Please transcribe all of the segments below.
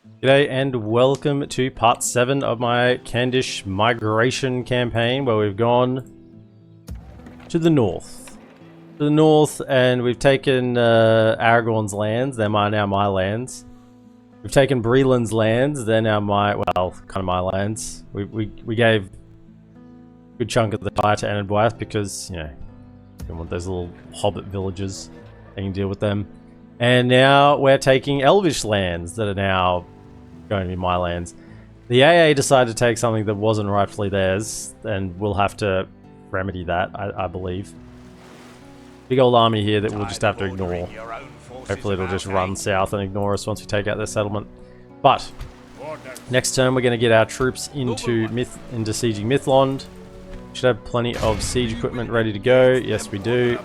G'day and welcome to part 7 of my Candish migration campaign, where we've gone to the north. And we've taken Aragorn's lands. They're now my lands. We've taken Breland's lands. They're now kind of my lands. We gave a good chunk of the Shire to Enedwaith because, you know, we don't want those little hobbit villages. They can deal with them. And now we're taking Elvish lands that are now going to be my lands. The AA decided to take something that wasn't rightfully theirs, and we'll have to remedy that, I believe. Big old army here that we'll just have to ignore. Hopefully it'll just run south and ignore us once we take out their settlement. But next turn we're going to get our troops into sieging Mythond. Should have plenty of siege equipment ready to go. Yes, we do.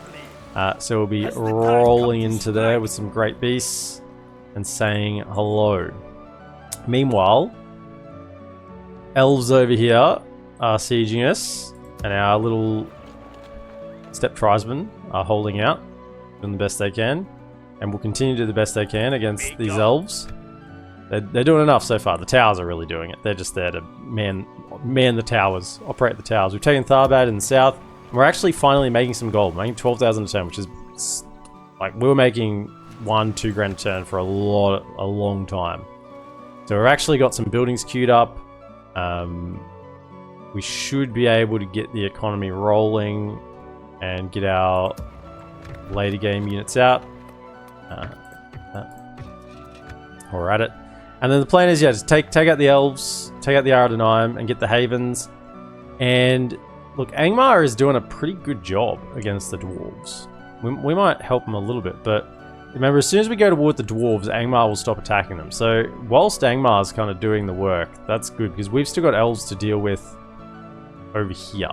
So we'll be rolling into there with some great beasts and saying hello. Meanwhile, elves over here are sieging us, and our little steppe tribesmen are holding out, doing the best they can, and will continue to do the best they can against these elves. They're doing enough so far. The towers are really doing it. They're just there to man the towers, operate the towers. We've taken Tharbad in the south, and we're actually finally making some gold. We're making 12,000 a turn, which is like we were making 1-2 grand a turn for a long time. So we've actually got some buildings queued up. We should be able to get the economy rolling and get our later game units out. We're at it. And then the plan is, yeah, just take out the elves, take out the Aradonaim, and get the havens. And look, Angmar is doing a pretty good job against the dwarves. We might help them a little bit, but remember, as soon as we go toward the dwarves, Angmar will stop attacking them. So whilst Angmar's kind of doing the work, that's good because we've still got elves to deal with over here.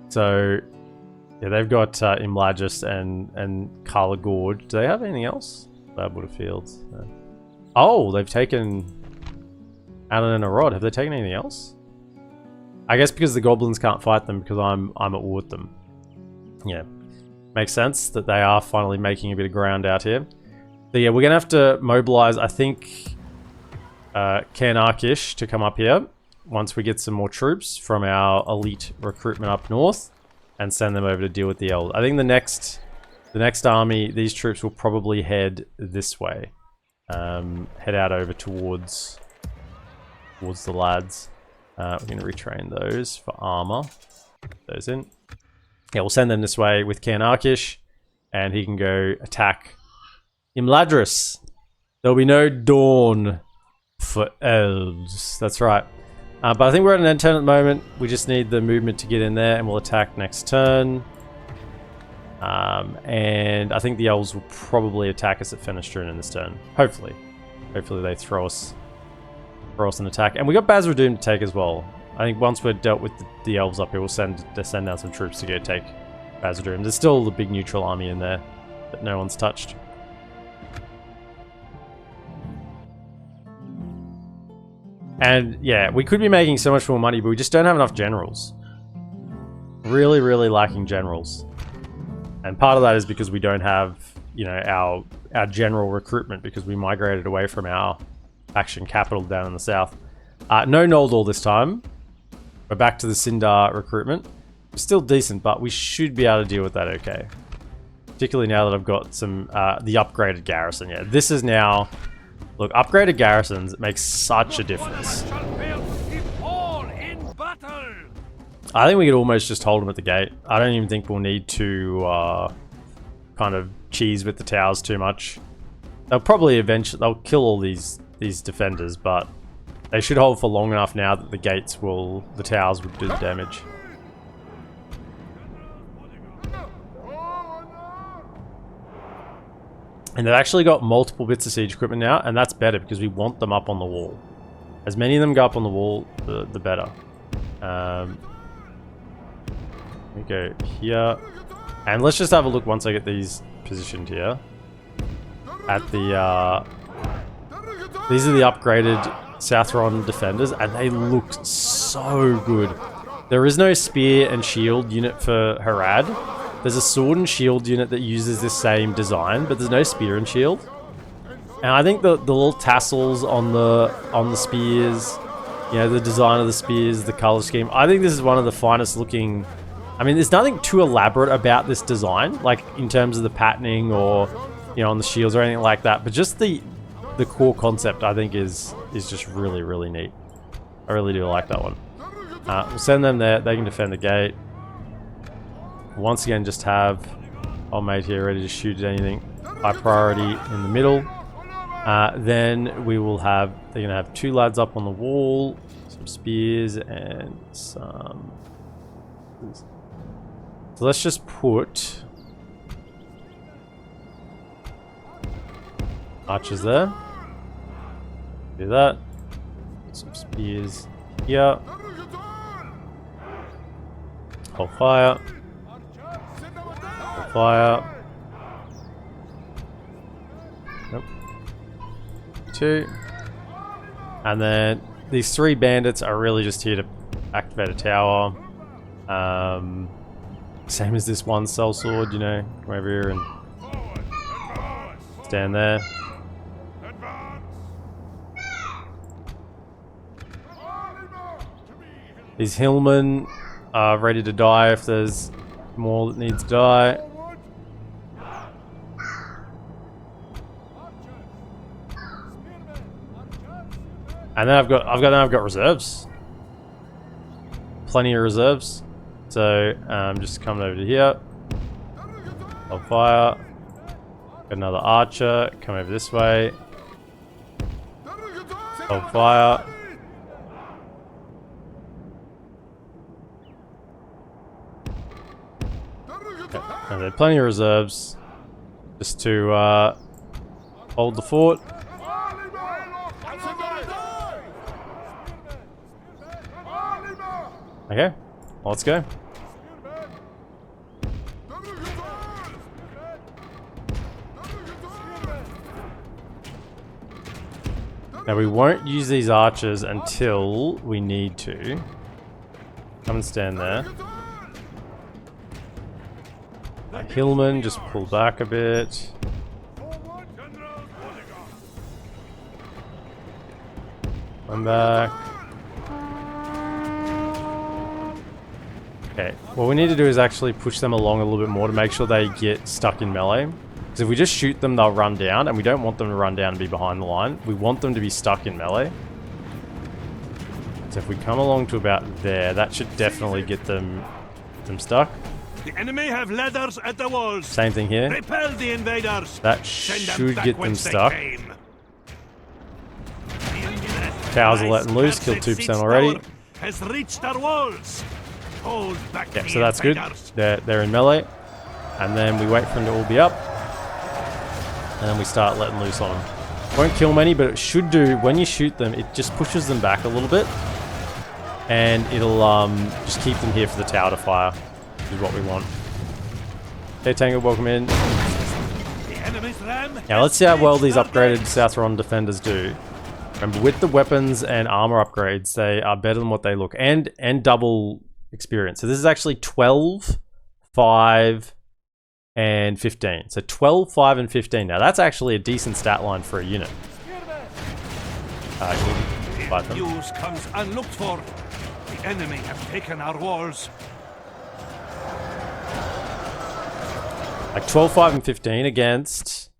So yeah, they've got Imladris and Karla Gorge. Do they have anything else? Water Fields. No. Oh, they've taken Alan and a Rod. Have they taken anything else? I guess because the goblins can't fight them because I'm at war with them. Yeah. Makes sense that they are finally making a bit of ground out here. So yeah, we're going to have to mobilize, I think, HorseArchers to come up here once we get some more troops from our elite recruitment up north and send them over to deal with the elves. I think the next army, these troops will probably head this way. Head out over towards the lads. We're going to retrain those for armor. Those in. Yeah, we'll send them this way with HorseArchers, and he can go attack Imladris. There'll be no dawn for elves. That's right. But I think we're at an end turn at the moment. We just need the movement to get in there, and we'll attack next turn. And I think the elves will probably attack us at Fenestrun in this turn. Hopefully. Hopefully they throw us an attack. And we got Basradoom to take as well. I think once we're dealt with the elves up here, we'll send down some troops to go take Basradoom. There's still the big neutral army in there that no one's touched. And yeah, we could be making so much more money, but we just don't have enough generals. Really, really lacking generals. And part of that is because we don't have, you know, our general recruitment because we migrated away from our faction capital down in the south. No Noldor this time. We're back to the Sindar recruitment. Still decent, but we should be able to deal with that okay. Particularly now that I've got some, the upgraded garrison. Yeah, this is now... Look, upgraded garrisons make such a difference. I think we could almost just hold them at the gate. I don't even think we'll need to kind of cheese with the towers too much. They'll probably eventually... They'll kill all these defenders, but... They should hold for long enough now that the towers would do the damage. And they've actually got multiple bits of siege equipment now, and that's better because we want them up on the wall. As many of them go up on the wall, the better. We go here. And let's just have a look once I get these positioned here. At the, these are the upgraded Southron defenders, and they look so good. There is no spear and shield unit for Harad. There's a sword and shield unit that uses this same design, but there's no spear and shield. And I think the little tassels on the spears, you know, the design of the spears, the color scheme, I think this is one of the finest looking. I mean, there's nothing too elaborate about this design, like in terms of the patterning or, you know, on the shields or anything like that. But just the core concept, I think, is just really, really neat. I really do like that one. We'll send them there. They can defend the gate. Once again, just have old mate here ready to shoot at anything. High priority in the middle. Then we will have, they're going to have 2 lads up on the wall, some spears and some. So let's just put archers there. Do that. Some spears here. Hold fire. Hold fire. Nope. 2. And then these 3 bandits are really just here to activate a tower. Same as this one sellsword, you know. Come over here and stand there. These hillmen are ready to die if there's more that needs to die. And then I've got reserves. Plenty of reserves. So just coming over to here. Hold fire. Got another archer. Come over this way. Hold fire. Okay. And there are plenty of reserves. Just to hold the fort. Okay, well, let's go. Now we won't use these archers until we need to. Come and stand there. Hillman, just pull back a bit. Come back. Okay, what we need to do is actually push them along a little bit more to make sure they get stuck in melee. Because if we just shoot them, they'll run down, and we don't want them to run down and be behind the line. We want them to be stuck in melee. So if we come along to about there, that should definitely get them stuck. The enemy have ladders at the walls. Same thing here. Repel the invaders. That should get them stuck. Cows are letting loose, killed 2% already. Has reached our walls. Hold back. Yeah, so that's good. They're in melee. And then we wait for them to all be up. And then we start letting loose on them. Won't kill many, but it should do, when you shoot them, it just pushes them back a little bit. And it'll just keep them here for the tower to fire, which is what we want. Okay, Tango, welcome in. Now let's see how well these upgraded Southron defenders do. Remember, with the weapons and armor upgrades, they are better than what they look. And double experience. So this is actually 12, 5, and 15. So 12, 5, and 15. Now that's actually a decent stat line for a unit. News comes unlooked for. The enemy have taken our walls. Like 12, 5, and 15 against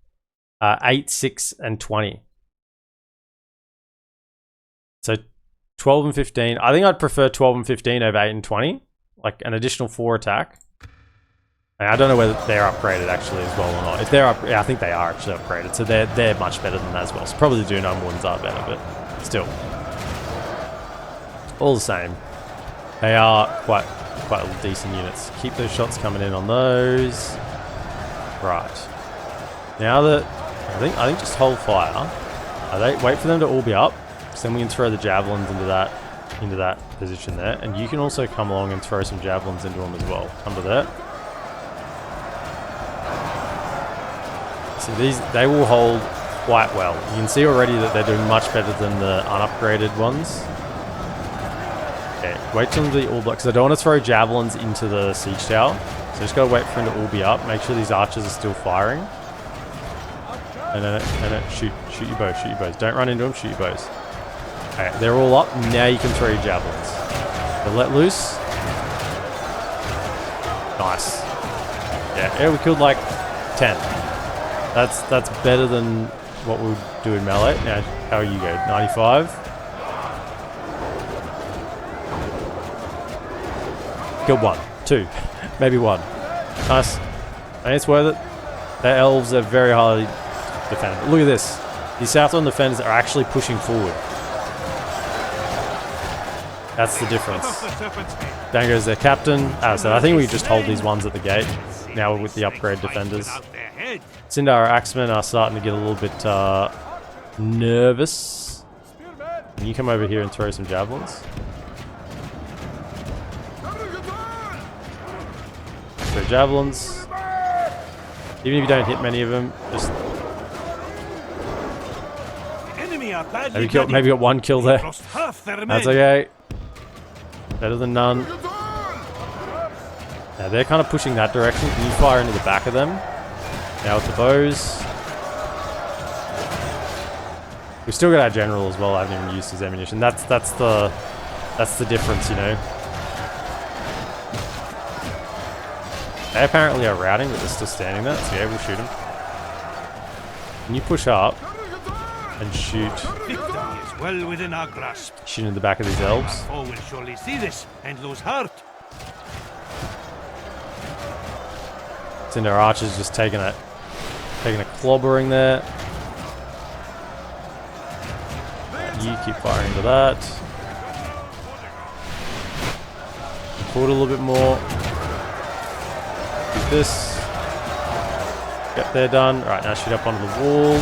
8, 6, and 20. So 12 and 15. I think I'd prefer 12 and 15 over 8 and 20. Like an additional 4 attack. And I don't know whether they're upgraded actually as well or not. If they're yeah, I think they are actually upgraded. So they're much better than that as well. So probably the Duno ones are better, but still. All the same. They are quite decent units. Keep those shots coming in on those. Right. Now that I think just hold fire. Wait for them to all be up. So then we can throw the javelins into that position there. And you can also come along and throw some javelins into them as well. Come to that. So they will hold quite well. You can see already that they're doing much better than the unupgraded ones. Okay, wait till the all black, because I don't want to throw javelins into the siege tower. So just gotta wait for them to all be up. Make sure these archers are still firing. No. Shoot your bows, shoot your bows. Don't run into them, shoot your bows. Okay, they're all up. Now you can throw your javelins. So let loose. Nice. Yeah, we killed like 10. That's better than what we would do in melee. Now, how are you go? 95? Killed 1, 2, maybe 1. Nice. And it's worth it. Their elves are very highly defended. Look at this. These Southland defenders are actually pushing forward. That's the difference. Down goes their captain. So I think we just hold these ones at the gate. Now with the upgrade defenders. Sindar Axemen are starting to get a little bit nervous. Can you come over here and throw some javelins? Throw javelins. Even if you don't hit many of them, just... Maybe got 1 kill there. That's okay. Better than none. Now they're kind of pushing that direction. Can you fire into the back of them? Now with the bows. We've still got our general as well. I haven't even used his ammunition. That's the difference, you know. They apparently are routing, but they're still standing there. So yeah, we'll shoot them. Can you push up and shoot? Well within our grasp. Shoot in the back of these elves. Oh, will surely see this and lose heart. It's our archers just taking a clobbering there. You keep firing into that. Forward a little bit more. Do this. Get there done. Right, now shoot up onto the wall.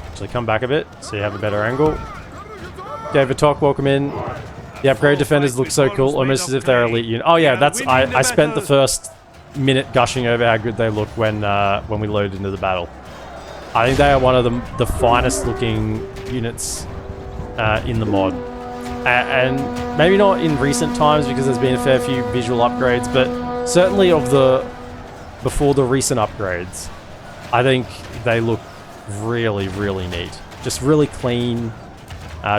Actually come back a bit so you have a better angle. David Talk, welcome in. The upgrade defenders look so cool, almost as if they're elite unit. Oh yeah, that's I spent the first minute gushing over how good they look when we loaded into the battle. I think they are one of the finest looking units in the mod. And maybe not in recent times because there's been a fair few visual upgrades, but certainly before the recent upgrades, I think they look really, really neat. Just really clean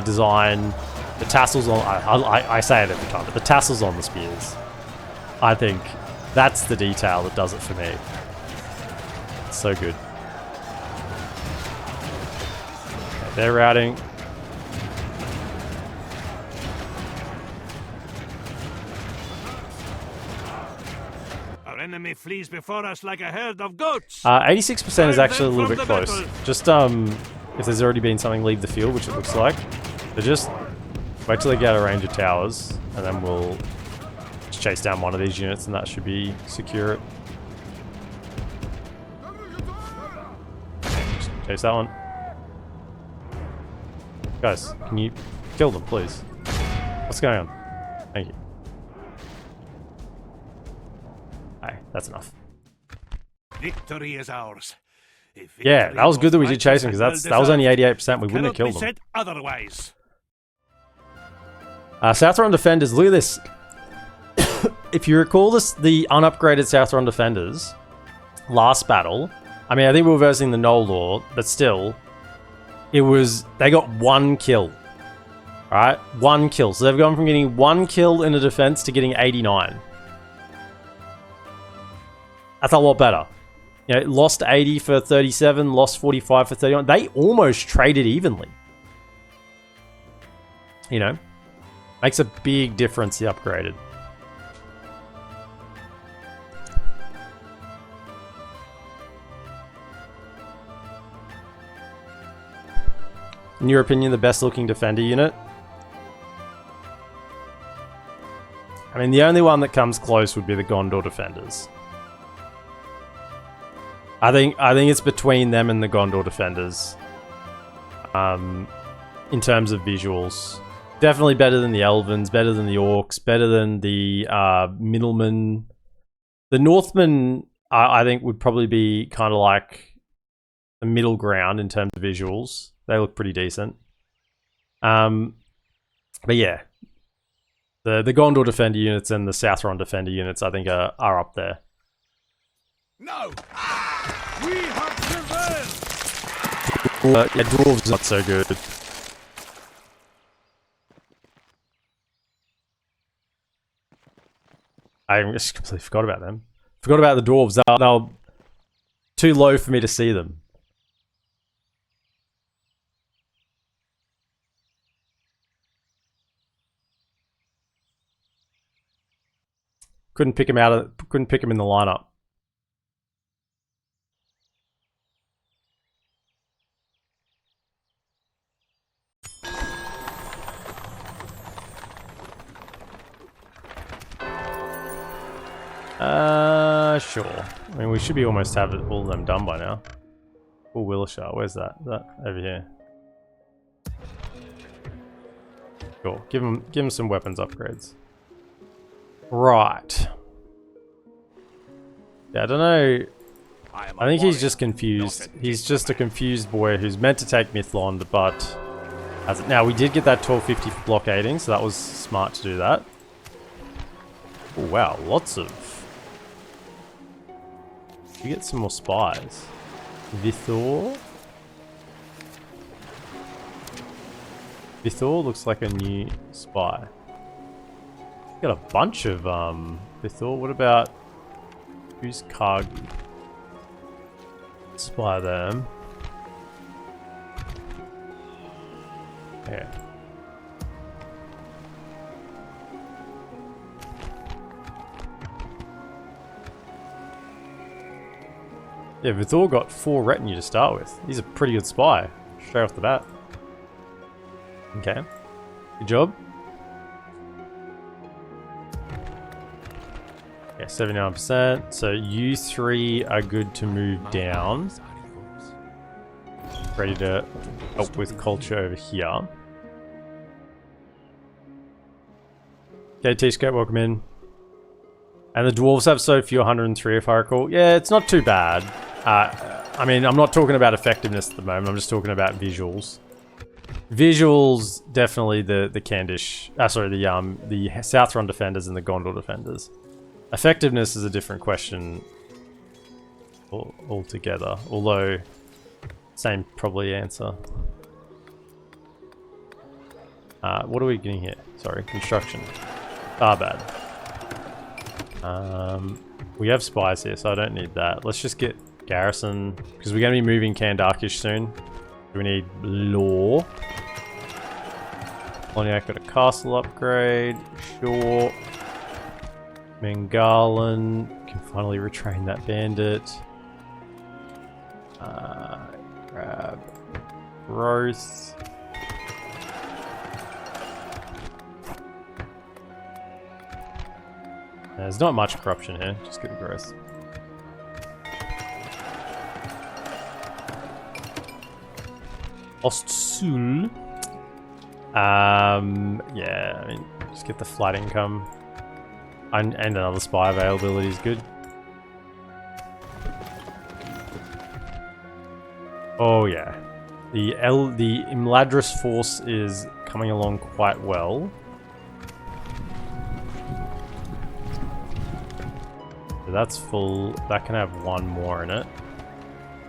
design. The tassels on... I say it every time, but the tassels on the spears. I think that's the detail that does it for me. It's so good. Okay, they're routing. Our enemy flees before us like a herd of goats. 86% is actually a little bit close. Just if there's already been something leave the field, which it looks like, so just wait till they get out of range of towers, and then we'll just chase down one of these units, and that should be secure. Just chase that one. Guys, can you kill them, please? What's going on? Thank you. Alright, that's enough. Victory is ours. Yeah, that was good that we did chase him, because that was only 88%. We wouldn't have killed them. Otherwise. Southron defenders, look at this. If you recall the unupgraded Southron defenders last battle, I mean, I think we were versing the Noldor, but still, they got 1 kill. Right? 1 kill. So they've gone from getting 1 kill in a defense to getting 89. That's a lot better. You know, lost 80 for 37, lost 45 for 31. They almost traded evenly. You know? Makes a big difference, the upgraded. In your opinion, the best looking defender unit? I mean, the only one that comes close would be the Gondor defenders. I think it's between them and the Gondor defenders. In terms of visuals. Definitely better than the Elvens, better than the Orcs, better than the Middlemen. The Northmen, I think, would probably be kind of like the middle ground in terms of visuals. They look pretty decent. But yeah. The Gondor defender units and the Southron defender units, I think, are up there. No! We have prevailed! Yeah, dwarves not so good. I just completely forgot about them. Forgot about the dwarves. They're too low for me to see them. Couldn't pick him in the lineup. Sure. I mean, we should be almost have all of them done by now. Oh, Willishar, where's that? Is that over here? Sure. Give him some weapons upgrades. Right. Yeah, I don't know. I think he's just confused. He's just a confused boy who's meant to take Mythond, but hasn't. Now, we did get that 1250 for blockading, so that was smart to do that. Oh, wow, lots of... We get some more spies. Vithor. Vithor looks like a new spy. Got a bunch of Vithor. What about who's Karg? Spy them. Okay. Yeah, Vithor got 4 retinue to start with. He's a pretty good spy, straight off the bat. Okay. Good job. Yeah, 79%. So you 3 are good to move down. Ready to help with culture over here. Okay, T-Scope, welcome in. And the dwarves have so few, 103 if I recall. Yeah, it's not too bad. I mean, I'm not talking about effectiveness at the moment. I'm just talking about visuals. Visuals, definitely the Candish. Sorry, the Southrun defenders and the Gondor defenders. Effectiveness is a different question altogether. Although, same probably answer. What are we getting here? Sorry, construction. Bad. We have spies here, so I don't need that. Let's just get garrison, because we're going to be moving Kandakish soon. We need law. Loniak got a castle upgrade. Sure. Mengalan can finally retrain that bandit. Grab growth. There's not much corruption here, just get the growth. Ostsul. Yeah, I mean, just get the flight income. And another spy availability is good. Oh yeah. The Imladris force is coming along quite well. So that's full. That can have one more in it.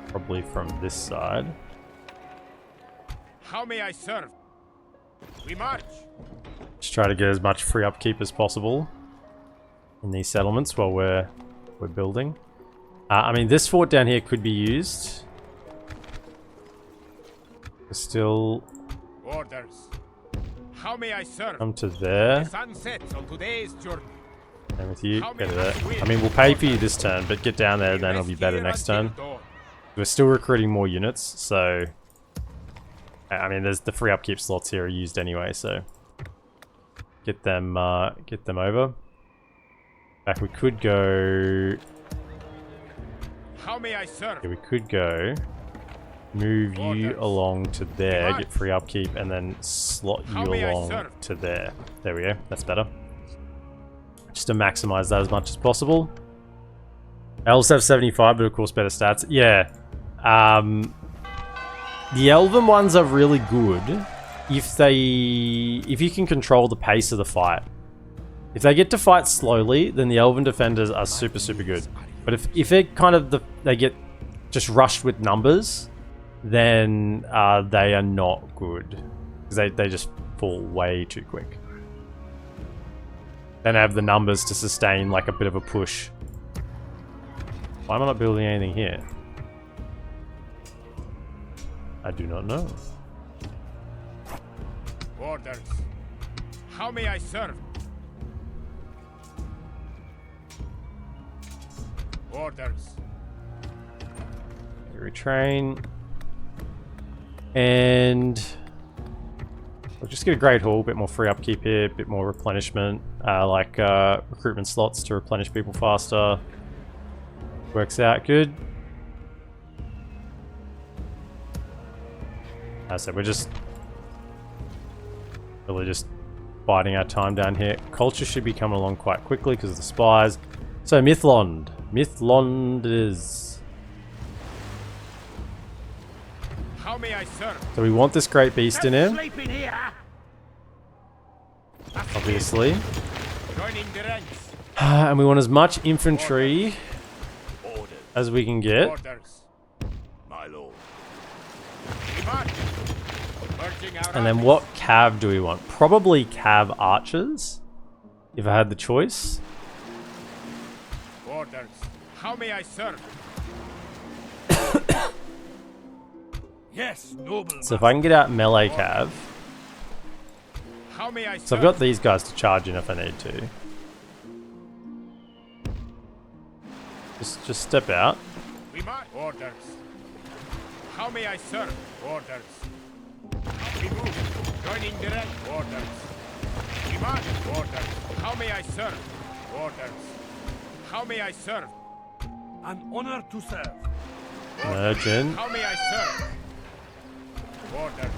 Probably from this side. How may I serve? We march. Just try to get as much free upkeep as possible in these settlements while we're building. I mean, this fort down here could be used. Still. Orders. How may I serve? Come to there. The sun sets on today's journey. Same with you. Go to there. I mean, we'll pay for you this turn, but get down there, then it'll be better next turn. We're still recruiting more units, so. I mean, there's the free upkeep slots here are used anyway, so get them over. In fact, we could go. How may I serve? Yeah, we could go. Move you along to there, get free upkeep, and then slot you along to there. There we go. That's better. Just to maximize that as much as possible. Elves have 75, but of course better stats. Yeah. The Elven ones are really good if you can control the pace of the fight. If they get to fight slowly, then the Elven defenders are super good. But if they kind of they get just rushed with numbers, then they are not good. Because they just fall way too quick. They don't have the numbers to sustain like a bit of a push. Why am I not building anything here? I do not know. Orders. How may I serve? Orders. Retrain. And we'll just get a great haul, a bit more free upkeep here, a bit more replenishment, like recruitment slots to replenish people faster. Works out good. So we're just really just biding our time down here. Culture should be coming along quite quickly because of the spies. So Mythond. Mythond is... How may I serve? So we want this great beast in here. Obviously. Joining the ranks. And we want as much infantry as we can get. Orders. My lord. We march. Merging our And then armies. what cav do we want? Probably cav archers, if I had the choice. Orders. How may I serve? Yes, noble. So if I can get out melee cav. How may I serve? So I've got these guys to charge in if I need to. Just step out. We march. Orders. How may I serve? Orders. We move. Joining the rank. Orders. We march. Orders. How may I serve? Orders. How may I serve? An honor to serve. Merge in. How may I serve? Orders.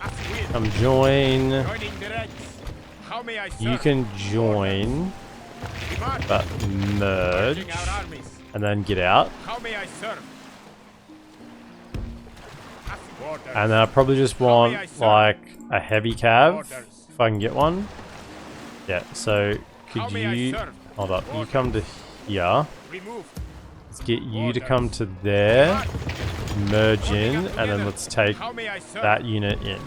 As will. Come join. Joining the ranks. How may I serve? You can join, We march. but merge, Merging our armies. and then get out. How may I serve? As orders. And then I probably just want like a heavy cav, if I can get one. Yeah, so How could may I you... serve? Hold up, you come to here. Remove. Let's get you to come to there, merge in, and then let's take How may I serve? that unit in.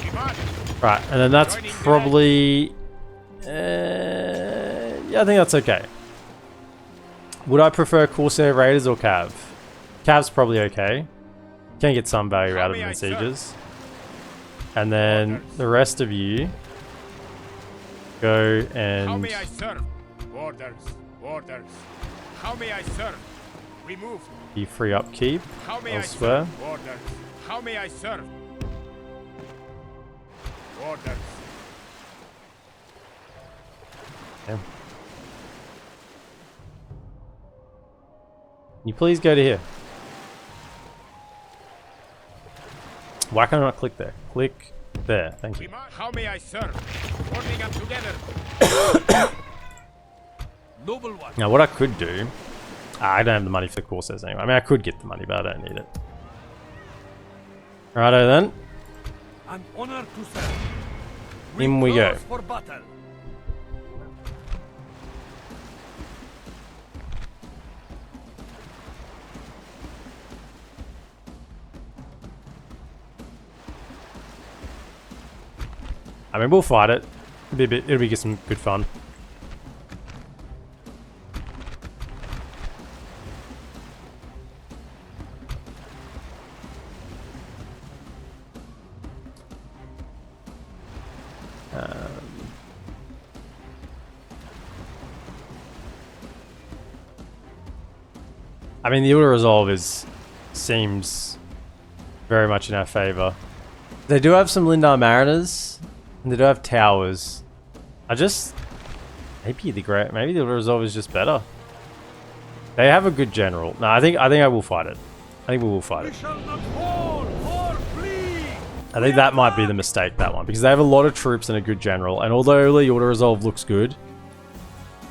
We march. Right, and then that's Joining the probably... yeah, I think that's okay. Would I prefer Corsair Raiders or Cav? Cav's probably okay. Can get some value How out of may them I in serve? sieges. And then Orders. the rest of you go How and may I serve? Orders. Orders. How may I serve? Remove. be free upkeep How may elsewhere. I serve? Orders. How may I serve? Orders. Yeah. Can you please go to here? Why can I not click there? Click there. Thank We you. march. How may I serve? Holding up together. Noble one. Now, what I could do... I don't have the money for the Corsairs anyway. I mean, I could get the money, but I don't need it. Righto then. An honor to serve. In we go. Close for battle. I mean, we'll fight it. It'll be some good fun. I mean, the auto resolve seems very much in our favor. They do have some Lindar Mariners, and they do have towers. Maybe the auto resolve is just better. They have a good general. No, I think I will fight it. I think we will fight We it. shall not fall or flee. I think that might be the mistake, that one, because they have a lot of troops and a good general. And although the auto resolve looks good,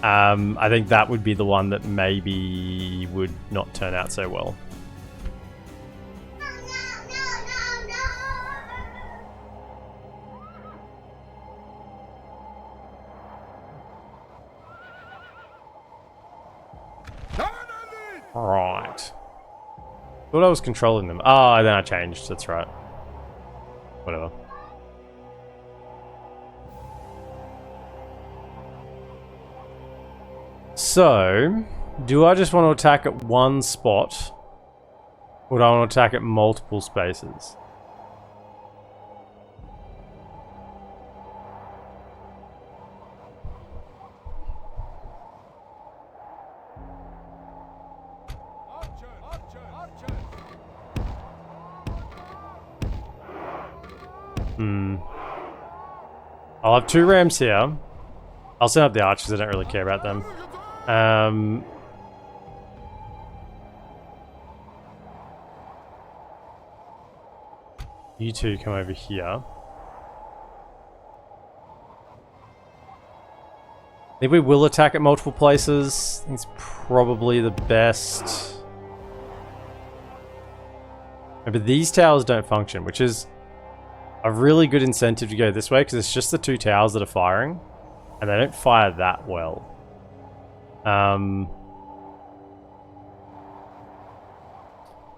I think that would be the one that maybe would not turn out so well. Thought I was controlling them. Oh, then I changed. That's right. Whatever. So, do I just want to attack at one spot? Or do I want to attack at multiple spaces? I'll have 2 rams here. I'll send up the archers, I don't really care about them. You two come over here. I think we will attack at multiple places. I think it's probably the best. But these towers don't function, which is a really good incentive to go this way, because it's just the 2 towers that are firing, and they don't fire that well.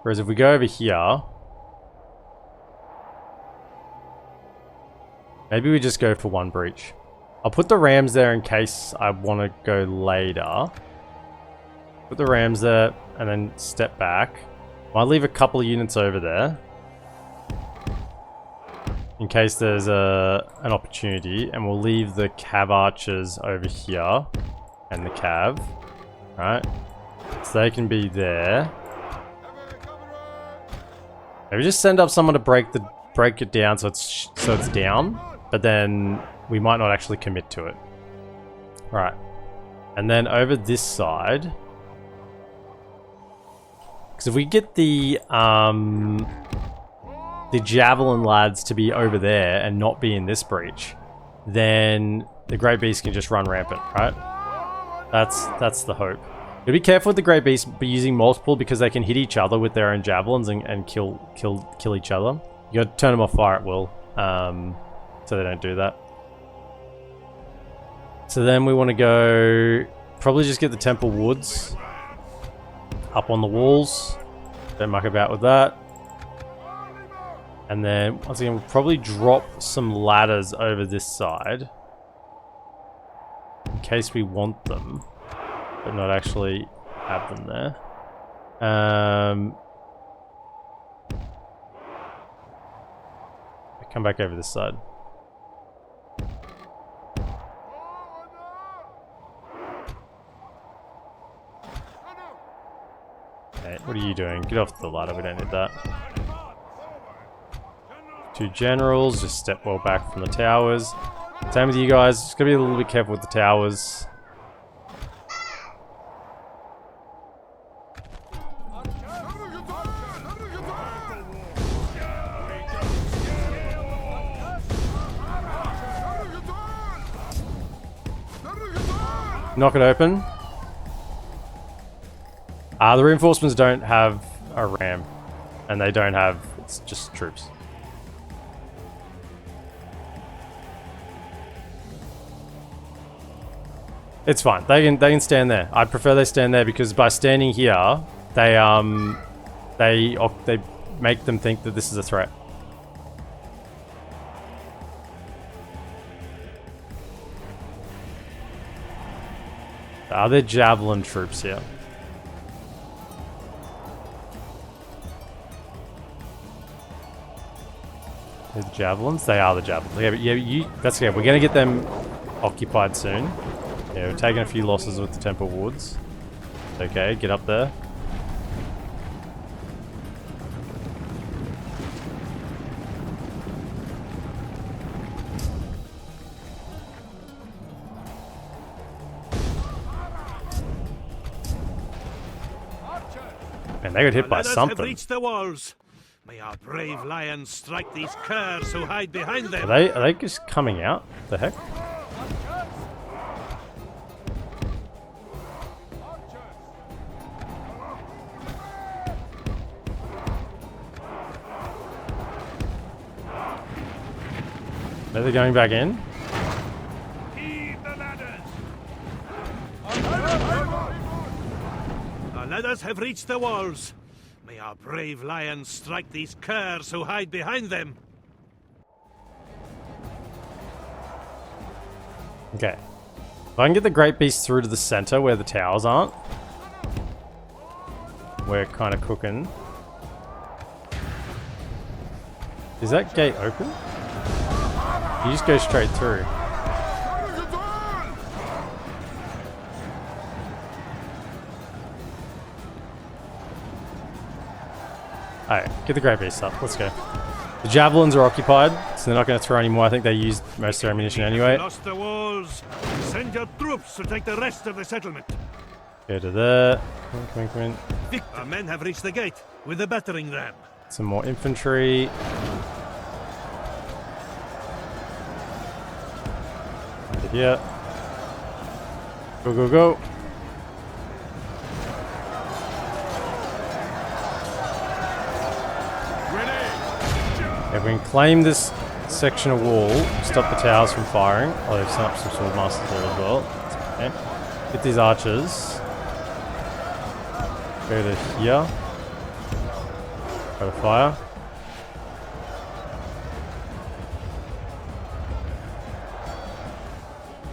Whereas if we go over here, maybe we just go for 1 breach. I'll put the rams there in case I want to go later. Put the rams there, and then step back. Might leave a couple of units over there, in case there's an opportunity, and we'll leave the cav archers over here and the cav, right? So they can be there. Maybe just send up someone to break it down so it's down, but then we might not actually commit to it. Right, and then over this side, because if we get the javelin lads to be over there and not be in this breach, then the Great Beast can just run rampant, right? That's the hope. But be careful with the Great Beast be using multiple, because they can hit each other with their own javelins and kill each other. You gotta turn them off fire at will, so they don't do that. So then we want to go, probably just get the Temple Woods up on the walls. Don't muck about with that. And then, once again, we'll probably drop some ladders over this side, in case we want them, but not actually have them there. Come back over this side. Okay, what are you doing? Get off the ladder, we don't need that. 2 generals, just step well back from the towers. Same with you guys, just gotta be a little bit careful with the towers. Knock it open. The reinforcements don't have a ram, and they don't have, it's just troops. It's fine. They can stand there. I'd prefer they stand there, because by standing here, they make them think that this is a threat. Are there javelin troops here? The javelins? They are the javelins. Yeah, that's okay. We're gonna get them occupied soon. Yeah, we're taking a few losses with the Temple Woods. Okay, get up there. Man, they got hit by something. Have reached the walls. May our brave lions strike these curs who hide behind them. Are they just coming out? The heck? Are they going back in? Heave the ladders. Our ladders have reached the walls. May our brave lions strike these curs who hide behind them. Okay. If I can get the great beast through to the center where the towers aren't, we're kind of cooking. Is that gate open? You just go straight through. Alright, get the great beast up. Let's go. The javelins are occupied, so they're not going to throw any more. I think they used most of their ammunition anyway. Lost the walls. Send your troops to take the rest of the settlement. Go to there. Come in, come in. Our men have reached the gate with the battering ram. Some more infantry. Over here. Go, go, go. If we can claim this section of wall, stop the towers from firing. Oh, they've set up some sword masters there as well. Okay. Get these archers. Go to here. Go to fire.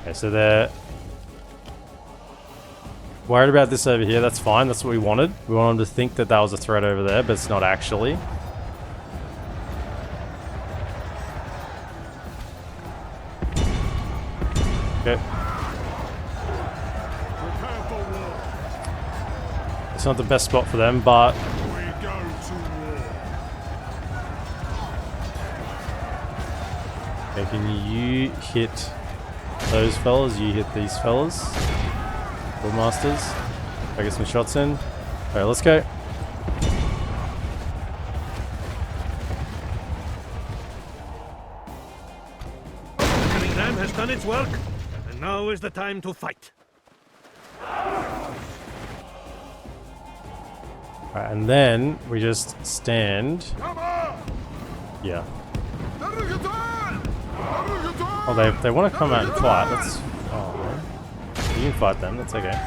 Okay, so they're worried about this over here. That's fine. That's what we wanted. We want them to think that that was a threat over there, but it's not actually. Okay. It's not the best spot for them, but okay, can you hit those fellas? You hit these fellas. Sword masters. I get some shots in. Alright, let's go. The battering ram has done its work. And now is the time to fight. Alright, and then we just stand. Yeah. Oh, they want to come out and fight. That's. Oh, man. You can fight them. That's okay.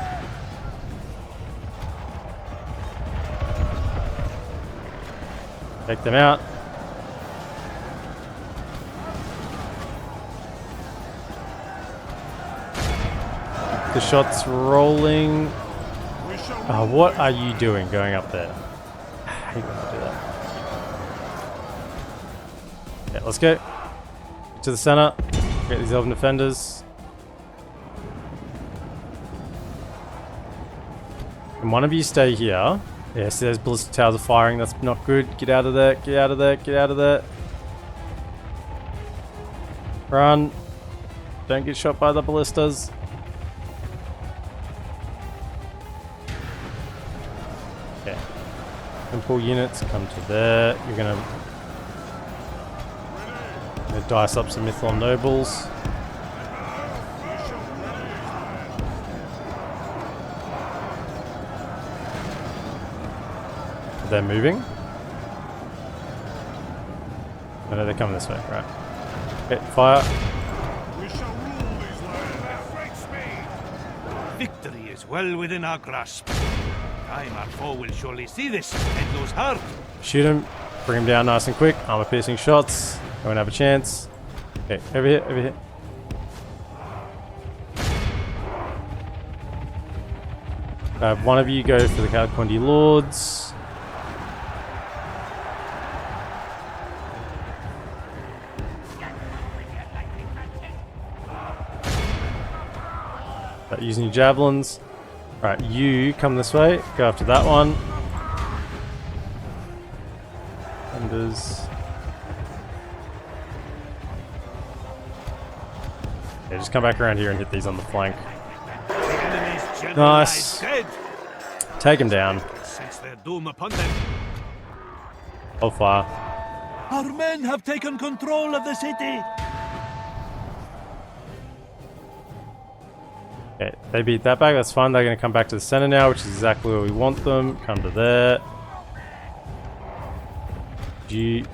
Take them out. The shot's rolling. What are you doing going up there? I hate when I do that. Yeah, let's go. Get to the center. Get these elven defenders. And one of you stay here. Yeah, see those ballista towers are firing. That's not good. Get out of there. Get out of there. Get out of there. Run. Don't get shot by the ballistas. Okay. Simple units come to there. You're gonna dice up some Mythond nobles. They're moving. Oh, no, they're coming this way. Right. Okay, fire. We shall rule these lands at great speed. Victory is well within our grasp. Time our foe will surely see this and lose heart. Shoot him. Bring him down nice and quick. Armor piercing shots. I won't have a chance. Okay, over here, over here. One of you go for the Kalquindi Lords. Using your javelins. Alright, you come this way. Go after that one. Yeah, just come back around here and hit these on the flank. Nice. Take him down. Sense their doom upon them. Hold fire. Our men have taken control of the city. Okay, they beat that back. That's fine. They're going to come back to the center now, which is exactly where we want them. Come to there. G.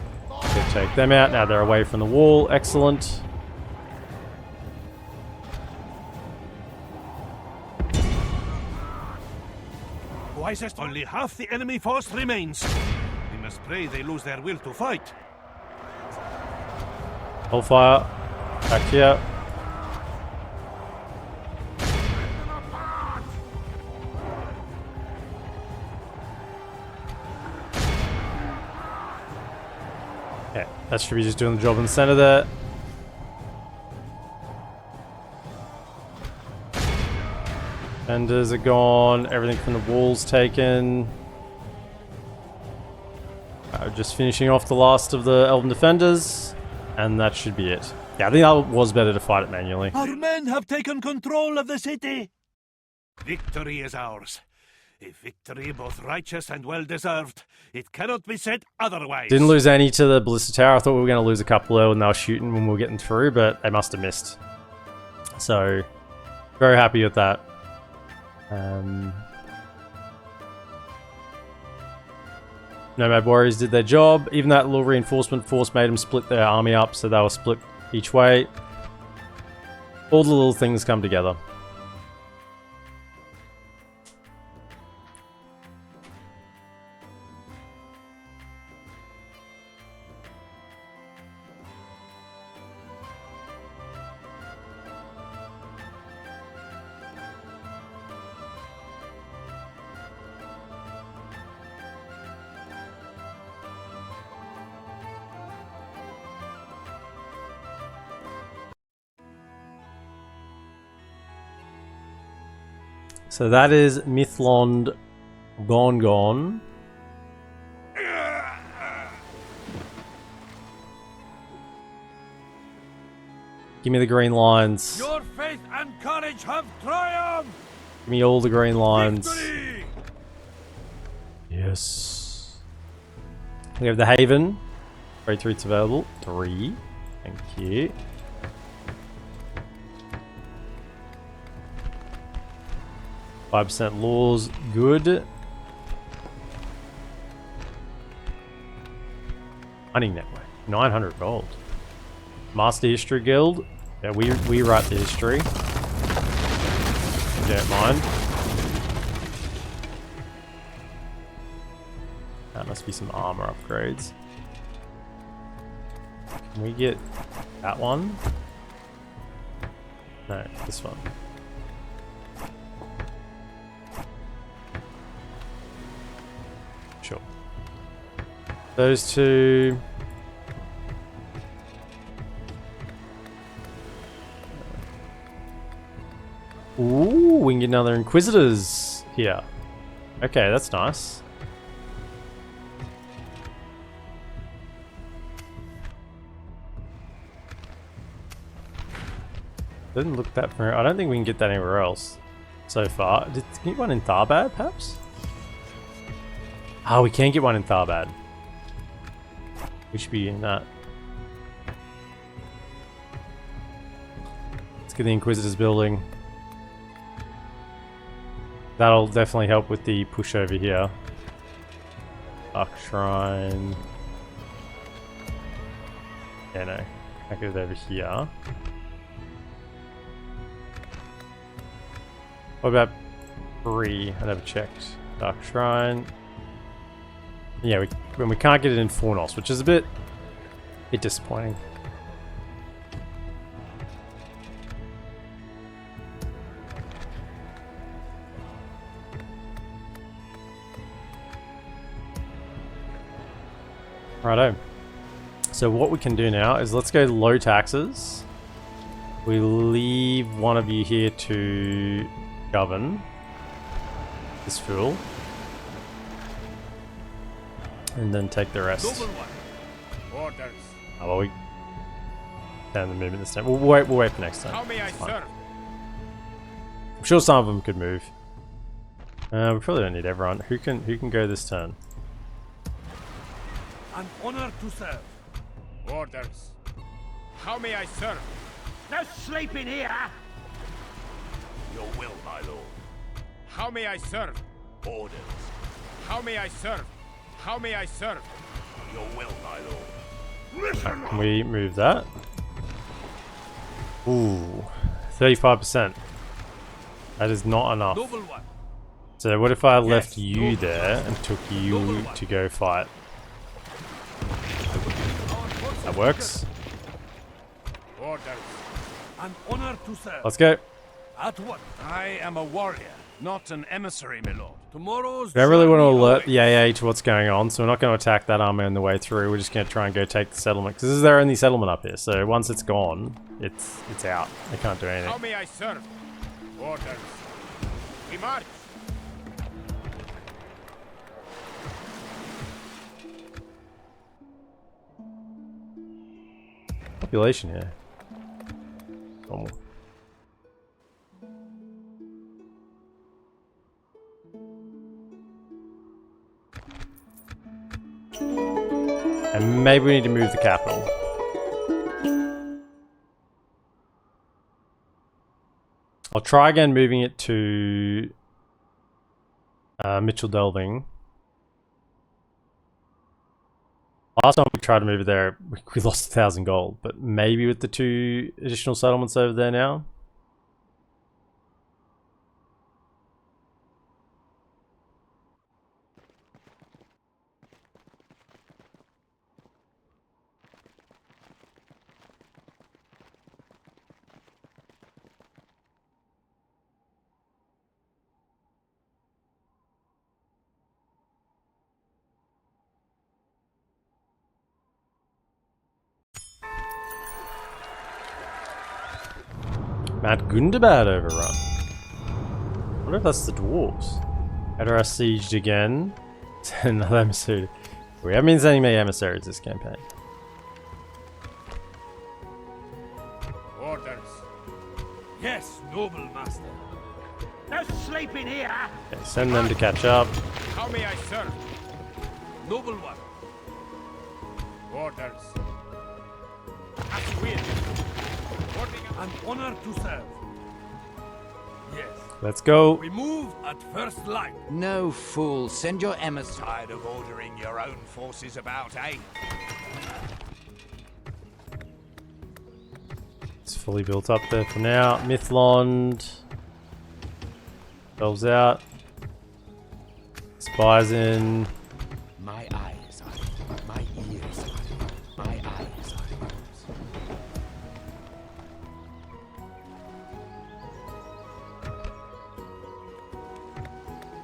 Take them out. Now they're away from the wall. Excellent. wisest. Only half the enemy force remains. We must pray they lose their will to fight. Hold fire. Back here. Okay, that should be just doing the job in the center there. Defenders are gone. Everything from the walls taken. Just finishing off the last of the Elven defenders, and that should be it. Yeah, I think that was better to fight it manually. Our men have taken control of the city. Victory is ours. A victory both righteous and well-deserved. It cannot be said otherwise. Didn't lose any to the Ballista Tower. I thought we were going to lose a couple there when they were shooting when we were getting through, but they must have missed. So, very happy with that. Nomad Warriors did their job. Even that little reinforcement force made them split their army up, so they were split each way. All the little things come together. So that is Mythond gone. Give me the green lines. Your faith and courage have triumphed. Give me all the green lines. Victory! Yes. We have the Haven. Grade 3 it's available. 3. Thank you. %5 laws, good. Mining network, 900 gold. Master History Guild, yeah, we write the history. Don't mind. That must be some armor upgrades. Can we get that one? No, this one. Sure. Those two. Ooh, we can get another Inquisitors here. Okay, that's nice. Doesn't look that familiar. I don't think we can get that anywhere else so far. Can we get one in Tharbad, perhaps? Oh, we can get one in Tharbad. We should be in that. Let's get the Inquisitors building. That'll definitely help with the push over here. Dark Shrine. Yeah, no. I get it over here. What about 3? I never checked. Dark Shrine. Yeah, when we can't get it in Fornos, which is a bit disappointing. Righto. So what we can do now is let's go low taxes. We leave one of you here to govern this fool. And then take the rest. Orders. Oh, well, we down the movement this time. We'll wait for next time. How may I serve? I'm sure some of them could move. We probably don't need everyone. Who can go this turn? An honor to serve. Orders. How may I serve? No sleeping here. Your will, my lord. How may I serve? Orders. How may I serve? How may I serve? Your will, my lord. Listen. Can we move that? Ooh, 35%. That is not enough. Noble one. So what if I left you there and took you to go fight? That works. Orders. An honor to serve. Let's go. At what? I am a warrior, not an emissary, my lord. Tomorrow's. We don't really want to journey alert the awaits. AA to what's going on, so we're not going to attack that army on the way through. We're just going to try and go take the settlement, because this is their only settlement up here. So once it's gone, it's out. They can't do How anything. may I serve? Orders. We march. Population here. Normal. And maybe we need to move the capital. I'll try again moving it to Mitchell Delving. Last time we tried to move it there, we lost 1,000 gold, but maybe with the 2 additional settlements over there now. Mount Gundabad overrun. I wonder if that's the dwarves. Adra sieged again. Another emissary. We haven't been sending many emissaries this campaign. Orders. Yes, noble master. No sleeping here. Okay, send them to catch up. How may I serve? Noble one. Orders. As you will. An honor to serve. Yes. Let's go. We move at first light. No fool. Send your emissary. Tired of ordering your own forces about, eh? It's fully built up there for now. Mythond. Elves out. Spies in. My eyes are yours. My ears are yours. My eyes are yours.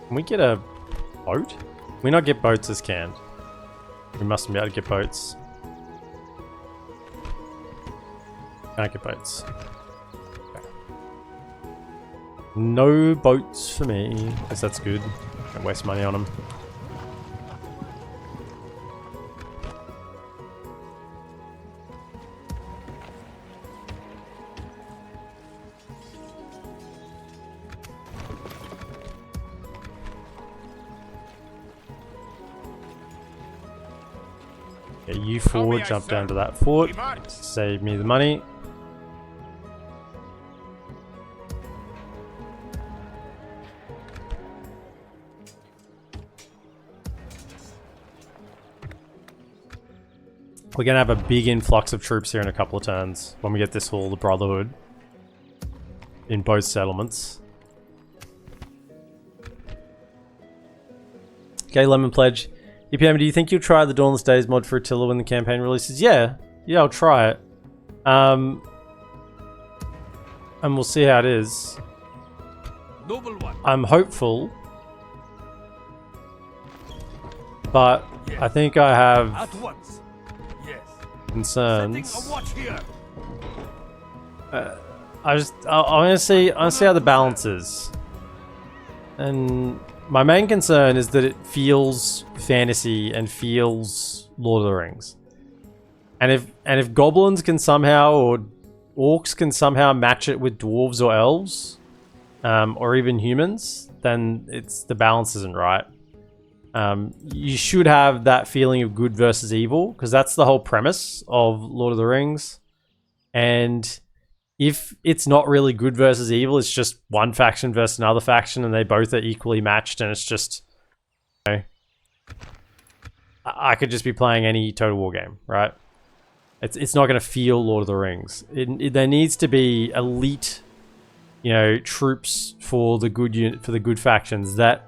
Can we get a boat? Can we not get boats as canned? We mustn't be able to get boats. Can't get boats. Okay. No boats for me. Guess that's good. Don't waste money on them. Yeah, you four jump down to that fort. Save me the money. We're gonna have a big influx of troops here in a couple of turns when we get this Hall, the Brotherhood, in both settlements. Okay, Lemon Pledge. EPM, do you think you'll try the Dawnless Days mod for Attila when the campaign releases? Yeah, I'll try it. And we'll see how it is. Noble one. I'm hopeful, but Yes. I think I have At once. Yes. Setting concerns. a watch here. I want to see how the balance is, and my main concern is that it feels fantasy and feels Lord of the Rings, and if goblins can somehow, or orcs can somehow match it with dwarves or elves, or even humans, then the balance isn't right. You should have that feeling of good versus evil, because that's the whole premise of Lord of the Rings. And if it's not really good versus evil, it's just one faction versus another faction, and they both are equally matched, and it's just, you know, I could just be playing any Total War game, right? It's not going to feel Lord of the Rings. There needs to be elite, you know, troops for the good factions that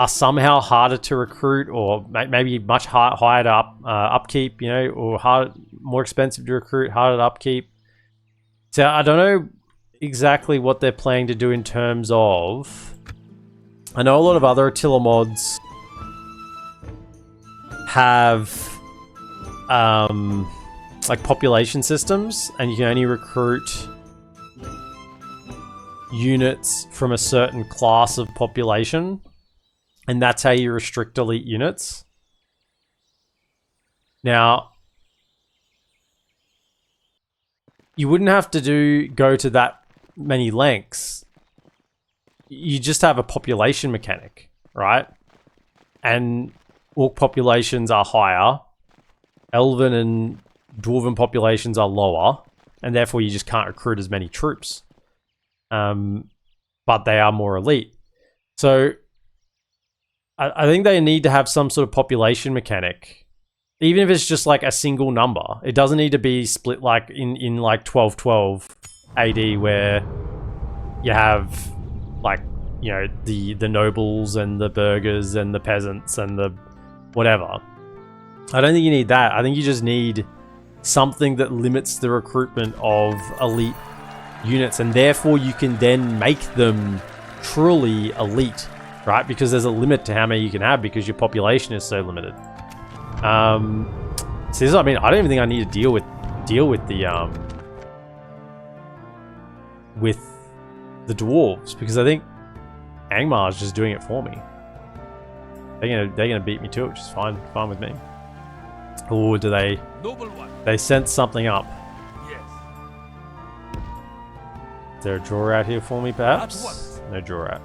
are somehow harder to recruit, or maybe much higher to upkeep, you know, or more expensive to recruit, harder to upkeep. So I don't know exactly what they're planning to do in terms of... I know a lot of other Attila mods have like population systems, and you can only recruit units from a certain class of population, and that's how you restrict elite units. Now, you wouldn't have to go to that many lengths. You just have a population mechanic, right? And orc populations are higher, elven and dwarven populations are lower, and therefore you just can't recruit as many troops. But they are more elite. So I think they need to have some sort of population mechanic, even if it's just like a single number. It doesn't need to be split like in like 1212 AD, where you have like, you know, the nobles and the burghers and the peasants and the whatever. I don't think you need that. I think you just need something that limits the recruitment of elite units, and therefore you can then make them truly elite, right? Because there's a limit to how many you can have because your population is so limited. So this, I mean, I don't even think I need to deal with the dwarves, because I think Angmar is just doing it for me. They're gonna beat me to it, which is fine with me. Or do they? They sense something up. Yes. Is there a draw out here for me, perhaps? No draw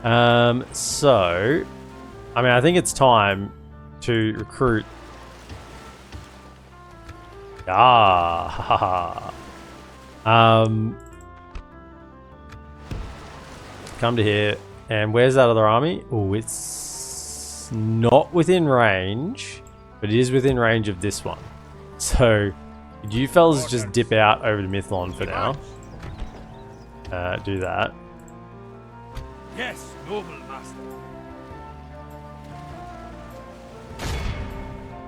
out. So, I mean, I think it's time to recruit. Come to here. And where's that other army? Oh, it's not within range, but it is within range of this one. So, could you fellas just dip out over to Mythond for now? Do that. Yes, noble master.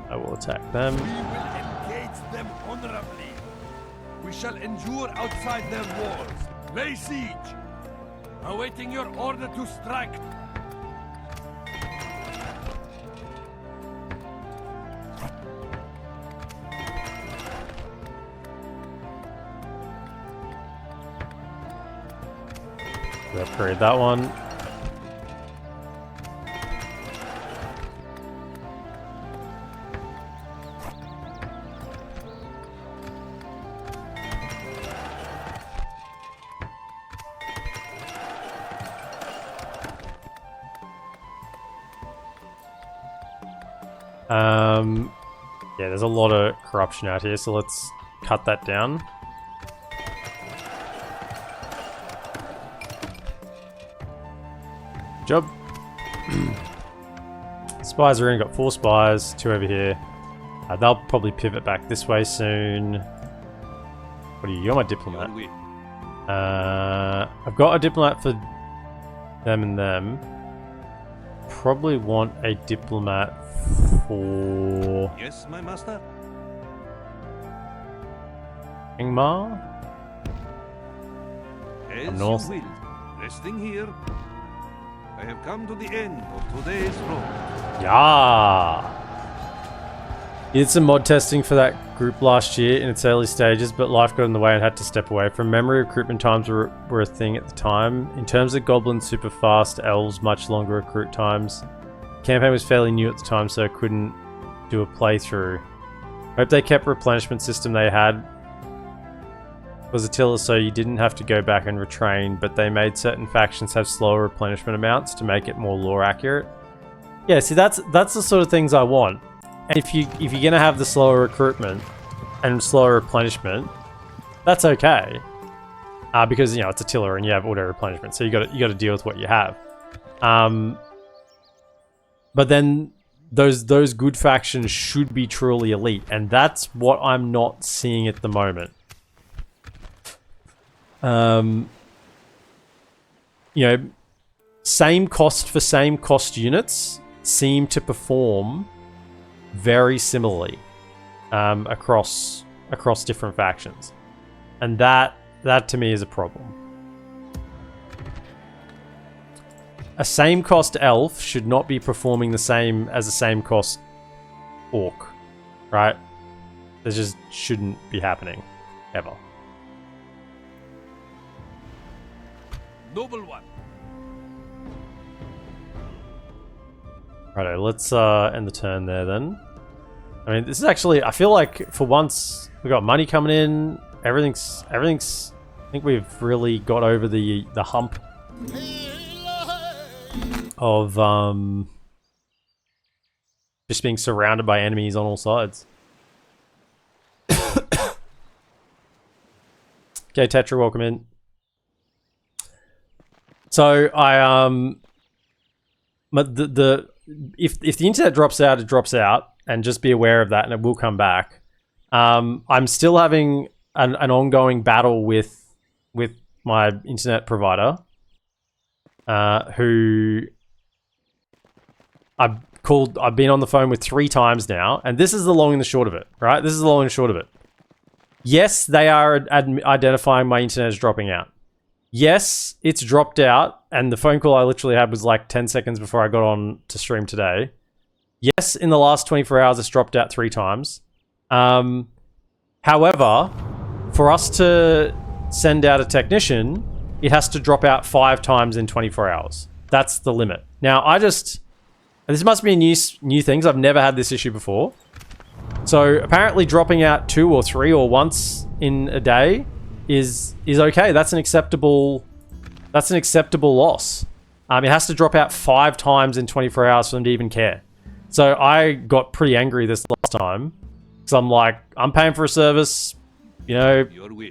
I will attack them. We will engage them honorably. We shall endure outside their walls. Lay siege. Awaiting your order to strike. Upgrade that one. Yeah, there's a lot of corruption out here, so let's cut that down. Good job. Spies are in, got 4 spies, 2 over here. They'll probably pivot back this way soon. What are you? You're my diplomat. I've got a diplomat for them and them. Probably want a diplomat for... Yes, my master. Ingmar? As north. you will. Resting here. I have come to the end of today's road. Yeah. You did some mod testing for that group last year in its early stages, but life got in the way and had to step away. From memory, recruitment times were a thing at the time. In terms of goblins, super fast, elves, much longer recruit times. The campaign was fairly new at the time, so I couldn't do a playthrough. Hope they kept replenishment system they had. Was Attila, so you didn't have to go back and retrain, but they made certain factions have slower replenishment amounts to make it more lore accurate. Yeah, see, that's the sort of things I want. And if you're gonna have the slower recruitment and slower replenishment, that's okay, because you know it's Attila and you have auto replenishment, so you got to deal with what you have. But then those good factions should be truly elite, and that's what I'm not seeing at the moment. You know, same cost for same cost units seem to perform very similarly across different factions, and that to me is a problem. A same cost elf should not be performing the same as a same cost orc, right? That just shouldn't be happening ever. Noble one. Righto, let's end the turn there then. I mean, this is actually, I feel like for once we got money coming in. Everything's. I think we've really got over the hump of just being surrounded by enemies on all sides. Okay, Tetra, welcome in. So but if the internet drops out, it drops out, and just be aware of that, and it will come back. I'm still having an ongoing battle with my internet provider, who I've been on the phone with 3 times now, and this is the long and the short of it, right? This is the long and short of it. Yes, they are identifying my internet is dropping out. Yes, it's dropped out, and the phone call I literally had was like 10 seconds before I got on to stream today. Yes, in the last 24 hours, it's dropped out 3 times. However, for us to send out a technician, it has to drop out 5 times in 24 hours. That's the limit. Now, this must be a new thing, 'cause I've never had this issue before. So apparently dropping out 2 or 3 or once in a day is okay. That's an acceptable loss. It has to drop out 5 times in 24 hours for them to even care. So I got pretty angry this last time, because I'm like, I'm paying for a service, you know, Your will.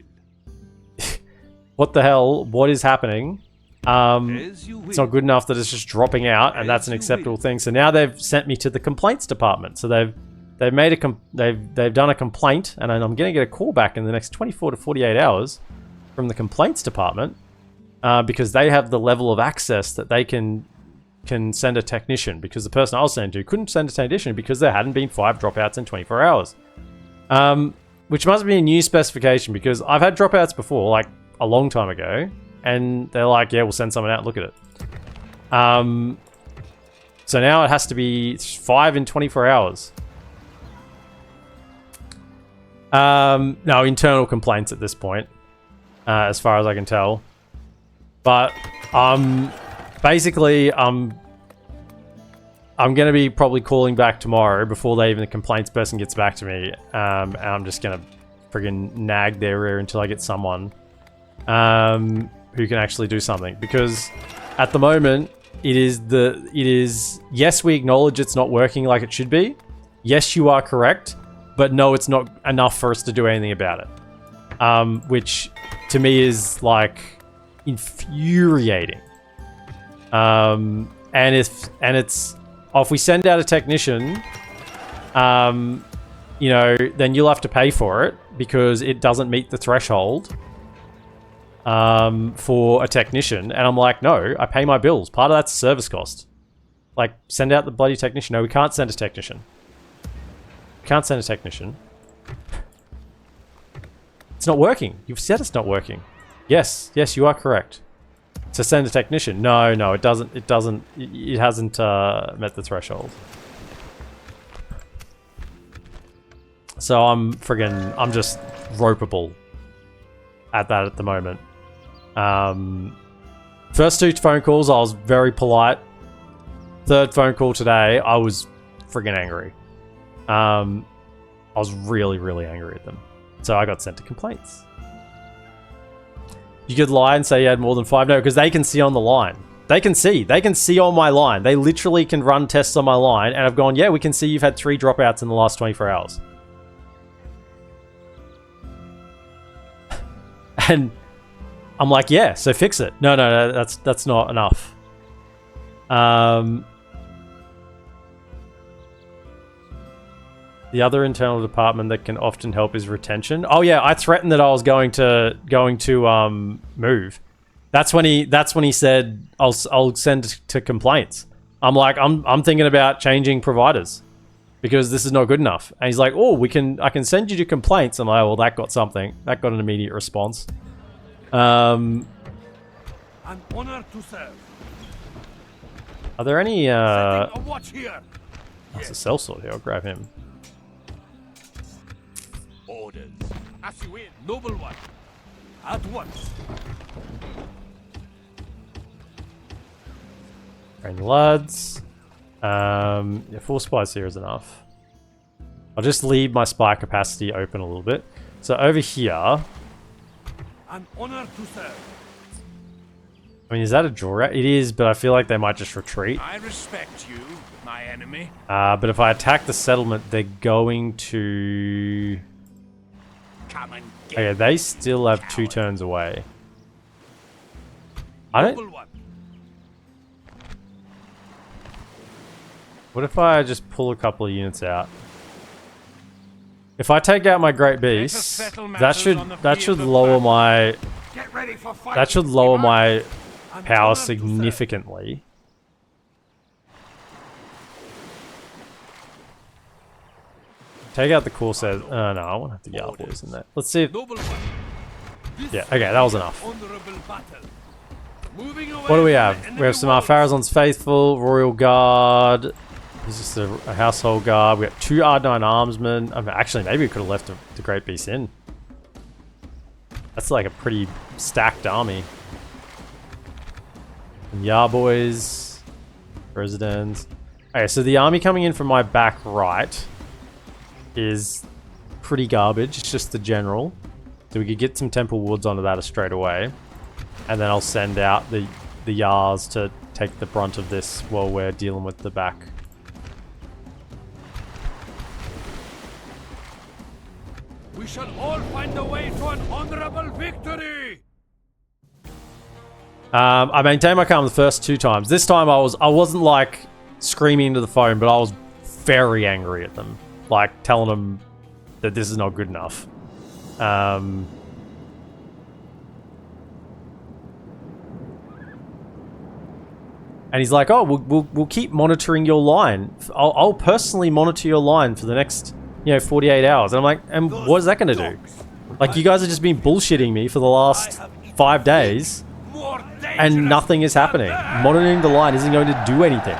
what the hell? What is happening? It's not good enough that it's just dropping out, and that's an acceptable thing. So now they've sent me to the complaints department. So they've done a complaint, and I'm going to get a call back in the next 24 to 48 hours from the complaints department, because they have the level of access that they can send a technician, because the person I was sending to couldn't send a technician because there hadn't been 5 dropouts in 24 hours. Which must be a new specification, because I've had dropouts before, like a long time ago, and they're like, yeah, we'll send someone out and look at it. So now it has to be 5 in 24 hours. No, internal complaints at this point, as far as I can tell. But basically, I'm going to be probably calling back tomorrow before the complaints person gets back to me. And I'm just going to friggin' nag their rear until I get someone who can actually do something. Because at the moment, it is yes, we acknowledge it's not working like it should be. Yes, you are correct. But no, it's not enough for us to do anything about it. Which to me is like infuriating. And if we send out a technician, you know, then you'll have to pay for it because it doesn't meet the threshold for a technician. And I'm like, no, I pay my bills. Part of that's service cost. Like, send out the bloody technician. No, we can't send a technician. Can't send a technician. It's not working. You've said it's not working. Yes, you are correct. So send a technician. No, it doesn't. It hasn't met the threshold. So I'm just ropeable at that at the moment. First 2 phone calls, I was very polite. 3rd phone call today, I was friggin' angry. I was really, really angry at them. So I got sent to complaints. You could lie and say you had more than 5. No, because they can see on the line. They can see on my line. They literally can run tests on my line, and I've gone, yeah, we can see you've had 3 dropouts in the last 24 hours. And I'm like, yeah, so fix it. No, that's not enough. The other internal department that can often help is retention. Oh yeah, I threatened that I was going to move. That's when he said I'll send to complaints. I'm like I'm thinking about changing providers because this is not good enough. And he's like, oh, I can send you to complaints. I'm like, well, that got something. That got an immediate response. An honor to serve. Are there any Setting a watch here. there's a sellsword here, I'll grab him. Orders. As you win. Noble one. At once. Train the lads. Yeah, 4 spies here is enough. I'll just leave my spy capacity open a little bit. So over here, An honor to serve. I mean, is that a draw out? It is, but I feel like they might just retreat. I respect you, my enemy. But if I attack the settlement, they're going to... Come and get Okay, they still have 2 turns away. I don't... Noble one. What if I just pull a couple of units out? If I take out my great beasts, that should lower my... Get ready for fight. That should lower my An power honor to serve. significantly. Take out the Corsairs. No, I won't have to get our boys in there. Let's see if... Noble one. This Yeah, okay, that was enough. honorable battle. Moving away What do we from have? the We have some enemy walls. Farazon's Faithful, Royal Guard. This is a Household Guard. We got 2 R9 Armsmen. I mean, actually, maybe we could have left the Great Beast in. That's like a pretty stacked army. And Boys, Residents. Okay, so the army coming in from my back right is pretty garbage. It's just the general. So we could get some Temple Woods onto that straight away. And then I'll send out the Yars to take the brunt of this while we're dealing with the back. We shall all find a way to an honorable victory. I maintained my calm the first 2 times. This time I wasn't like screaming into the phone, but I was very angry at them, like telling them that this is not good enough. And he's like, "Oh, we'll keep monitoring your line. I'll personally monitor your line for the next 48 hours." And I'm like, "And what is that going to do? Like, you guys have just been bullshitting me for the last 5 days." And nothing is happening. Monitoring the line isn't going to do anything.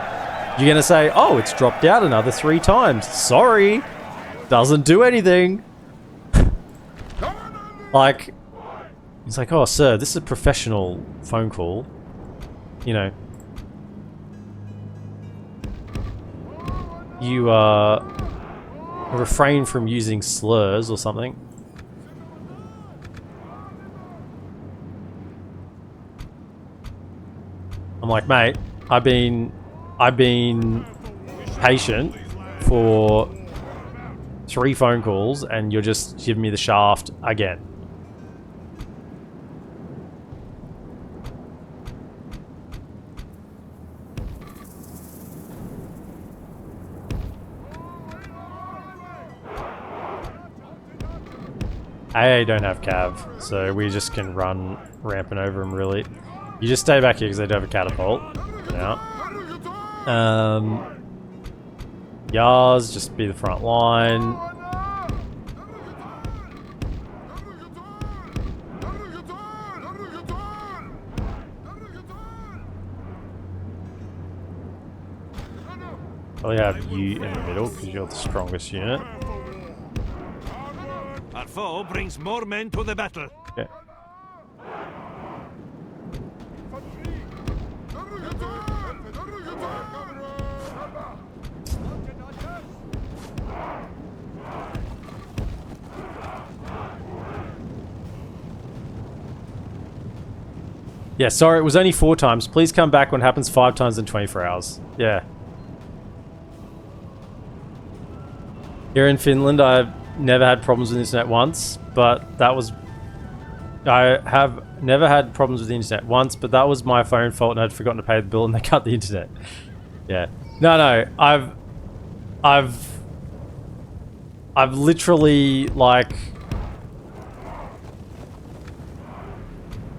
You're going to say, oh, it's dropped out another 3 times. Sorry. Doesn't do anything. Like, he's like, oh, sir, this is a professional phone call. You know. You, refrain from using slurs or something. I'm like, mate, I've been patient for 3 phone calls and you're just giving me the shaft again. I don't have cav, so we just can run ramping over them really. You just stay back here because they don't have a catapult. Yeah. Yars, just be the front line. Probably have you in the middle because you're the strongest unit. Our foe brings more men to the battle. Yeah. Yeah, sorry, it was only 4 times. Please come back when it happens 5 times in 24 hours. Yeah. Here in Finland, I've never had problems with the internet once, but that was... I have never had problems with the internet once, but that was my phone fault and I'd forgotten to pay the bill and they cut the internet. Yeah. No, I've literally, like...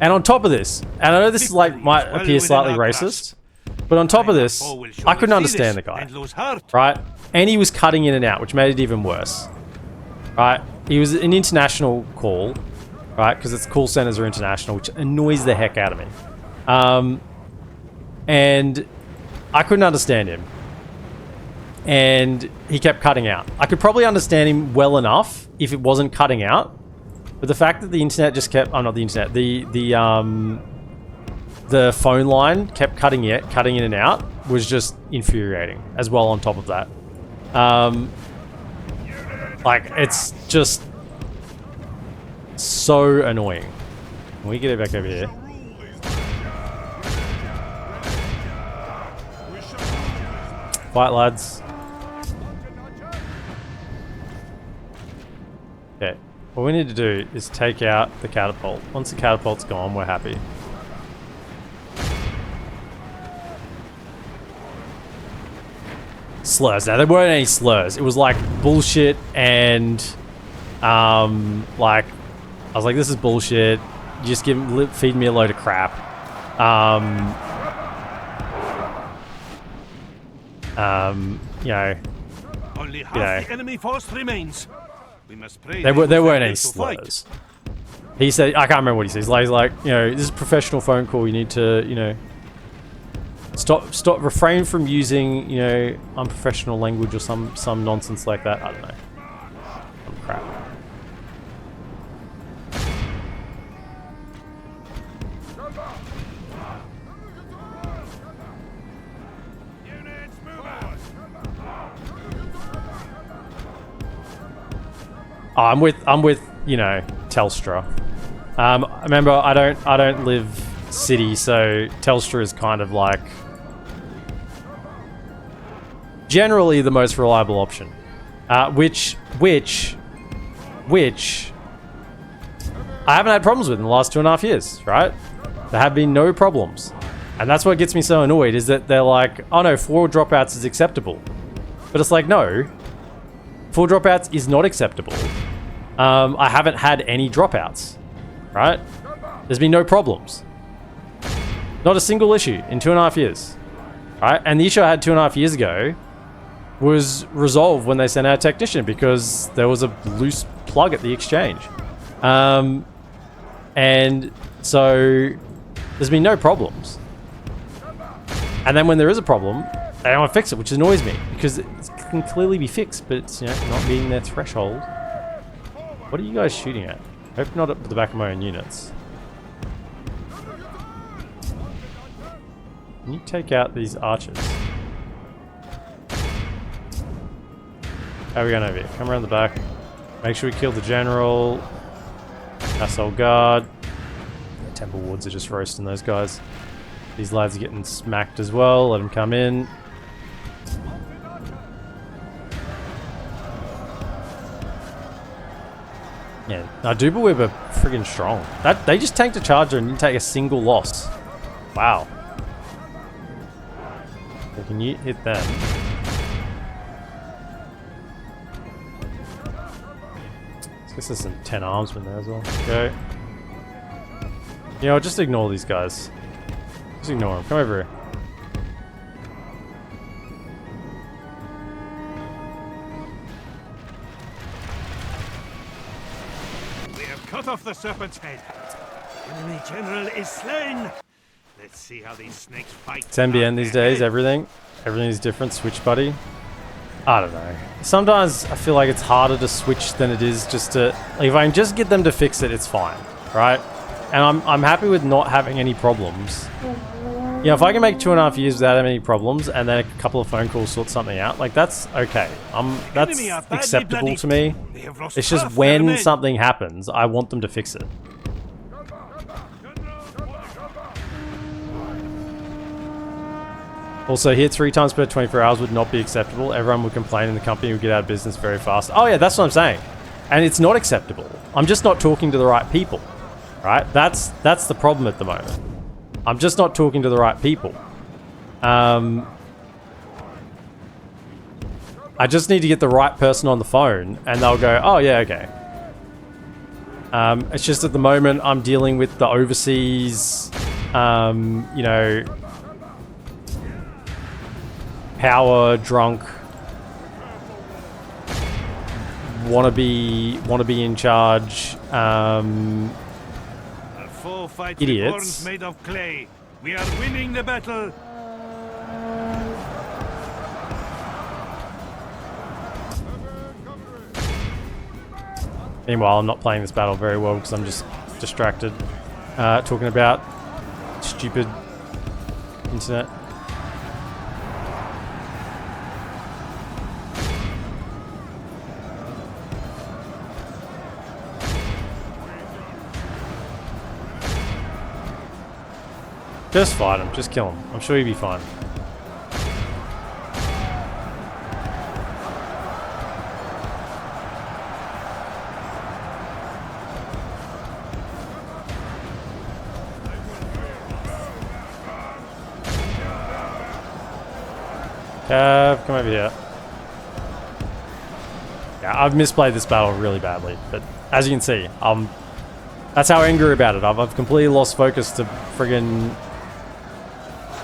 And on top of this, and I know this is like might appear slightly racist, but on top of this, I couldn't understand the guy, right? And he was cutting in and out, which made it even worse, right? He was an international call, right? Because its call centers are international, which annoys the heck out of me. And I couldn't understand him. And he kept cutting out. I could probably understand him well enough if it wasn't cutting out. But the fact that the internet just kept... Oh, not the internet. The phone line kept cutting in and out was just infuriating as well on top of that. Like, it's just so annoying. Can we get it back over here? Fight, lads. Okay. What we need to do is take out the catapult. Once the catapult's gone, we're happy. Slurs. Now, there weren't any slurs. It was like bullshit and, like, I was like, this is bullshit. You just feed me a load of crap. You know, only half the enemy force remains. We must pray there weren't any slurs. He said, I can't remember what he says. He's like, you know, this is a professional phone call. You need to, you know, refrain from using, you know, unprofessional language or some nonsense like that. I don't know. Some crap. Oh, I'm with, you know, Telstra. Remember, I don't live city, so Telstra is kind of like generally the most reliable option. Which I haven't had problems with in the last 2.5 years, right? There have been no problems. And that's what gets me so annoyed, is that they're like, oh no, 4 dropouts is acceptable. But it's like, no, 4 dropouts is not acceptable. I haven't had any dropouts, right? There's been no problems. Not a single issue in 2.5 years, right? And the issue I had 2.5 years ago was resolved when they sent out a technician because there was a loose plug at the exchange. And so there's been no problems. And then when there is a problem, they don't want to fix it, which annoys me because it can clearly be fixed, but it's, you know, not meeting their threshold. What are you guys shooting at? I hope not at the back of my own units. Can you take out these archers? How are we going over here? Come around the back. Make sure we kill the general. Assault guard. The Temple Woods are just roasting those guys. These lads are getting smacked as well. Let them come in. Yeah, now Duberweb are friggin' strong. They just tanked a charger and didn't take a single loss. Wow. So can you hit them? I guess there's some 10 armsmen there as well. Okay. You know, just ignore these guys. Just ignore them. Come over here. Cut off the serpent's head. Enemy general is slain. Let's see how these snakes fight. It's MBN these days. Everything is different. Switch, buddy. I don't know. Sometimes I feel like it's harder to switch than it is just to. Like, if I can just get them to fix it, it's fine, right? And I'm happy with not having any problems. You know, if I can make 2.5 years without having any problems, and then a couple of phone calls sort something out, like that's okay. That's acceptable to me. It's just when something happens, I want them to fix it. Also, here 3 times per 24 hours would not be acceptable. Everyone would complain and the company would get out of business very fast. Oh yeah, that's what I'm saying. And it's not acceptable. I'm just not talking to the right people, right? That's the problem at the moment. I'm just not talking to the right people. I just need to get the right person on the phone and they'll go, oh yeah, okay. It's just at the moment I'm dealing with the overseas, you know, power drunk, wanna be in charge, A foe fights with idiots. horns made of clay. We are winning the battle. Meanwhile, I'm not playing this battle very well because I'm just distracted, talking about stupid internet. Just fight him, just kill him. I'm sure you'll be fine. Cav, come over here. Yeah, I've misplayed this battle really badly, but as you can see, that's how angry about it. I've completely lost focus to friggin'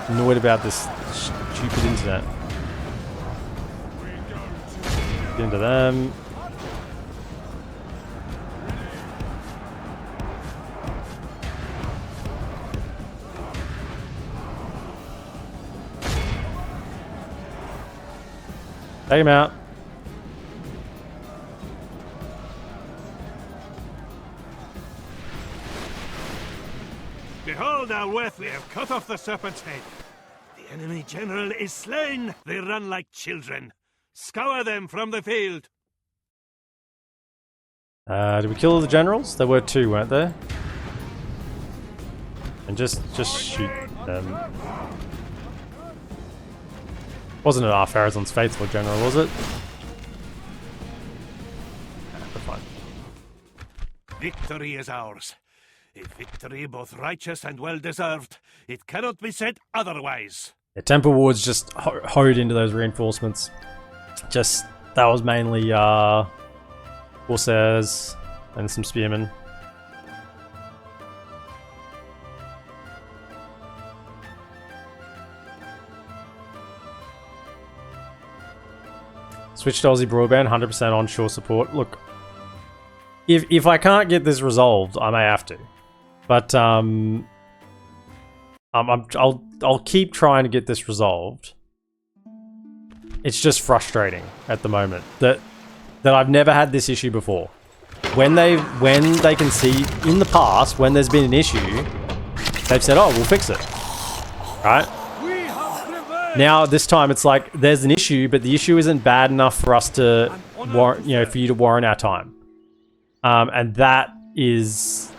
annoyed about this stupid internet. Get into them. Take him out. Behold our worth, we have cut off the serpent's head. The enemy general is slain. They run like children. Scour them from the field. Did we kill all the generals? There were 2, weren't there? And just shoot them. Wasn't it our Farazan's faithful general, was it? We're fine. Victory is ours. A victory both righteous and well-deserved. It cannot be said otherwise. Yeah, Temple Ward's just hoed into those reinforcements. That was mainly Corsairs and some spearmen. Switch to Aussie broadband, 100% onshore support. Look, if I can't get this resolved, I may have to. But I'll keep trying to get this resolved. It's just frustrating at the moment that I've never had this issue before. When they can see in the past when there's been an issue, they've said, "Oh, we'll fix it." Right? Now this time it's like there's an issue, but the issue isn't bad enough for us to warrant, you know, for you to warrant our time. And that's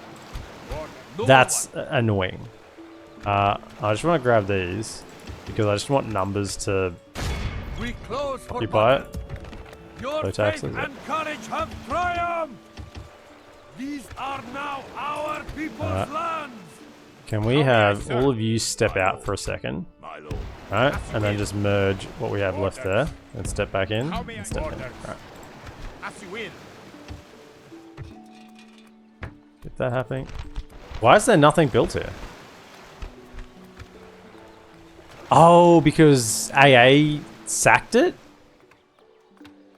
annoying. I just want to grab these because I just want numbers to occupy it. Your taxes, faith and courage have triumphed. These are now our people's lands. Can we have all of you step out for a second? Alright, and then just merge what we have left there and step back in and step in. Alright. Get that happening. Why is there nothing built here? Oh, because AA sacked it?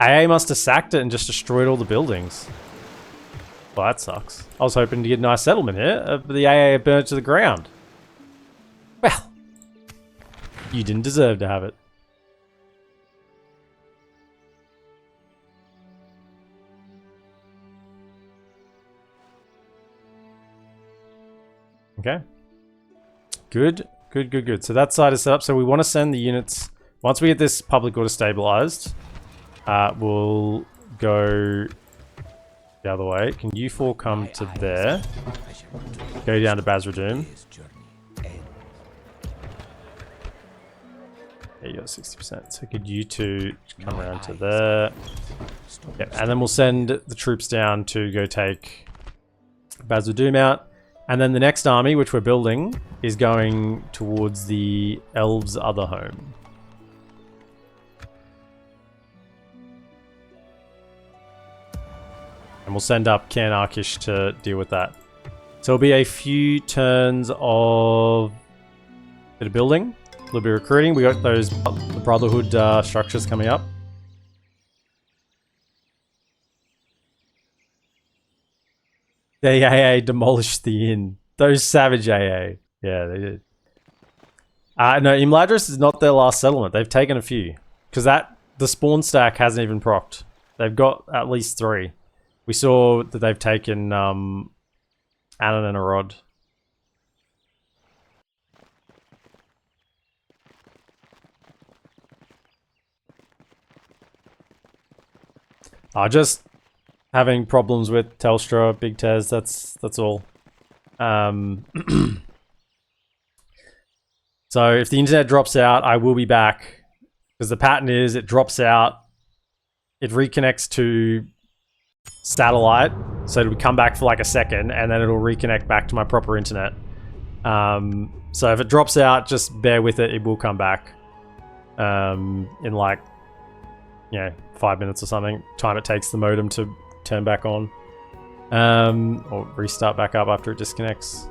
AA must have sacked it and just destroyed all the buildings. Well, that sucks. I was hoping to get a nice settlement here, but the AA burned it to the ground. Well, you didn't deserve to have it. Okay. Good. So that side is set up. So we want to send the units... Once we get this public order stabilized, we'll go the other way. Can you 4 come to there? Go down to Basradoom. Yeah, you got 60%. So could you 2 come around to there? Yep. And then we'll send the troops down to go take Basradoom out. And then the next army, which we're building, is going towards the elves' other home. And we'll send up Kanarkish to deal with that. So it'll be a few turns of bit of building, a little bit of recruiting. We got those the Brotherhood structures coming up. The AA demolished the inn. Those savage AA. Yeah, they did. No, Imladris is not their last settlement. They've taken a few. Because the spawn stack hasn't even procced. They've got at least 3. We saw that they've taken Anon and Arod. Just having problems with Telstra, Big Tez, that's all. So if the internet drops out, I will be back. Because the pattern is it drops out, it reconnects to satellite, so it'll come back for like a second, and then it'll reconnect back to my proper internet. So if it drops out, just bear with it, it will come back. In like, 5 minutes or something, time it takes the modem to turn back on. Or restart back up after it disconnects.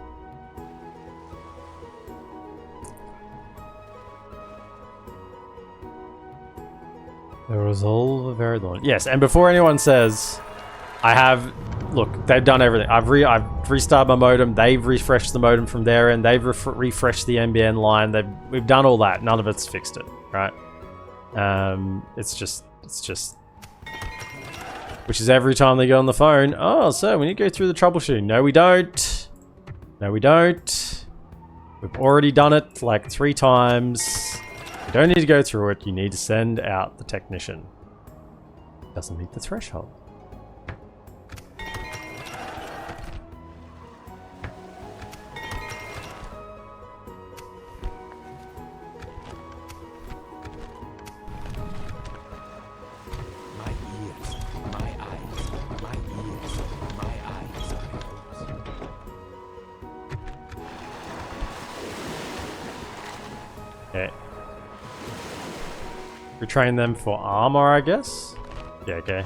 The resolve of Veridon. Yes, and before anyone says, look, they've done everything. I've restarted my modem. They've refreshed the modem from their end. They've refreshed the NBN line. We've done all that. None of it's fixed it, right? It's just, which is every time they go on the phone. Oh, so we need to go through the troubleshooting. No, we don't. No, we don't. We've already done it like 3 times. You don't need to go through it. You need to send out the technician. Doesn't meet the threshold. Okay. Retrain them for armor, I guess? Yeah, okay.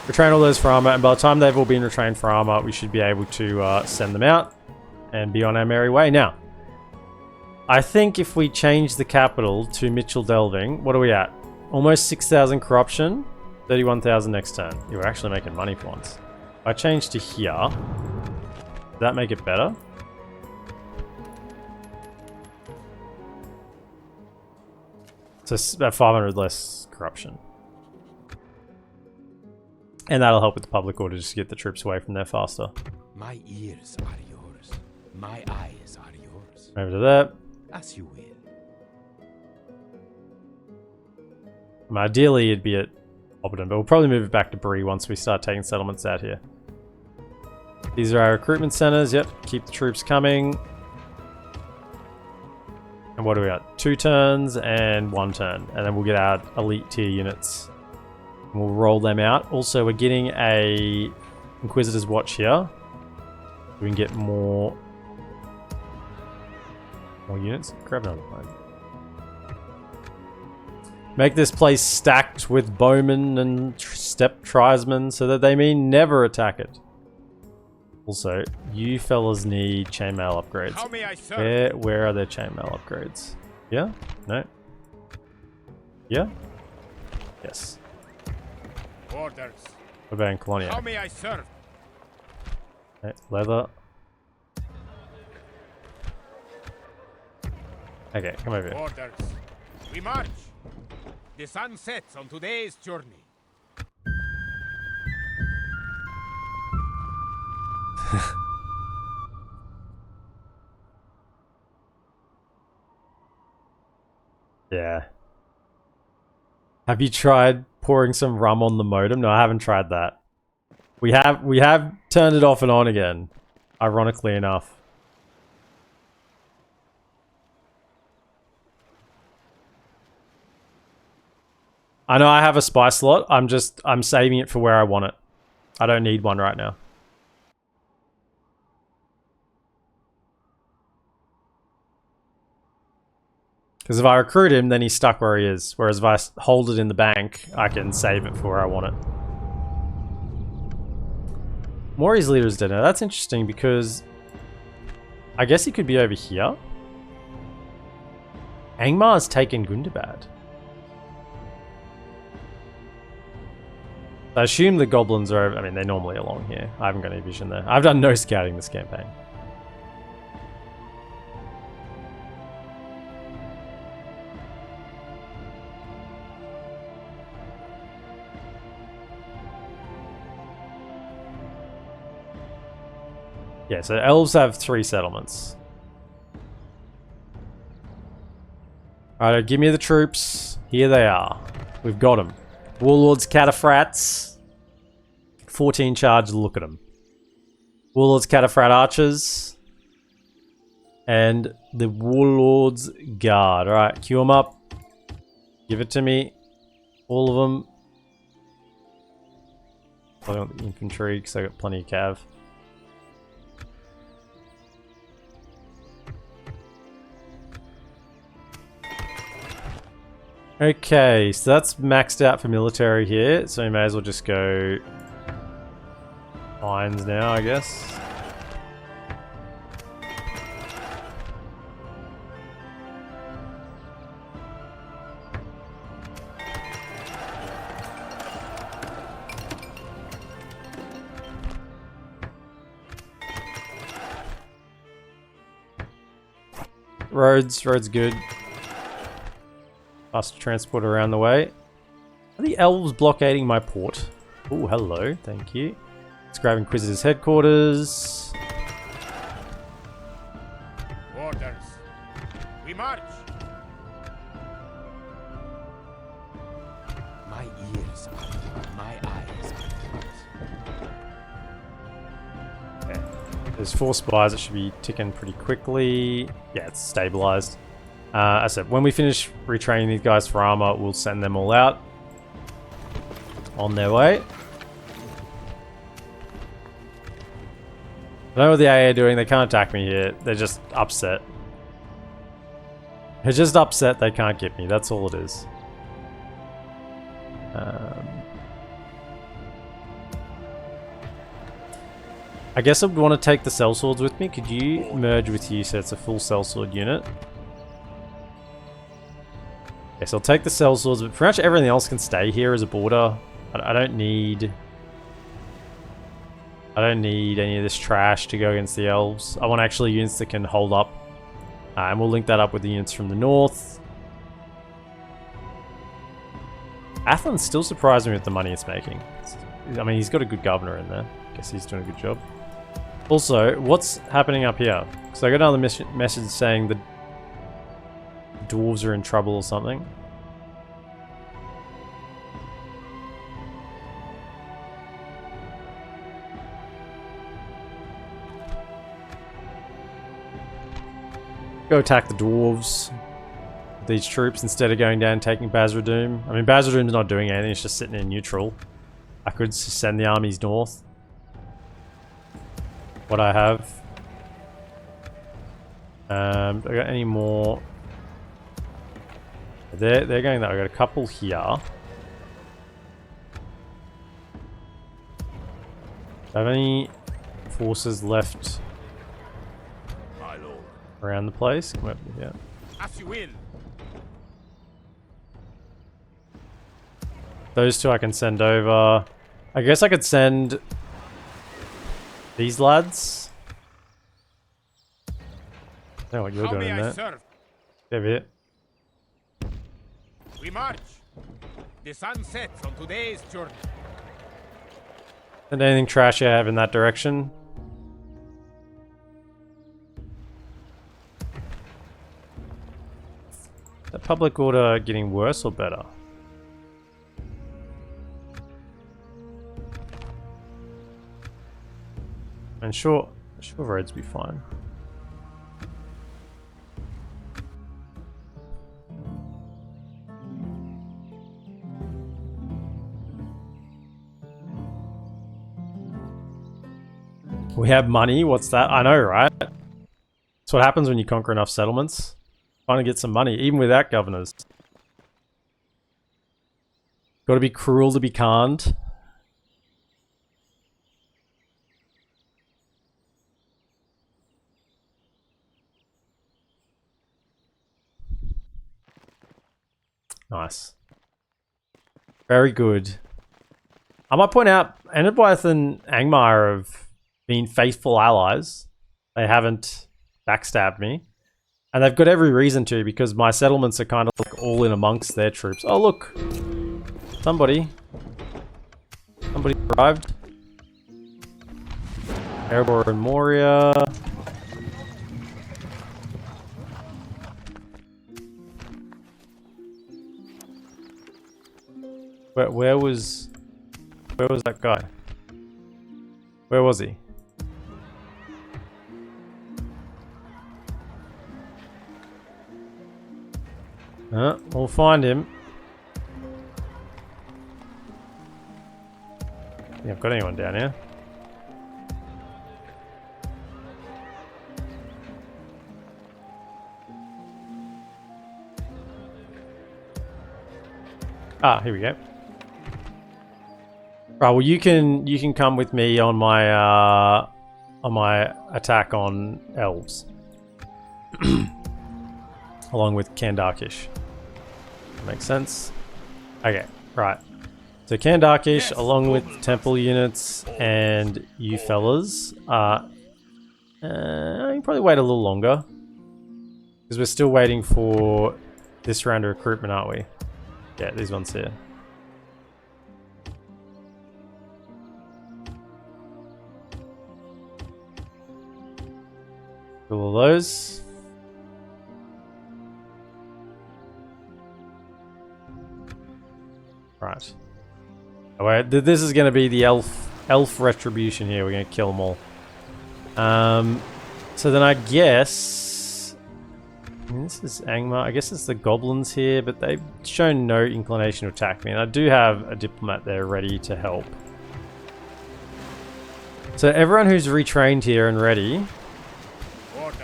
Retrain all those for armor, and by the time they've all been retrained for armor, we should be able to send them out and be on our merry way. Now, I think if we change the capital to Mitchell Delving, what are we at? Almost 6,000 corruption, 31,000 next turn. You were actually making money for once. If I change to here, does that make it better? So about 500 less corruption. And that'll help with the public order just to get the troops away from there faster. My ears are yours. My eyes are yours. Over to that. As you will. Ideally, it'd be at Hobbiton, but we'll probably move it back to Bree once we start taking settlements out here. These are our recruitment centers. Yep, keep the troops coming. And what do we got? 2 turns and 1 turn. And then we'll get our elite tier units. And we'll roll them out. Also, we're getting a Inquisitor's Watch here. We can get more units. Grab another one. Make this place stacked with bowmen and steppe tribesmen so that they may never attack it. Also, you fellas need chainmail upgrades. How may I serve? Where are their chainmail upgrades? Yeah? No? Yeah? Yes. Orders. What about in Colonia? How may I serve? Okay, leather. Okay, come over here. Orders. We march. The sun sets on today's journey. Yeah. Have you tried pouring some rum on the modem? No, I haven't tried that. We have turned it off and on again, ironically enough. I know I have a spy slot. I'm saving it for where I want it. I don't need one right now. Because if I recruit him, then he's stuck where he is. Whereas if I hold it in the bank, I can save it for where I want it. Mori's leader is dead now. That's interesting because I guess he could be over here. Angmar's taken Gundabad. I assume the goblins are over. I mean, they're normally along here. I haven't got any vision there. I've done no scouting this campaign. Yeah, so elves have 3 settlements. Alright, give me the troops. Here they are. We've got them. Warlords, Cataphrats. 14 charge, look at them. Warlords, Cataphrat Archers. And the Warlords Guard. Alright, queue them up. Give it to me. All of them. I want the infantry because I got plenty of cav. Okay, so that's maxed out for military here, so we may as well just go mines now, I guess. Roads good. Fast transport around the way. Are the elves blockading my port? Oh, hello. Thank you. Let's grab Inquisitor's headquarters. Orders. We march. My ears are, my eyes are. Okay. There's 4 spies that should be ticking pretty quickly. Yeah, it's stabilized. As I said, when we finish retraining these guys for armor, we'll send them all out on their way. I don't know what the AA are doing. They can't attack me here. They're just upset. They're just upset they can't get me. That's all it is. I guess I'd want to take the sellswords with me. Could you merge with you so it's a full sellsword unit? Okay, so I'll take the sellswords, but pretty much everything else can stay here as a border. I don't need any of this trash to go against the elves. I want actually units that can hold up. And we'll link that up with the units from the north. Athens still surprised me with the money it's making. I mean, he's got a good governor in there. Guess he's doing a good job. Also, what's happening up here? Because I got another message saying the dwarves are in trouble or something. Go attack the dwarves with these troops instead of going down and taking Basradoom. I mean, Basradoom's not doing anything, it's just sitting in neutral. I could just send the armies north. What I have. I got any more? They're going that. I got a couple here. Do I have any forces left around the place? Come over here. As you will. Those 2 I can send over. I guess I could send these lads. I don't know what you're doing there. Serve? There it. We march. The sun sets on today's journey. Send anything trashy I have in that direction. The public order getting worse or better? And sure roads be fine. We have money. What's that? I know, right? That's what happens when you conquer enough settlements. Trying to get some money, even without governors. Got to be cruel to be kind. Nice. Very good. I might point out, Enidwaith and Angmar have been faithful allies. They haven't backstabbed me. And they've got every reason to, because my settlements are kind of like all in amongst their troops. Oh look! Somebody arrived. Erebor and Moria. Where was that guy? Where was he? We'll find him. Think I've got anyone down here? Ah, here we go. Right, well you can come with me on my attack on elves. Along with Kandakish. Makes sense. Okay, right. So Kandakish, along with temple units and you fellas, you can probably wait a little longer. Because we're still waiting for this round of recruitment, aren't we? Yeah, these ones here. All of those. Right. Oh, wait, this is going to be the elf retribution here. We're going to kill them all. So then I guess... this is Angmar. I guess it's the goblins here, but they've shown no inclination to attack me. And I do have a diplomat there ready to help. So everyone who's retrained here and ready... Orders.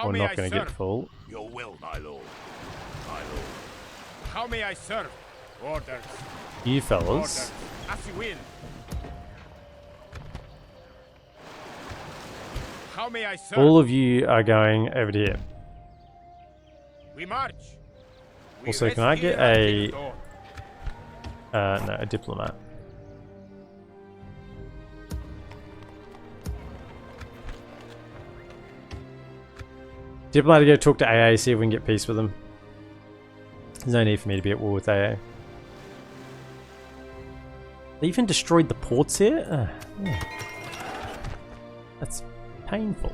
We're not going to get full. Your will, my lord. My lord. How may I serve? Orders. You fellas. Orders. As you will. How may I serve? All of you are going over to here. We march. We Also, can rest I get here until dawn. no, a diplomat. Diplomat to go talk to AA, see if we can get peace with them. There's no need for me to be at war with AA. They even destroyed the ports here? Yeah. That's painful.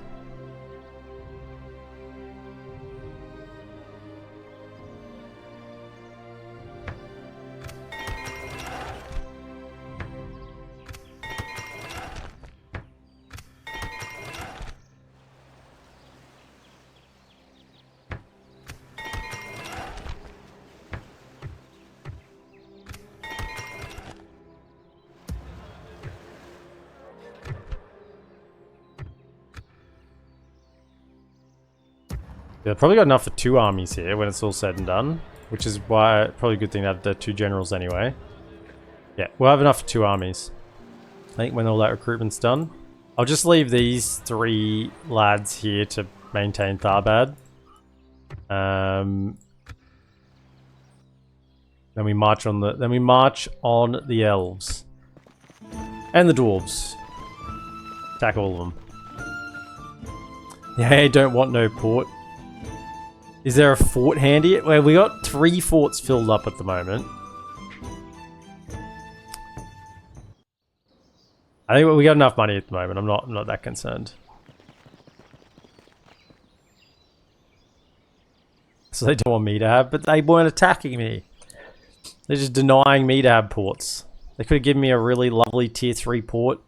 Yeah, probably got enough for 2 armies here when it's all said and done, which is why probably a good thing to have the 2 generals anyway. Yeah, we'll have enough for 2 armies. I think when all that recruitment's done, I'll just leave these 3 lads here to maintain Tharbad. Then we march on the elves and the dwarves. Attack all of them. Yeah, I don't want no port. Is there a fort handy? Well, we got 3 forts filled up at the moment. I think we got enough money at the moment. I'm not that concerned. So they don't want me to have, but they weren't attacking me. They're just denying me to have ports. They could have given me a really lovely tier 3 port.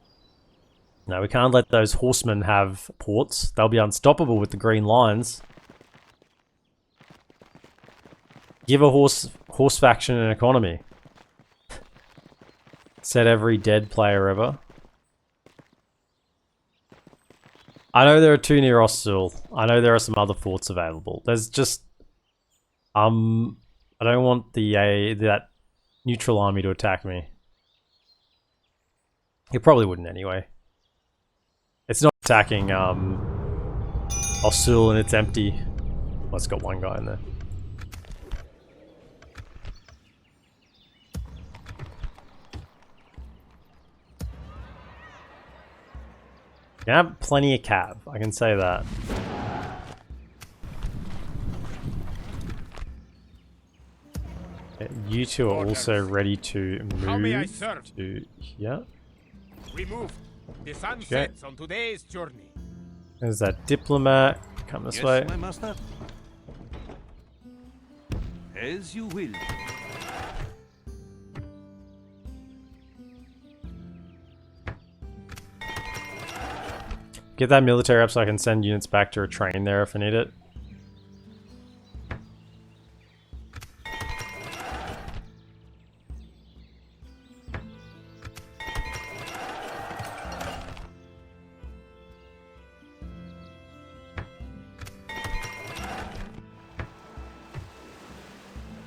No, we can't let those horsemen have ports. They'll be unstoppable with the green lines. Give a horse faction an economy. Set every dead player ever. I know there are 2 near Ossul. I know there are some other forts available. There's just I don't want that neutral army to attack me. It probably wouldn't anyway. It's not attacking Ossul and it's empty. Oh, it's got 1 guy in there. You have plenty of cav, I can say that. Okay, you two are also ready to move to here. We move. The sun sets on today's journey. There's that diplomat. Come this way. My master. As you will. Get that military up so I can send units back to retrain there if I need it.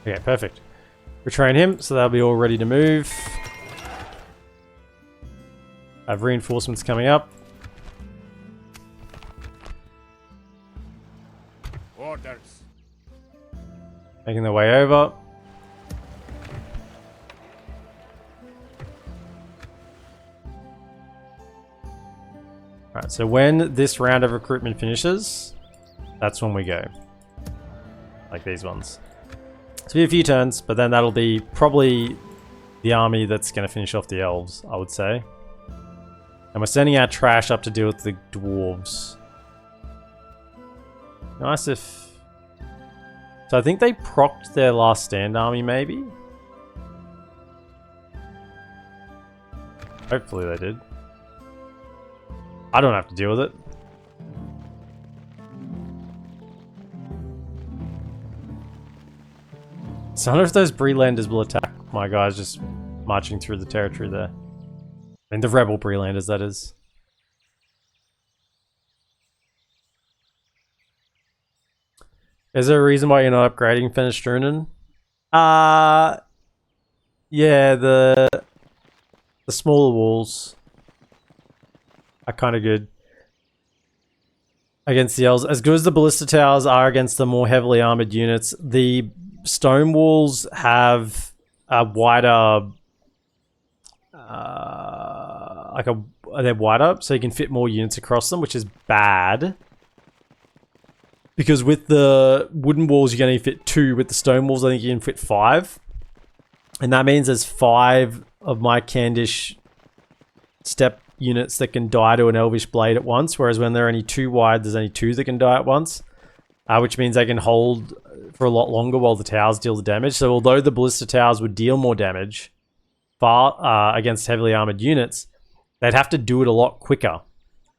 Okay, perfect. Retrain him, so they'll be all ready to move. I have reinforcements coming up. Orders. Making their way over. Alright, so when this round of recruitment finishes, that's when we go. Like these ones. It's be a few turns, but then that'll be probably the army that's going to finish off the elves, I would say. And we're sending our trash up to deal with the dwarves. Nice if... So I think they procced their last stand army, maybe? Hopefully they did. I don't have to deal with it. So I wonder if those Brelanders will attack my guys just marching through the territory there. I mean, the rebel Brelanders, that is. Is there a reason why you're not upgrading Fenestrunen? Yeah, the smaller walls are kind of good against the elves. As good as the ballista towers are against the more heavily armored units, the stone walls have a wider, they're wider, so you can fit more units across them, which is bad. Because with the wooden walls, you can only fit 2. With the stone walls, I think you can fit 5. And that means there's 5 of my Candish step units that can die to an Elvish blade at once. Whereas when they're only 2 wide, there's only 2 that can die at once. Which means they can hold for a lot longer while the towers deal the damage. So although the ballista towers would deal more damage against heavily armored units, they'd have to do it a lot quicker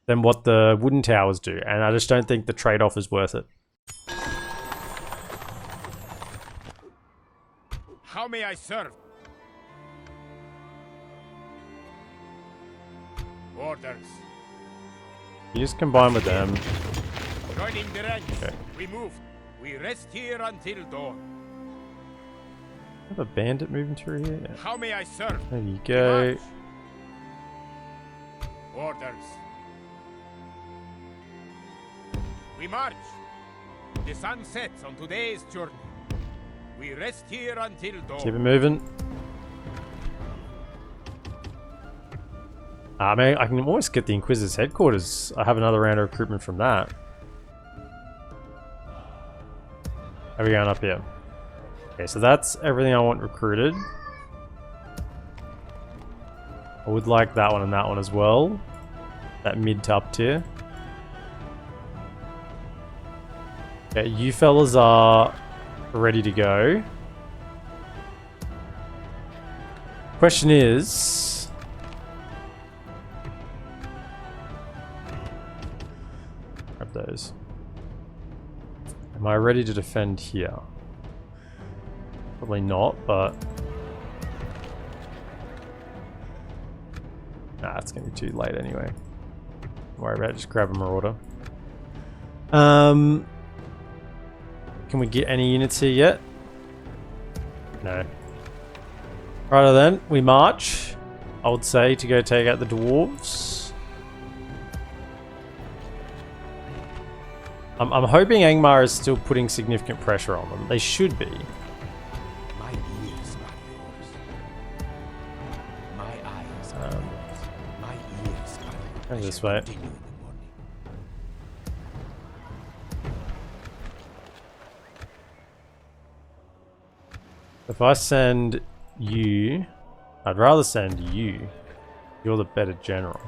than what the wooden towers do, and I just don't think the trade-off is worth it. How may I serve? Orders. You just combine with them. Joining the ranks. Okay. We move. We rest here until dawn. Have a bandit moving through here? Yeah. How may I serve? There you go. Orders. We march. The sun sets on today's journey. We rest here until dawn. Keep it moving. Man, I can almost get the Inquisitor's headquarters. I have another round of recruitment from that. How are we going up here? Okay, so that's everything I want recruited. I would like that one and that one as well. That mid to up tier. Okay, you fellas are ready to go. Question is... grab those. Am I ready to defend here? Probably not, but... nah, it's gonna be too late anyway. Don't worry about it, just grab a marauder. Can we get any units here yet? No. Righto then, we march, I would say, to go take out the dwarves. I'm hoping Angmar is still putting significant pressure on them. They should be. My ears are yours. My eyes are yours. My ears are yours. Go this way. Continue the If I send you, I'd rather send you. You're the better general.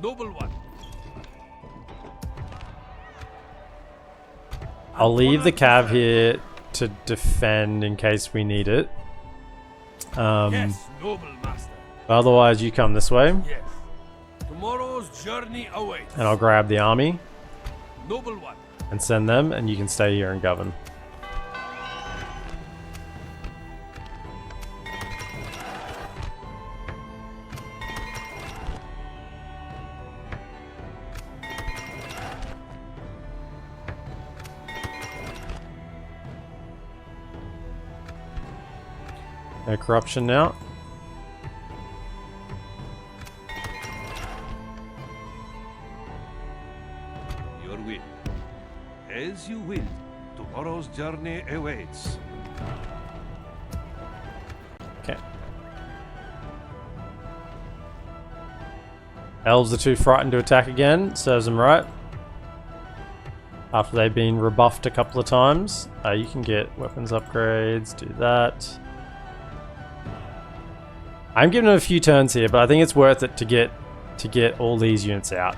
Noble one. I'll leave the cav here to defend in case we need it. Yes, noble master. Otherwise, you come this way, Yes. Tomorrow's journey awaits. and I'll grab the army Noble one. and send them, and you can stay here and govern. No corruption now. Your will. As you will. Tomorrow's journey awaits. Okay. Elves are too frightened to attack again. Serves them right. After they've been rebuffed a couple of times. You can get weapons upgrades. Do that. I'm giving it a few turns here, but I think it's worth it to get all these units out.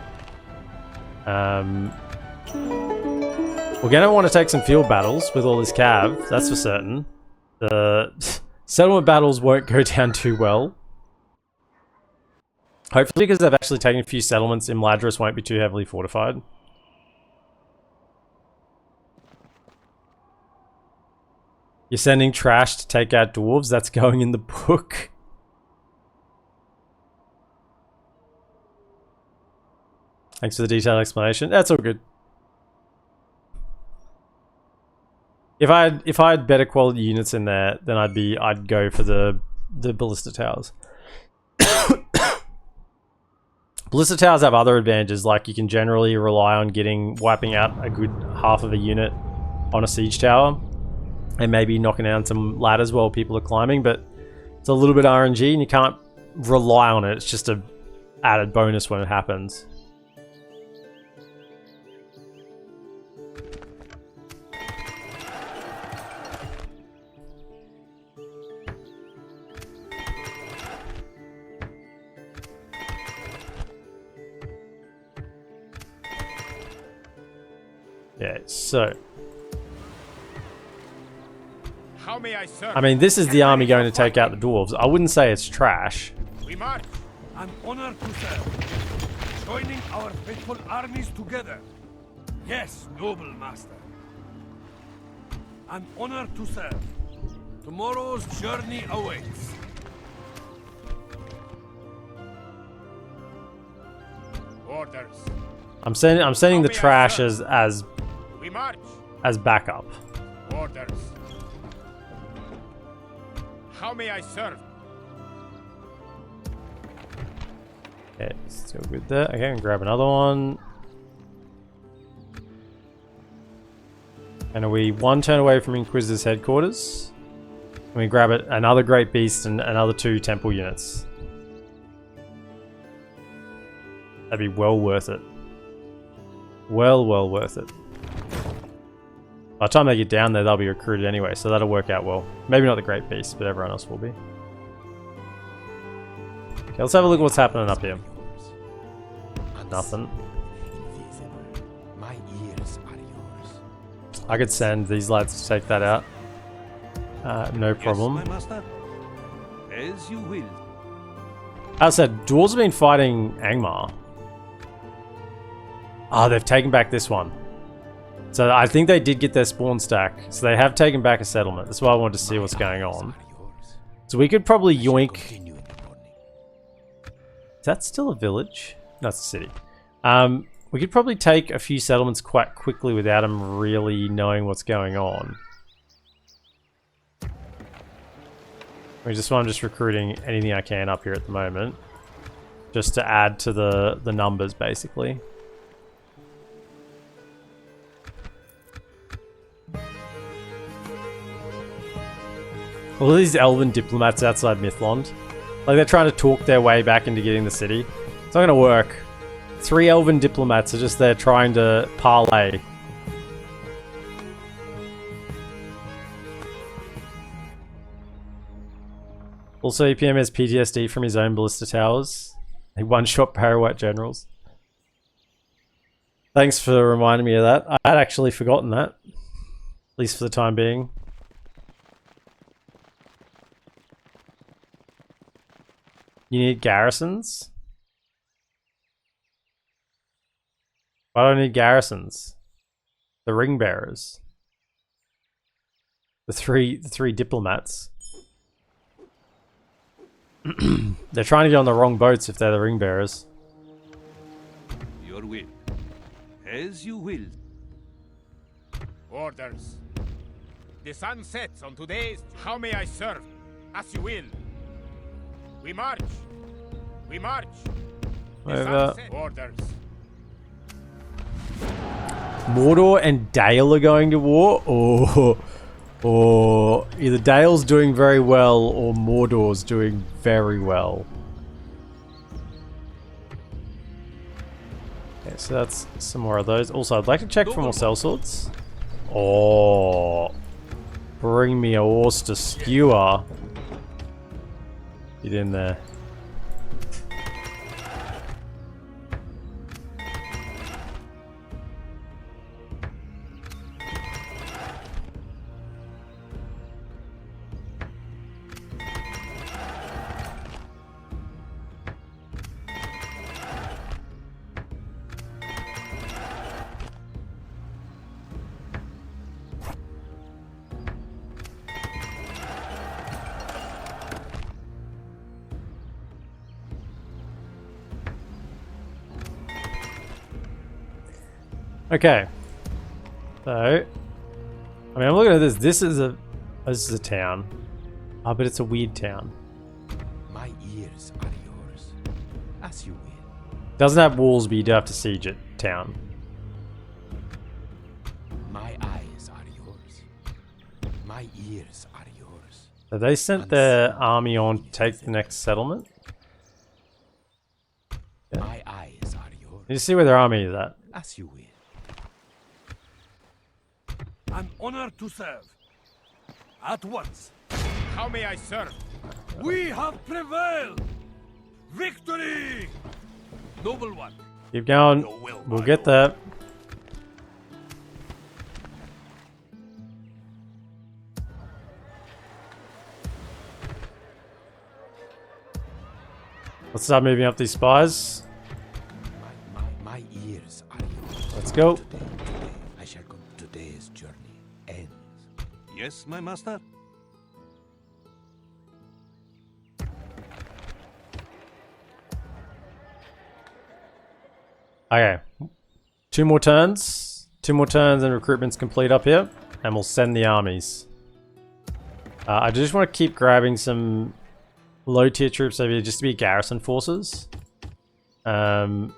We're gonna want to take some field battles with all this cav, that's for certain. The settlement battles won't go down too well. Hopefully, because they've actually taken a few settlements, Imladris won't be too heavily fortified. You're sending trash to take out dwarves, that's going in the book. Thanks for the detailed explanation. That's all good. If I had better quality units in there, then I'd go for the ballista towers. Ballista towers have other advantages, like you can generally rely on wiping out a good half of a unit on a siege tower, and maybe knocking down some ladders while people are climbing. But it's a little bit RNG, and you can't rely on it. It's just a added bonus when it happens. Yeah, so How may I serve? I mean, this is the army going to take out the dwarves. I wouldn't say it's trash. We march. An honor to serve. Joining our faithful armies together. Yes, noble master. An honor to serve. Tomorrow's journey awaits. Orders. I'm sending the trash as We march. backup. Orders. How may I serve? Okay, still good there. Okay, and grab another one. And are we one turn away from Inquisitor's headquarters? And we grab it, another Great Beast and another 2 temple units. That'd be well worth it. Well worth it. By the time they get down there, they'll be recruited anyway, so that'll work out well. Maybe not the Great Beast, but everyone else will be. Okay, let's have a look at what's happening up here. Nothing. My ears are yours. I could send these lads to take that out. No problem. Yes, my master. As you will. As I said, dwarves have been fighting Angmar. Ah, they've taken back this one. So I think they did get their spawn stack. So they have taken back a settlement. That's why I wanted to see what's going on. So we could probably yoink... Is that still a village? No, it's a city. We could probably take a few settlements quite quickly without them really knowing what's going on. I'm just recruiting anything I can up here at the moment. Just to add to the numbers, basically. All these elven diplomats outside Mythond. Like, they're trying to talk their way back into getting the city. It's not gonna work. 3 elven diplomats are just there trying to parlay. Also, EPM has PTSD from his own ballista towers. He one-shot Parawat generals. Thanks for reminding me of that. I had actually forgotten that. At least for the time being. You need garrisons? Why do I need garrisons? The ring bearers. The three diplomats. They're trying to get on the wrong boats if they're the ring bearers. Your will. As you will. Orders. The sun sets on today's... How may I serve? As you will. We march. We march. The sun sets. Orders. Mordor and Dale are going to war? Or either Dale's doing very well or Mordor's doing very well. Okay, so that's some more of those. Also, I'd like to check for more sellswords. Oh, bring me a horse to skewer. Get in there. Okay, so I mean, I'm looking at this. This is a town. Oh, but it's a weird town. My ears are yours, as you will. Doesn't have walls, but you do have to siege it. Town. My eyes are yours. My ears are yours. So they sent their army on to take the next settlement. Yeah. My eyes are yours. You see where their army is at? As you will. An honor to serve. At once. How may I serve? We have prevailed. Victory! Noble one. Keep going. Your will, We'll my get lord. there. Let's start moving up these spies. My ears are yours. Let's go. Today, I shall come. Today's journey ends. Yes, my master. Okay. 2 more turns. 2 more turns and recruitment's complete up here. And we'll send the armies. I just want to keep grabbing some low tier troops over here just to be garrison forces. Like,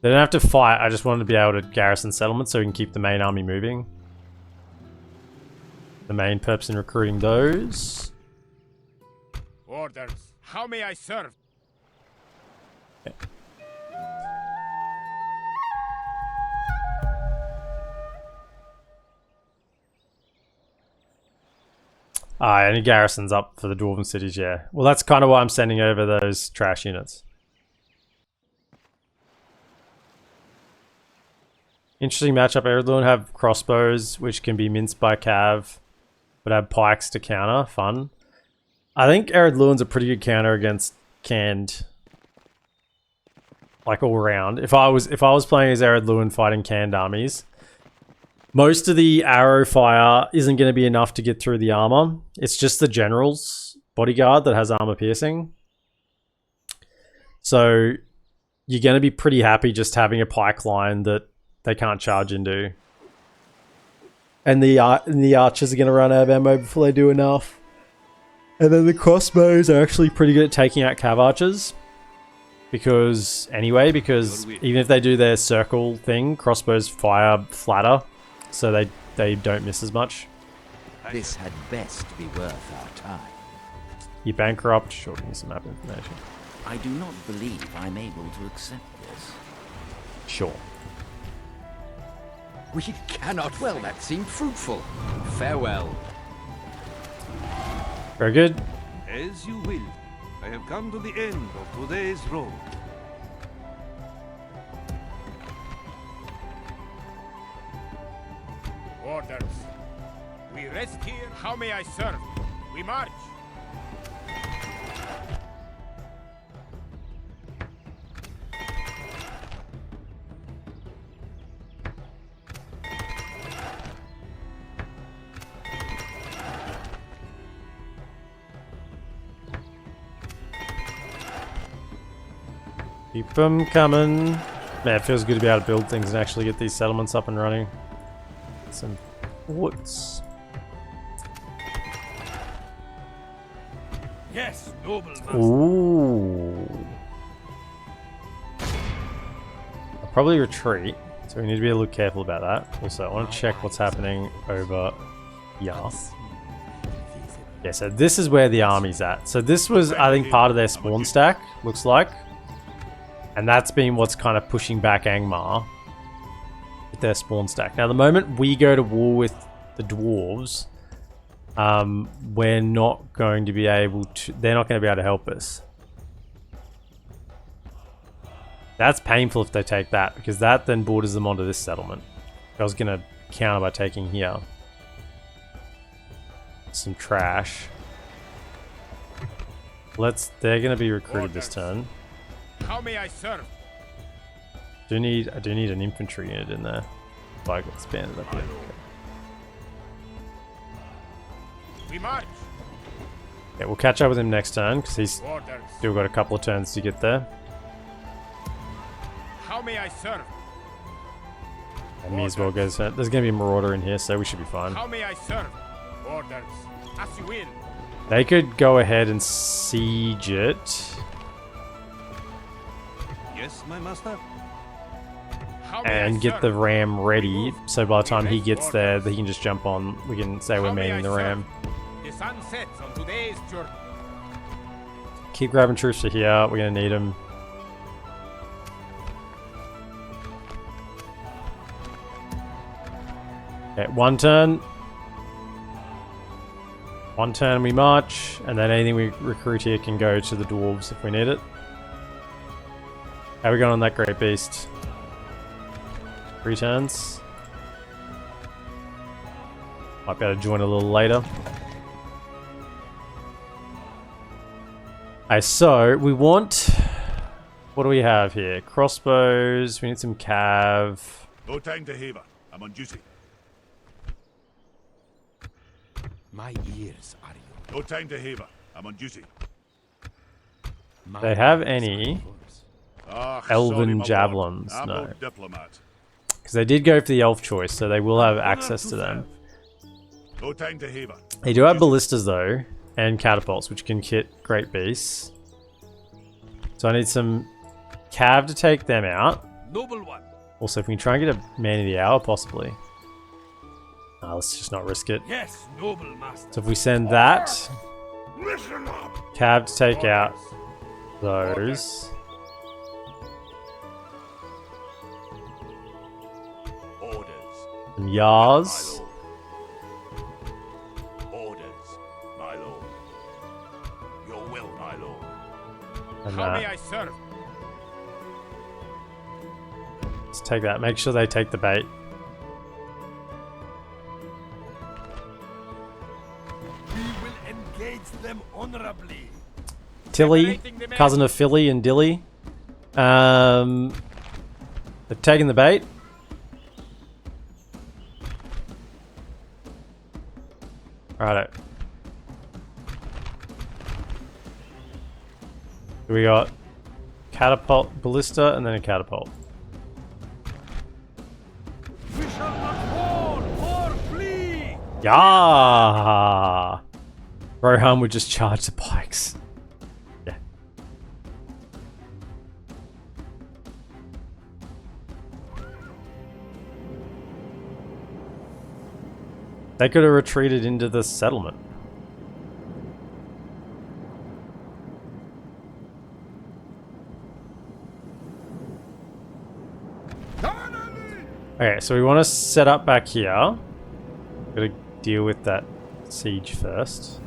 they don't have to fight, I just wanted to be able to garrison settlements so we can keep the main army moving. The main purpose in recruiting those. Orders. How may I serve? Okay. Any garrisons up for the dwarven cities, yeah. Well, that's kind of why I'm sending over those trash units. Interesting matchup. Eredluin have crossbows, which can be minced by cav, but have pikes to counter. Fun. I think Eredluin's a pretty good counter against canned, like all round. If I was playing as Eredluin fighting canned armies, most of the arrow fire isn't going to be enough to get through the armor. It's just the general's bodyguard that has armor piercing. So you're going to be pretty happy just having a pike line that they can't charge into. And the archers are going to run out of ammo before they do enough. And then the crossbows are actually pretty good at taking out cav archers. Because even if they do their circle thing, crossbows fire flatter. So they don't miss as much. This had best be worth our time. You bankrupt. Sure, give me some map information. I do not believe I'm able to accept this. Sure. We cannot. Well, that seemed fruitful. Farewell. Very good. As you will. I have come to the end of today's road. Orders. We rest here. How may I serve? We march. Keep them coming. Man, it feels good to be able to build things and actually get these settlements up and running. Some forts. Yes, noble master. Ooh. I'll probably retreat, so we need to be a little careful about that. Also, I want to check what's happening over here. Yeah, so this is where the army's at. So this was, I think, part of their spawn stack, looks like. And that's been what's kind of pushing back Angmar with their spawn stack. Now, the moment we go to war with the dwarves, we're not going to be able to... They're not going to be able to help us. That's painful if they take that, because that then borders them onto this settlement. I was going to counter by taking here. Some trash. They're going to be recruited this turn. How may I serve? I do need an infantry unit in there. If I got expanded up here. Okay. We march. Yeah, we'll catch up with him next turn because he's Orders. still got a couple of turns to get there. How may I serve? And me as well goes. There's going to be a marauder in here, so we should be fine. How may I serve? Orders. As you will. They could go ahead and siege it. Yes, my master. How may I And get serve? the ram ready, so by the time he gets there, he can just jump on. We can say we're How may manning I the ram. serve? The sun sets on today's journey. Keep grabbing troops to here. We're going to need them. Okay, one turn. One turn we march, and then anything we recruit here can go to the dwarves if we need it. How are we going on that great beast? 3 turns. Might be able to join a little later. Okay, so we want... What do we have here? Crossbows. We need some cav. No time to haver. I'm on duty. My ears are yours. No time to haver. I'm on duty. My They have ears any are yours. Ah, Elven sorry, my lord. javelins? I'm No. no diplomat. Because they did go for the elf choice, so they will have access to them. No time to haver. They do have ballistas though, and catapults, which can hit great beasts. So I need some cav to take them out. Noble one. Also, if we can try and get a man of the hour, possibly. Let's just not risk it. Yes, noble master. So if we send that, Listen up. cav to take out those. Orders. And Yars. Orders, my lord. Your will, my lord. And How may that. I serve? Let's take that. Make sure they take the bait. We will engage them honorably. Tilly, cousin of Philly and Dilly. They've taken the bait. Righto. We got catapult, ballista, and then a catapult. We shall not fall or flee. Yeah. Rohan would just charge the pikes. Yeah. They could have retreated into the settlement. Okay, so we want to set up back here. Gotta deal with that siege first.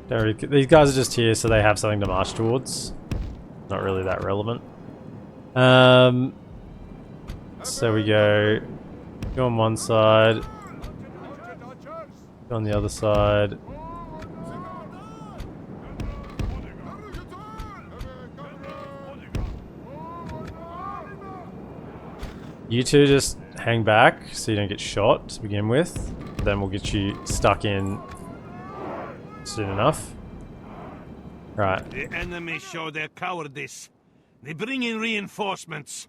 Don't really, these guys are just here so they have something to march towards. Not really that relevant. So we go on one side, go on the other side. You two just hang back so you don't get shot to begin with. Then we'll get you stuck in soon enough. Right. The enemy show their cowardice. They bring in reinforcements.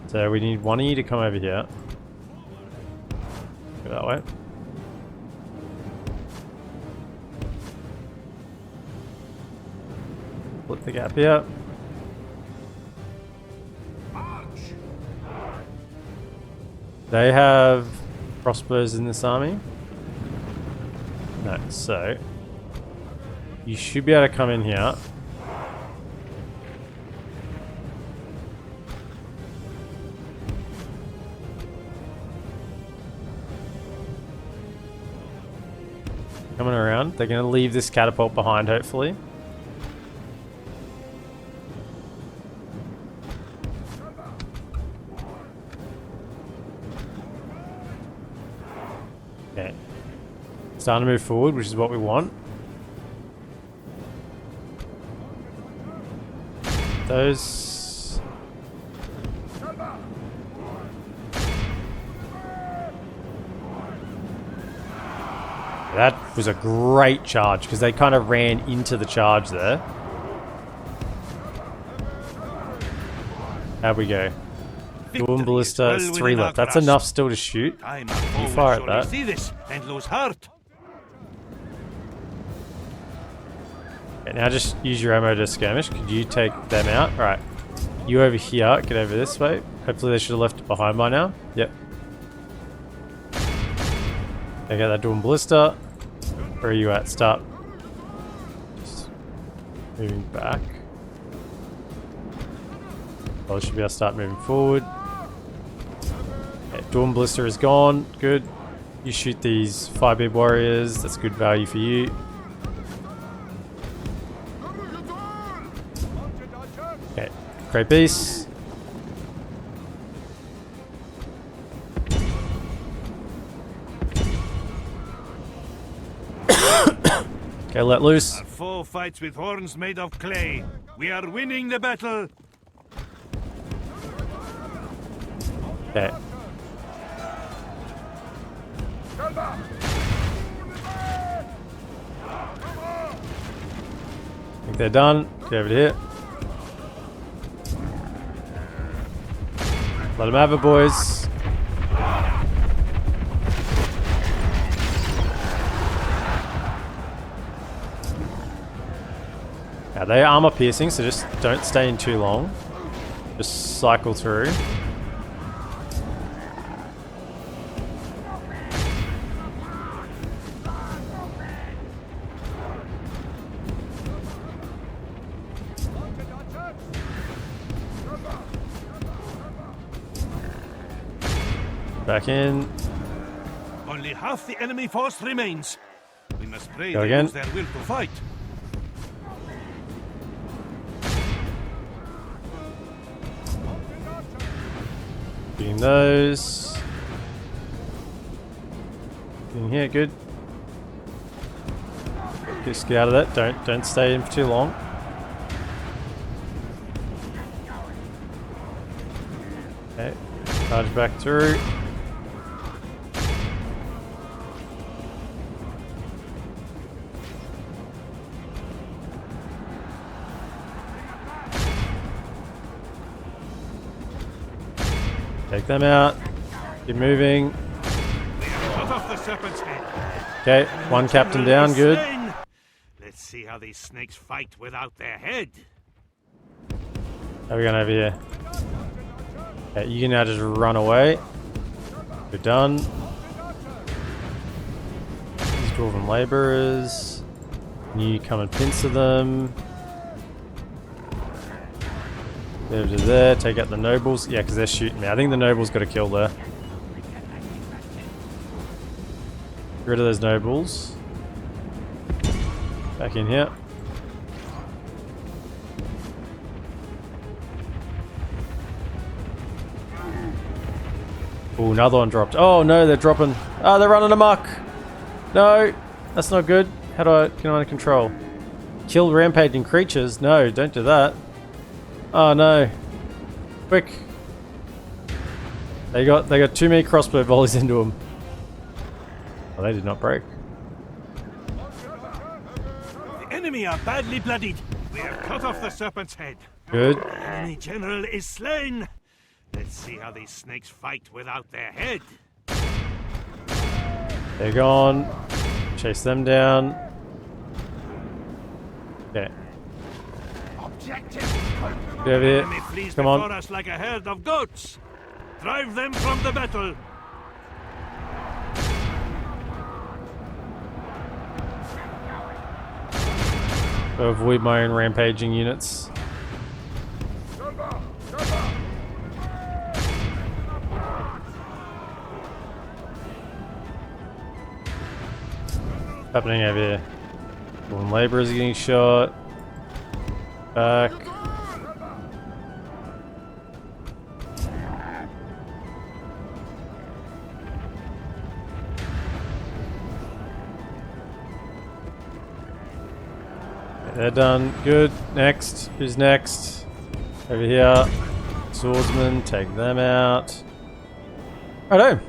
So we need one of you to come over here. Go that way. Split the gap here. They have crossbows in this army. No, so you should be able to come in here. Coming around. They're going to leave this catapult behind, hopefully. Okay. Starting to move forward, which is what we want. Those... That was a great charge, because they kind of ran into the charge there. How'd we go? Dual ballista, it's 3 left. That's enough still to shoot. You fire at that. See this and lose heart. Okay, now just use your ammo to skirmish. Could you take them out? Alright. You over here, get over this way. Hopefully they should have left it behind by now. Yep. Okay, that dual ballista. Where are you at? Stop. Just moving back. Well, should be able to start moving forward. Okay, dual ballista is gone. Good. You shoot these 5-bib warriors. That's good value for you. Okay, great beast. Okay, let loose. Our foe fights with horns made of clay. We are winning the battle. Okay. I think they're done. Get over to here. Let them have it, boys. Now they are armor piercing, so just don't stay in too long. Just cycle through. Back in. Only half the enemy force remains. We must pray Go they again. lose their will to fight. Getting those. In here, good. Just get out of that. Don't stay in for too long. Okay. Charge back through. Take them out. Keep moving. Cut off the serpent's head. Okay, one captain down, good. Let's see how these snakes fight without their head. How are we going over here? Okay, you can now just run away. We're done. Dwarven labourers. You come and pincer them. Over to there, take out the nobles. Yeah, because they're shooting me. I think the nobles got a kill there. Get rid of those nobles. Back in here. Oh, another one dropped. Oh no, they're dropping. Oh, they're running amok. No, that's not good. How do I get them under control? Kill rampaging creatures? No, don't do that. Oh no. Quick. They got too many crossbow volleys into them. Oh, they did not break. The enemy are badly bloodied. We have cut off the serpent's head. Good. The enemy general is slain. Let's see how these snakes fight without their head. They're gone. Chase them down. Okay. Objective. Get over here. Enemy flees Come before on. us like a herd of goats. Drive them from the battle. Avoid my own rampaging units. Happening over here. One labourers getting shot. Back. They're done. Good. Next. Who's next? Over here. Swordsman. Take them out. Righto.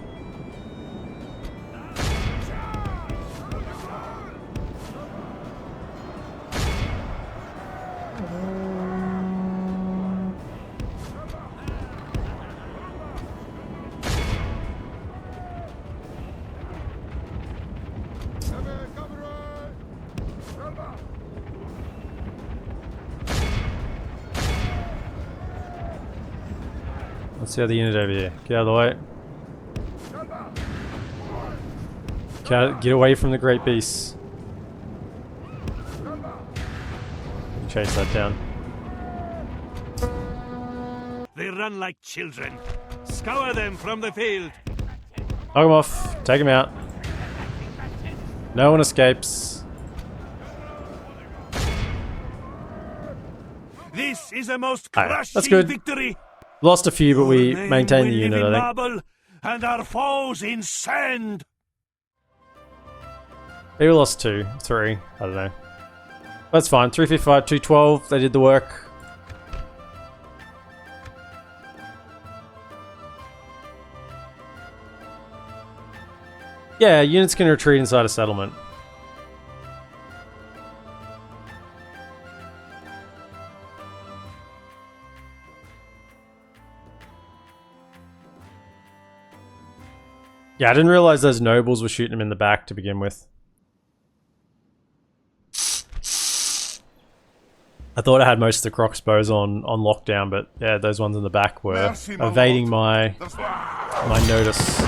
Let's see the other unit over here. Get out of the way. Get away from the great beasts. Chase that down. They run like children. Scour them from the field. Knock them off. Take them out. No one escapes. This is a most Alright, that's crushing good. victory. Lost a few, but we Your name maintained the will unit, live in I think. marble, and our foes in sand. Maybe we lost 2, 3. I don't know. That's fine. 355, 212. They did the work. Yeah, units can retreat inside a settlement. Yeah, I didn't realize those nobles were shooting him in the back to begin with. I thought I had most of the crossbows on lockdown, but yeah, those ones in the back were Merci, my evading lord. my notice.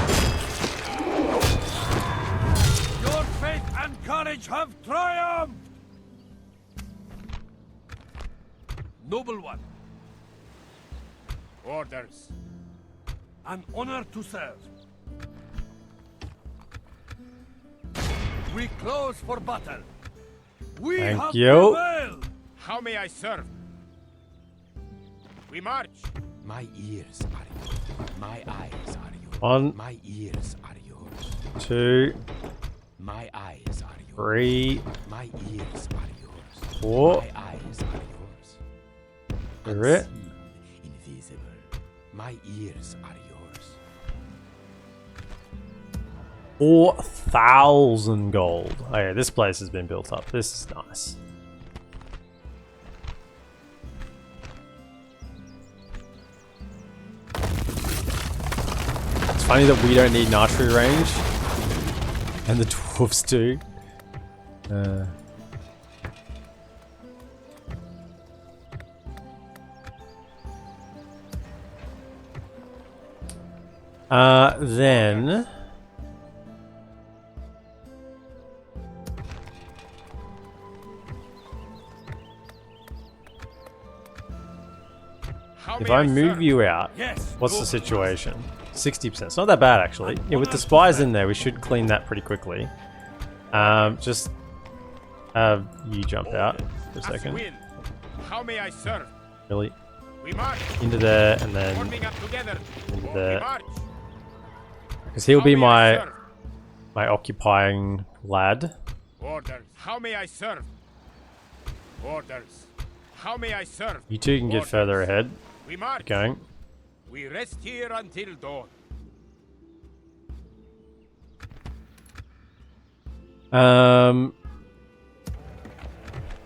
Your faith and courage have triumphed. Noble one, Orders. an honor to serve. We close for battle. We Thank have you. prevailed. How may I serve? We march. My ears are yours. My eyes are yours. 1, My ears are yours. 2, My eyes are yours. 3, My ears are yours. 4. My eyes are yours. Alright. Unseen, invisible. My ears are yours. 4,000 gold. Okay, this place has been built up. This is nice. It's funny that we don't need an archery range, and the dwarves do. Then How If may I move serve? you out, Yes. what's the Lord. situation? 60%. It's not that bad actually. Yeah, with the spies in there, we should clean that pretty quickly. Just have you jump out for a As second. will. How may I serve? Really We march. into there and then Forming up together. into We there. march. Because he'll How be may I my serve? occupying lad. Orders. How may I serve? Orders. How may I serve? You two can get Orders. further ahead. We march. Going. We rest here until dawn.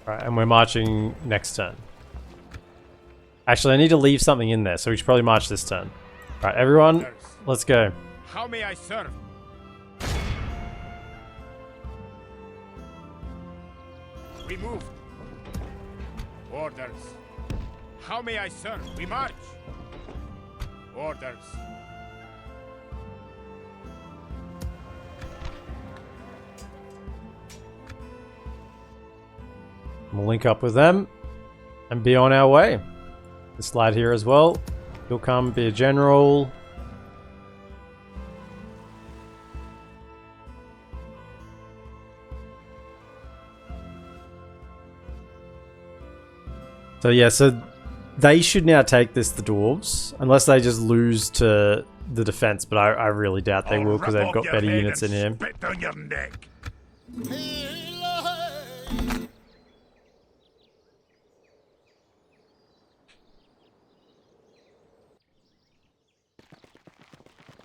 Right, and we're marching next turn. Actually, I need to leave something in there, so we should probably march this turn. Right, everyone, Orders. let's go. How may I serve? We move. Orders. How may I serve? We march. Orders. We'll link up with them and be on our way. This lad here as well. He'll come be a general. So yeah, so they should now take this, the dwarves, unless they just lose to the defense, but I really doubt they will because they've got better units in here. Spit on your neck.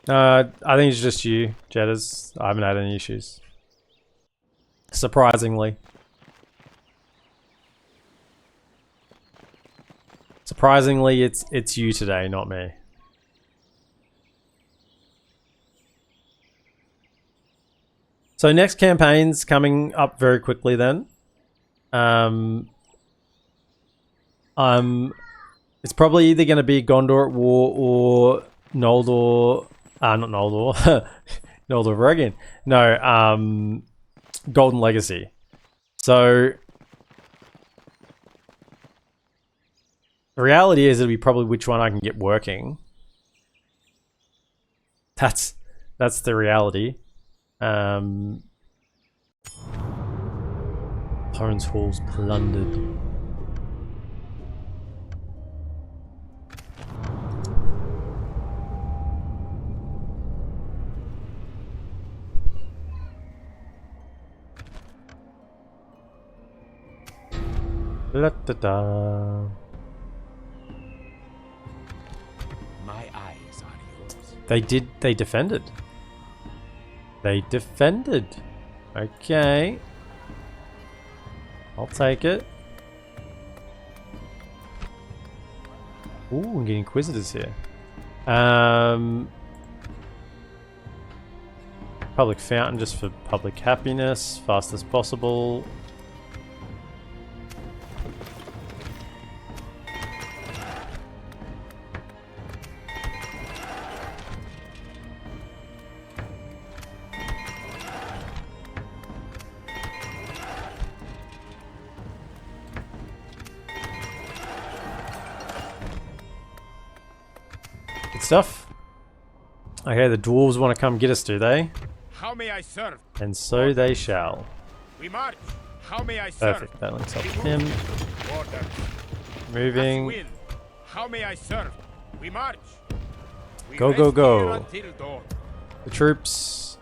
I think it's just you, Jetters. I haven't had any issues. Surprisingly. Surprisingly, it's you today, not me. So next campaign's coming up very quickly then. It's probably either going to be Gondor at War or Noldor. Not Noldor. Noldor again. No, Golden Legacy. So the reality is it'll be probably which one I can get working. That's the reality. Torrance Hall's plundered. La da da. My eyes are yours. They defended. They defended. Okay. I'll take it. Ooh, I'm getting inquisitors here. Public fountain just for public happiness, fast as possible. Good stuff. Okay, the dwarves want to come get us, do they? How may I serve? And so they shall. We march. How may I serve? Perfect, that links up with him. Orders. Moving. As will. How may I serve? We march. We Go, rest go, go. here until dawn. The troops.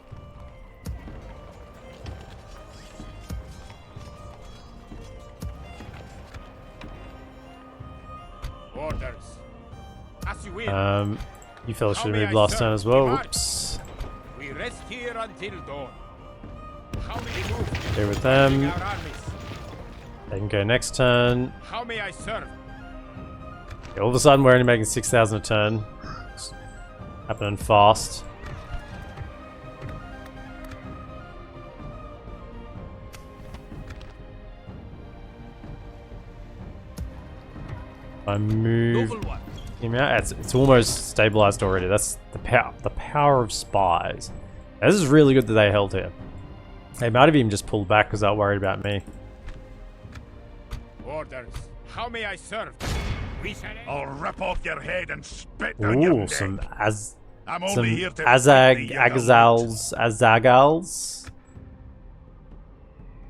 Orders. As you will. You fellas should have How may moved I last serve? turn as well. We march. Whoops. We rest here until dawn. How may we move? Here with them. Our armies. They can go next turn. How may I serve? Yeah, all of a sudden, we're only making 6,000 a turn. It's happening fast. I move him out. It's almost stabilized already. That's the power of spies. Now, this is really good that they held here. They might have even just pulled back because they're worried about me. Orders. How may I serve? I'll rip off your head and spit down your Ooh, neck. some I'm some only here to fight the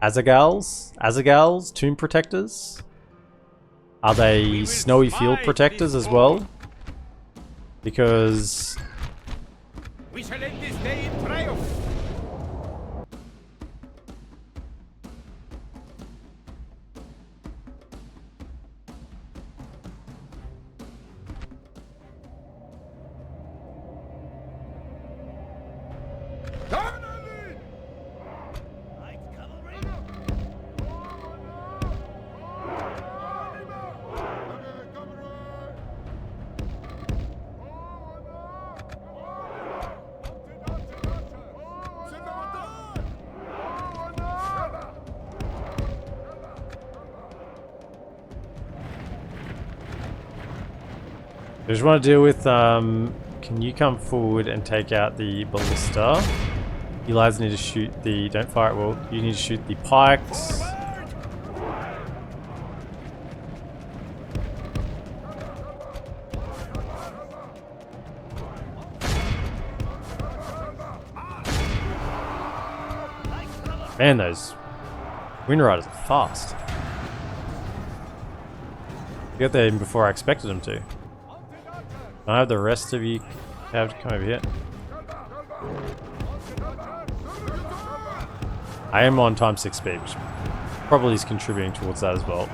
Azagals, tomb protectors. Are they snowy field protectors as well? Because we shall end this day in triumph. I just want to deal with, can you come forward and take out the ballista? You lads need to shoot the, don't fire it, well, you need to shoot the pikes. Man, those Wind Riders are fast. They got there even before I expected them to. I have the rest of you have to come over here. I am on ×6 speed, which probably is contributing towards that as well.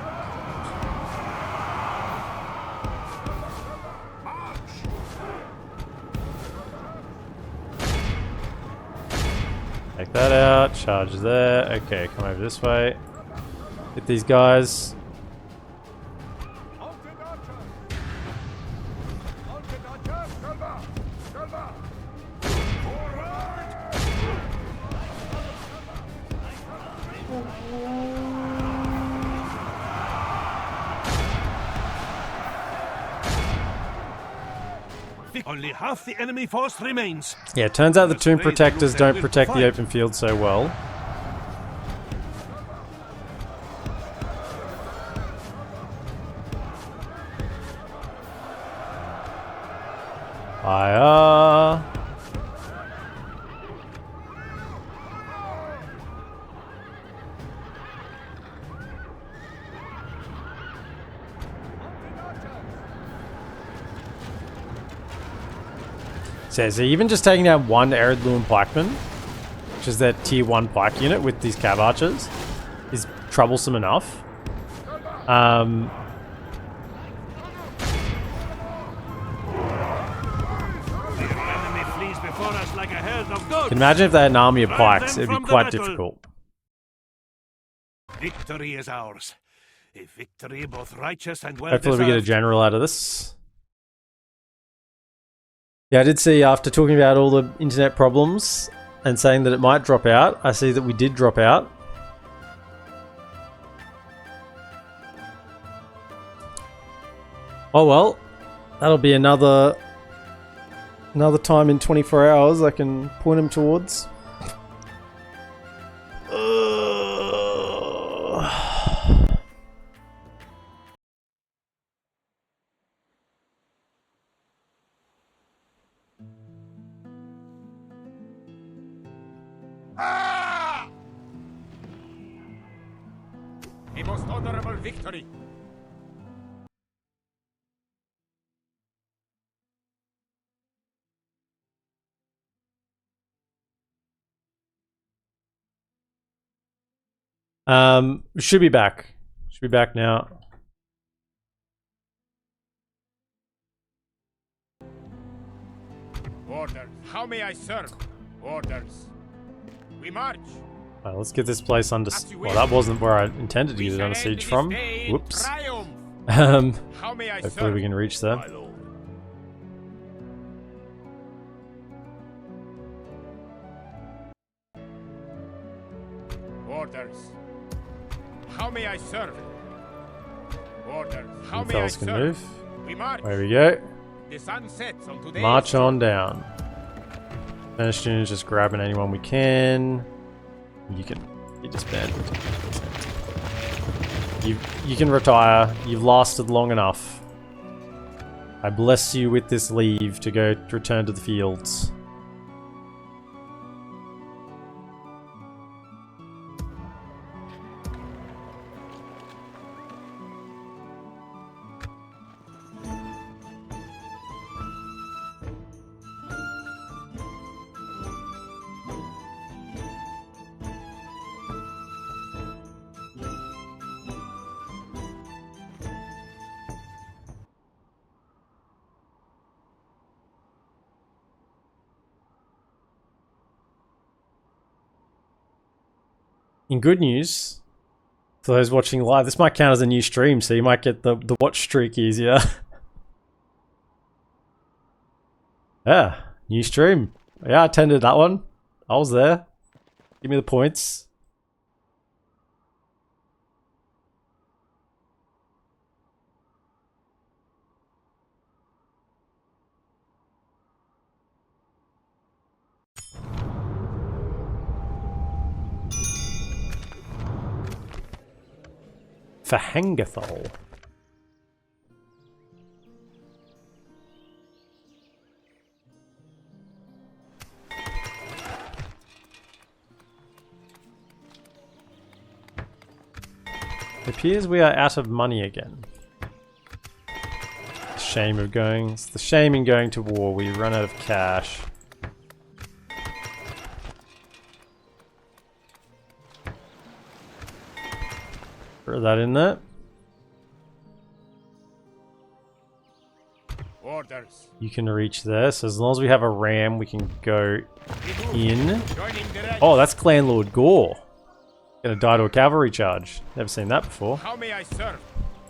Take that out, charge there. Okay, come over this way. Hit these guys. Only half the enemy force remains. Yeah, it turns out the tomb protectors don't protect the open field so well. Fire. So even just taking down one Eredluin pikeman, which is their tier 1 pike unit with these cav archers, is troublesome enough. Can imagine if they had an army of pikes, it'd be quite difficult. Victory is ours. A victory both righteous and well Hopefully we get a deserved. general out of this. Yeah, I did see after talking about all the internet problems and saying that it might drop out, I see that we did drop out. Oh well, that'll be another time in 24 hours I can point him towards. A most honorable victory. Should be back. Should be back now. Orders. How may I serve? Orders. We march. Alright, let's get this place under... Well, that wasn't where I intended to get it under siege from. Whoops. How may I Hopefully serve? we can reach there. My lord. Orders. How may I serve? Orders. How You may I fellas can serve? move. We march. There we go. The sun sets on today. March on down. Finish units, just grabbing anyone we can. You can be disbanded. You can retire. You've lasted long enough. I bless you with this leave to go return to the fields. In good news, for those watching live, this might count as a new stream, so you might get the watch streak easier. Yeah, new stream. Yeah, I attended that one. I was there. Give me the points. For Hangathol. It appears we are out of money again. Shame of going. It's the shame in going to war. We run out of cash. Throw that in there. Orders. You can reach there, so as long as we have a ram, we can go in. Oh, that's Clan Lord Gore. Gonna die to a cavalry charge. Never seen that before. How may I serve?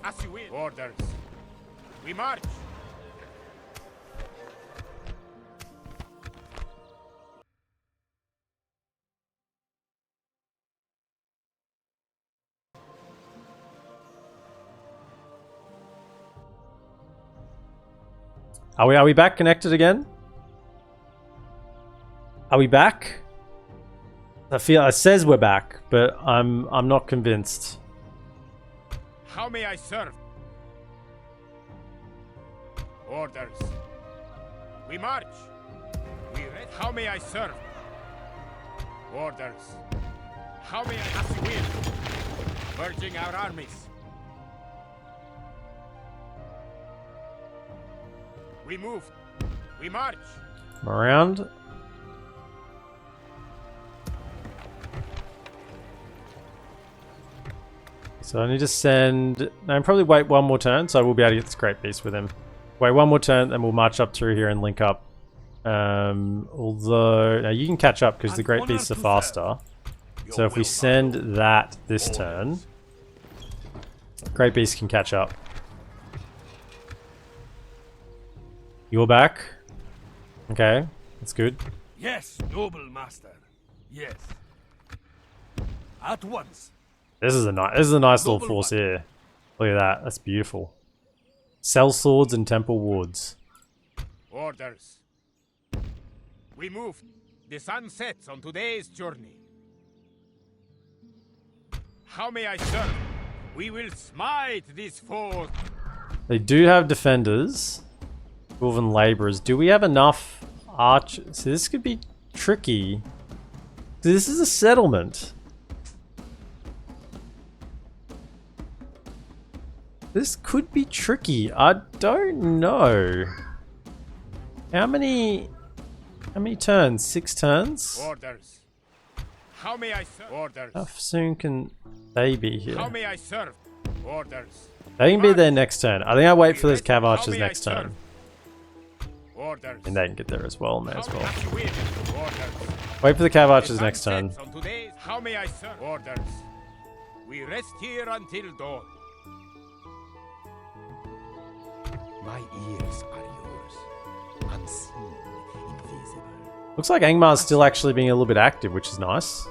As you will. Orders. We march. Are we back connected again? Are we back? I feel it says we're back, but I'm not convinced. How may I serve? Orders. We march. We read. How may I serve? Orders. How may I as you will? Merging our armies. We move. We march. Around. So I need to send... No, I'll probably wait one more turn, so I will be able to get this Great Beast with him. Wait one more turn, then we'll march up through here and link up. Although... Now you can catch up because the Great Beasts are faster. So if we send that this turn... Great Beast can catch up. You're back. Okay, that's good. Yes, noble master. Yes. At once. This is a nice little force here. Look at that. That's beautiful. Cell swords and temple wards. Orders. We move. The sun sets on today's journey. How may I serve? We will smite this foe. They do have defenders. Dwarven laborers. Do we have enough archers? So this could be tricky. This is a settlement. This could be tricky. I don't know. How many turns? 6 turns? Orders. How may I serve? Orders. How soon can they be here? How may I serve? Orders. They can be there next turn. I think I'll wait for those cav archers next turn. Orders. And they can get there as well, may as well. As you will. Orders. Wait for the cav archers next turn. How may I serve? Orders. We rest here until dawn. My ears are yours, unseen, invisible. Looks like Angmar's still actually being a little bit active, which is nice.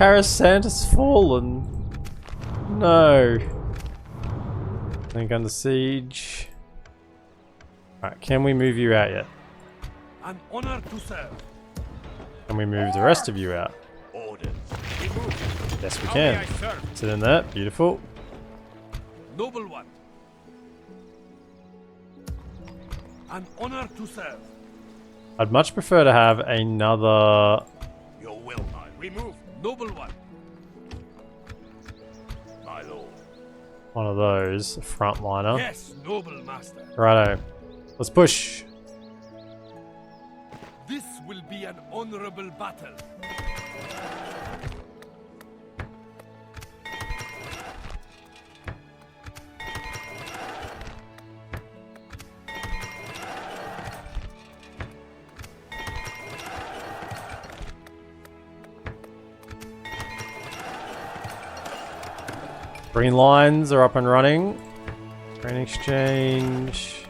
Coruscant has fallen. No. I think under siege. Alright, can we move you out yet? An honor to serve. Can we move the rest of you out? Orders. Yes, we can. Sit in there. Beautiful. Noble one. An honor to serve. I'd much prefer to have another... Your will, my lord. Remove. Noble one. My lord. one of those, a frontliner. Yes, noble master. Righto. Let's push. This will be an honorable battle. Green lines are up and running. Grain exchange.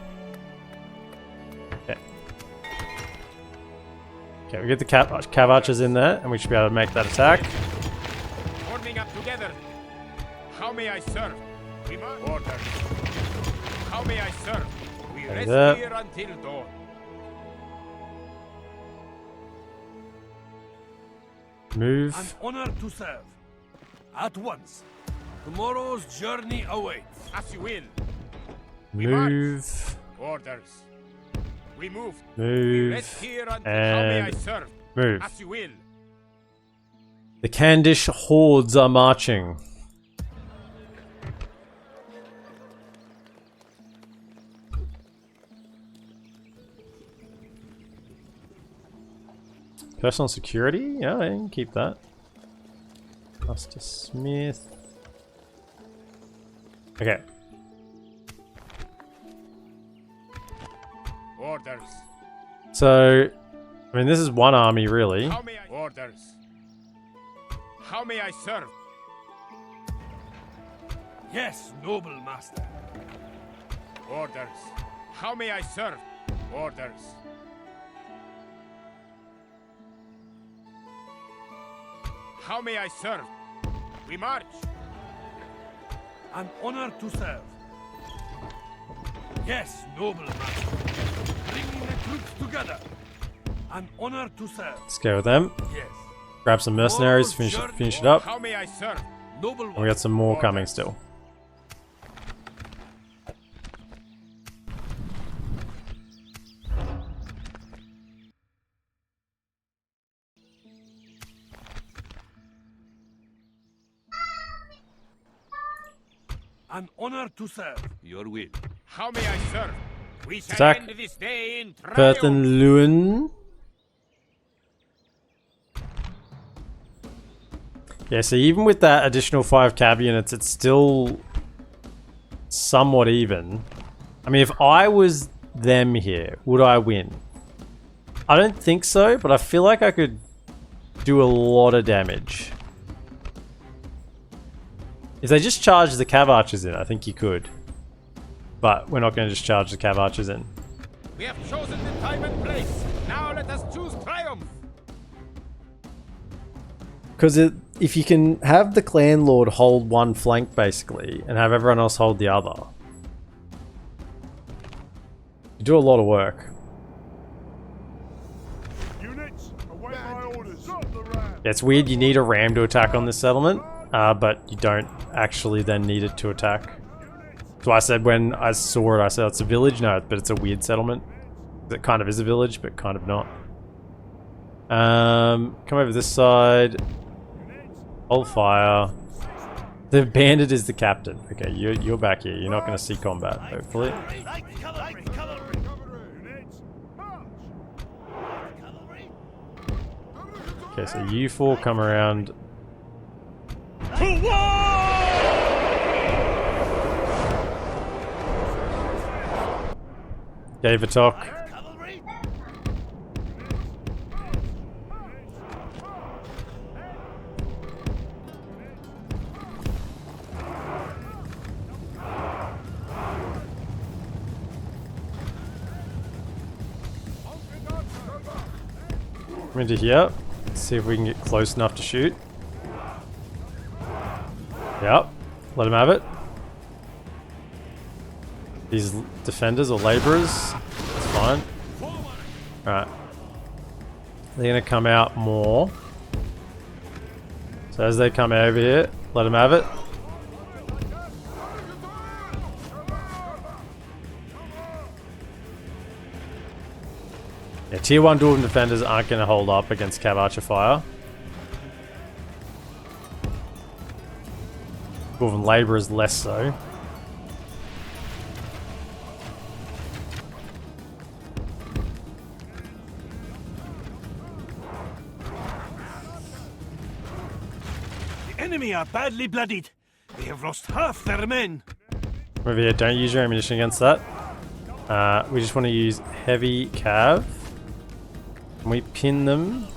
Okay. Okay, we get the cav archers in there, and we should be able to make that attack. Forming up together. How may I serve? We must orders. How may I serve? We rest that. here until dawn. Move. An honor to serve. At once. Tomorrow's journey awaits. As you will. Move. Orders. We move. We Move. rest here until how may I And serve? move. As you will. The Candish hordes are marching. Personal security? Yeah, I can keep that. Master Smith. Okay. Orders. So, I mean, this is one army, really. How may I orders? How may I serve? Yes, noble master. Orders. How may I serve? Orders. How may I serve? We march. An honor to serve. Yes, noble master. Bringing the troops together. An honor to serve. Let's go with them. Yes. Grab some mercenaries, finish it up. How may I serve? Noble And one. we got some more coming still. An honor to serve. Your will. How may I serve? We shall Attack. end this day in Perth triumph. and Lewin. Yeah, so even with that additional 5 cab units, it's still somewhat even. I mean, if I was them here, would I win? I don't think so, but I feel like I could do a lot of damage. If they just charge the cav archers in, I think you could. But we're not going to just charge the cav archers in. We have chosen the time and place. Now let us choose triumph. Because if you can have the clan lord hold one flank basically, and have everyone else hold the other, you do a lot of work. Units, await my orders. Drop the ram. Yeah, it's weird you need a ram to attack on this settlement, but you don't actually then need it to attack. So I said when I saw it, I said it's a village. No, but it's a weird settlement. It kind of is a village, but kind of not. Come over this side. Hold fire. The bandit is the captain. Okay, you're back here. You're not going to see combat, hopefully. Okay, so you four come around. Gave a talk. Come into here. See if we can get close enough to shoot. Yep. Let him have it. These defenders or laborers. That's fine. Alright. They're going to come out more. So as they come over here, let them have it. Yeah, tier 1 dwarven defenders aren't going to hold up against cav archer fire. Dwarven laborers less so. Enemy are badly bloodied. They have lost half their men. Over here, don't use your ammunition against that. We just want to use heavy cav. And we pin them.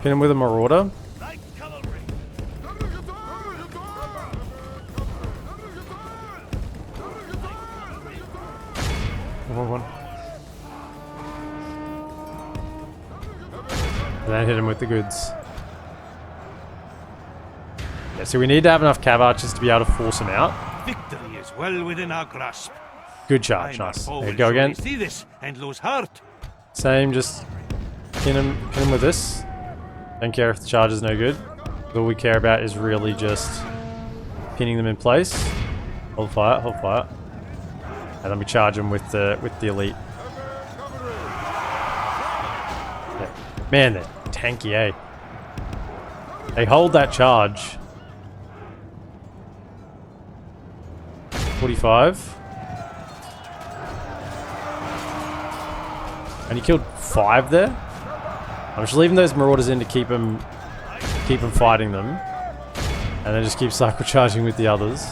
Pin them with a marauder. Light cavalry. One. And then hit him with the goods. Yeah, so we need to have enough cav archers to be able to force him out. Victory is well within our grasp. Good charge, Time our nice. foe There you will go surely again. See this and lose heart. Same, just pin him with this. Don't care if the charge is no good. All we care about is really just pinning them in place. Hold fire, hold fire. And then we charge them with the elite. Yeah. Man, they're tanky, eh? They hold that charge. 45. And he killed 5 there. I'm just leaving those marauders in to keep them fighting them, and then just keep cycle charging with the others.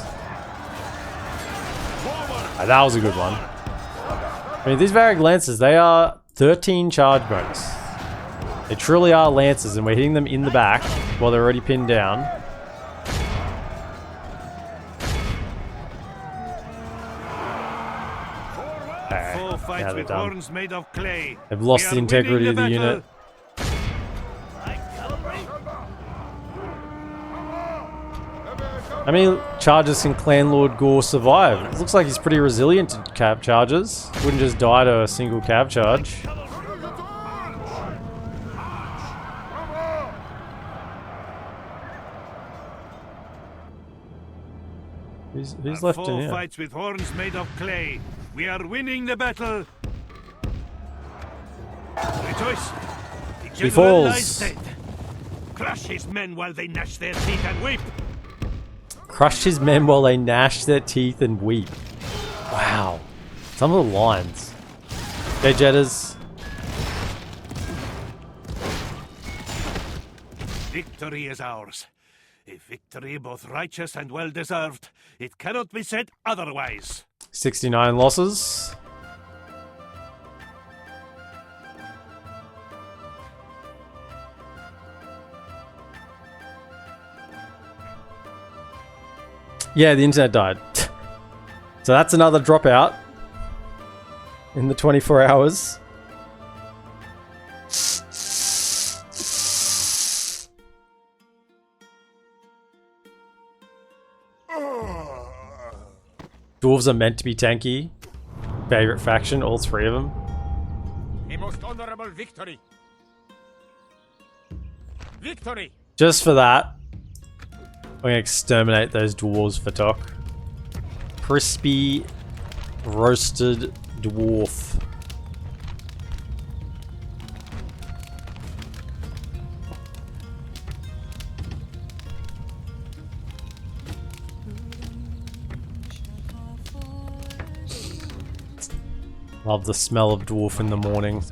That was a good one. I mean, these Varag Lancers, they are 13 charge bonus. They truly are Lancers, and we're hitting them in the back while they're already pinned down. Foe fights with horns made of clay. They've lost We the are integrity of the winning unit. How many charges can Clanlord Gore survive? It looks like he's pretty resilient to cav charges. Wouldn't just die to a single cav charge. Who's left in Foe here? fights with horns made of clay. We are winning the battle. Rejoice. The He general falls. lies dead. Crush his men while they gnash their teeth and weep. Crushed his men while they gnash their teeth and weep. Wow. Some of the lines. Okay, Jetters. Victory is ours. A victory both righteous and well-deserved. It cannot be said otherwise. 69 losses. Yeah, the internet died. So that's another dropout in the 24 hours. Dwarves are meant to be tanky. Favorite faction, all 3 of them. A most honorable victory. Victory! Just for that, we're going to exterminate those dwarves for talk. Crispy, roasted dwarf. Love the smell of dwarf in the morning.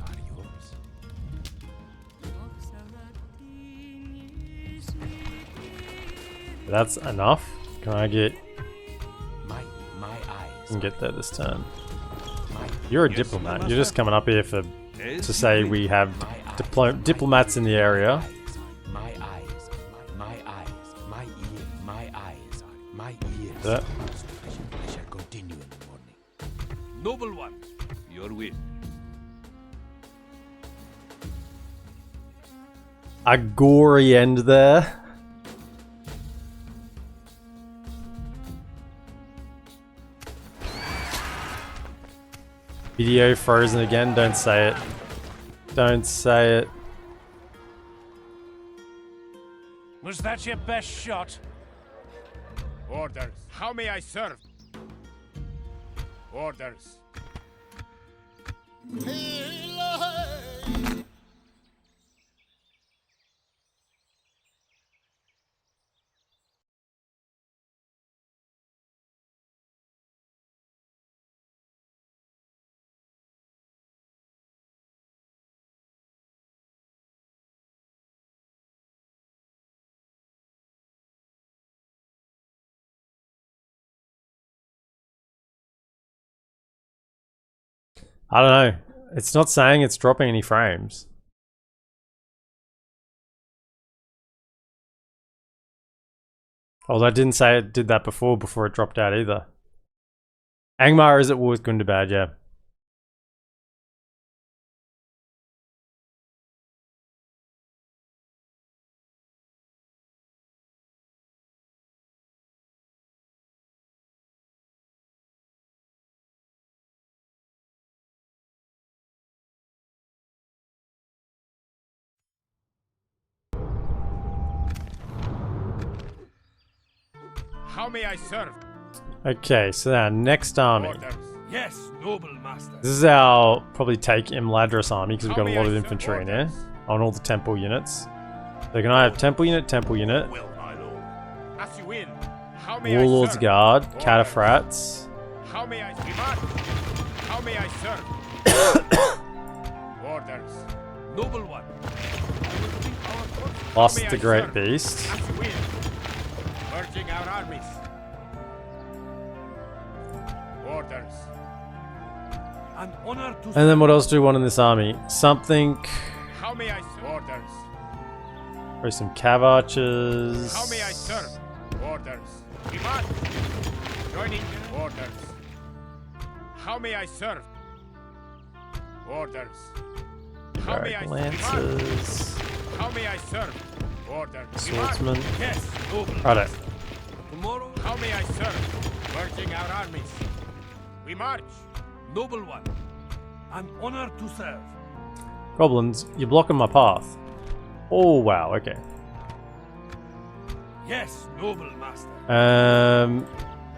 That's enough. Can I get... My eyes. can get there this turn. You're a diplomat. You're just coming up here for to say we have diplomats in the area. My eyes. My ears. My ears. That. I shall continue in the morning. Noble one, your will. a gory end there. Video frozen again, don't say it. Don't say it. Was that your best shot? Orders. How may I serve? Orders. I don't know. It's not saying it's dropping any frames. Although I didn't say it did that before it dropped out either. Angmar is at war with Gundabad, yeah. How may I serve? Okay, so our next army. Orders. Yes, noble master. This is our probably take Imladris army because we've How got a may lot I of serve? infantry in here Orders. on all the temple units. So can I have temple unit, Will, my lord. As you will. How may I Warlord's serve? Guard, Orders. Cataphracts. How may I demand? How may I serve? Orders. Noble one. I will bring our forces. Lost may the I Great serve? Beast. As you will. Merging our armies. Orders. An honor to And then what else do we want in this army? Something... How may I serve? Orders. Or some Cav Archers. How may I serve? Orders. Demand. Joining orders. How may I serve? Orders. How may I Heroic demand? Lancers. How may I serve? Orders. Swordsman. Yes, noble. Righto. Tomorrow, How may I serve? Merging our armies. We march. noble one. An honor to serve. Goblins, you're blocking my path. Oh wow, okay. Yes, noble master.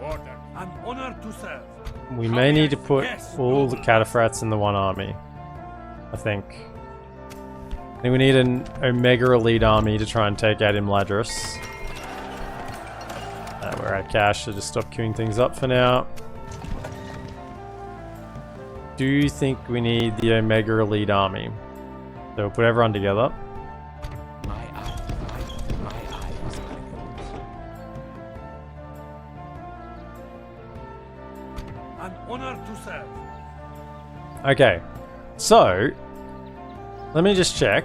Order. An honor to serve. We How may may need I- to put Yes, all the noble. Cataphracts in the one army. I think we need an Omega Elite army to try and take out Imladris. We're at cash, so just stop queuing things up for now. Do you think we need the Omega Elite army? So we'll put everyone together. My eyes are yours. An honor to serve. Okay, so let me just check.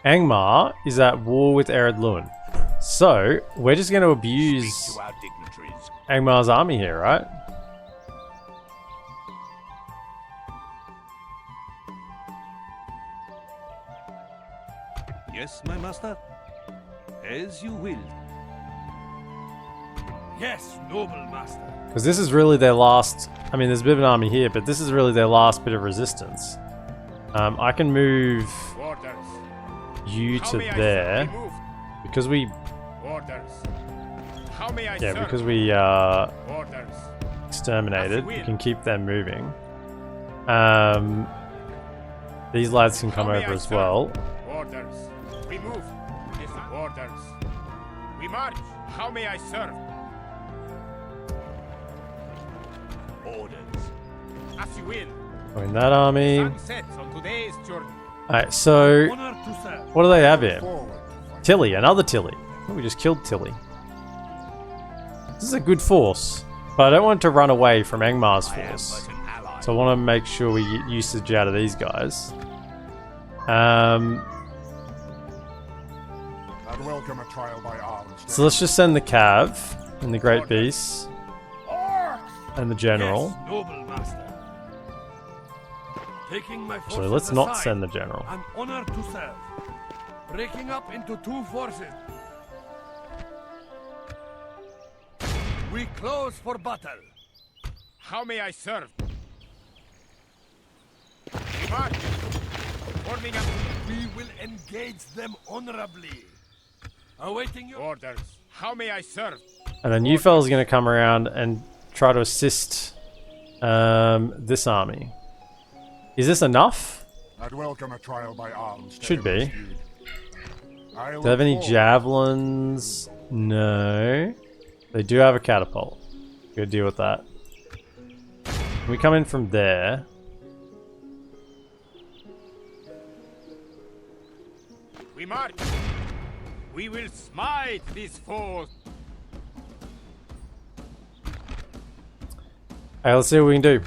Angmar is at war with Ered Luin. So we're just going to abuse Speak to our dignitaries. Angmar's army here, right? Yes, my master. As you will. Yes, noble master. Because this is really their last... I mean, there's a bit of an army here, but this is really their last bit of resistance. I can move Orders. you How to may I there. serve? Remove. Because we... Orders. How may I Yeah, serve? because we Orders. exterminated. As you You will. can keep them moving. These lads can come How may over I as serve? well. Orders. Remove. Yes, sir. Orders. We march. How may I serve? Orders. As you will. In that army. Sun sets on today's journey. Alright, so Honor to serve. what do they have here? Tilly, another Tilly. Oh, we just killed Tilly. This is a good force, but I don't want to run away from Angmar's I am force. but an ally. So I want to make sure we get usage out of these guys. I'd welcome a trial by arms. So let's just send the Cav and the Great Beast and the General. Yes, noble master. Taking my forces So let's not aside. send the General. An honor to serve. breaking up into two forces. We close for battle. How may I serve? We march. Forming up. We will engage them honorably. Awaiting your Orders. How may I serve? And then you fellas are going to come around and try to assist this army. Is this enough? I'd welcome a trial by arms. Should be. I Do they have any javelins? No. They do have a catapult. Good deal with that. Can we come in from there? We march. We will smite these foes. Hey, let's see what we can do.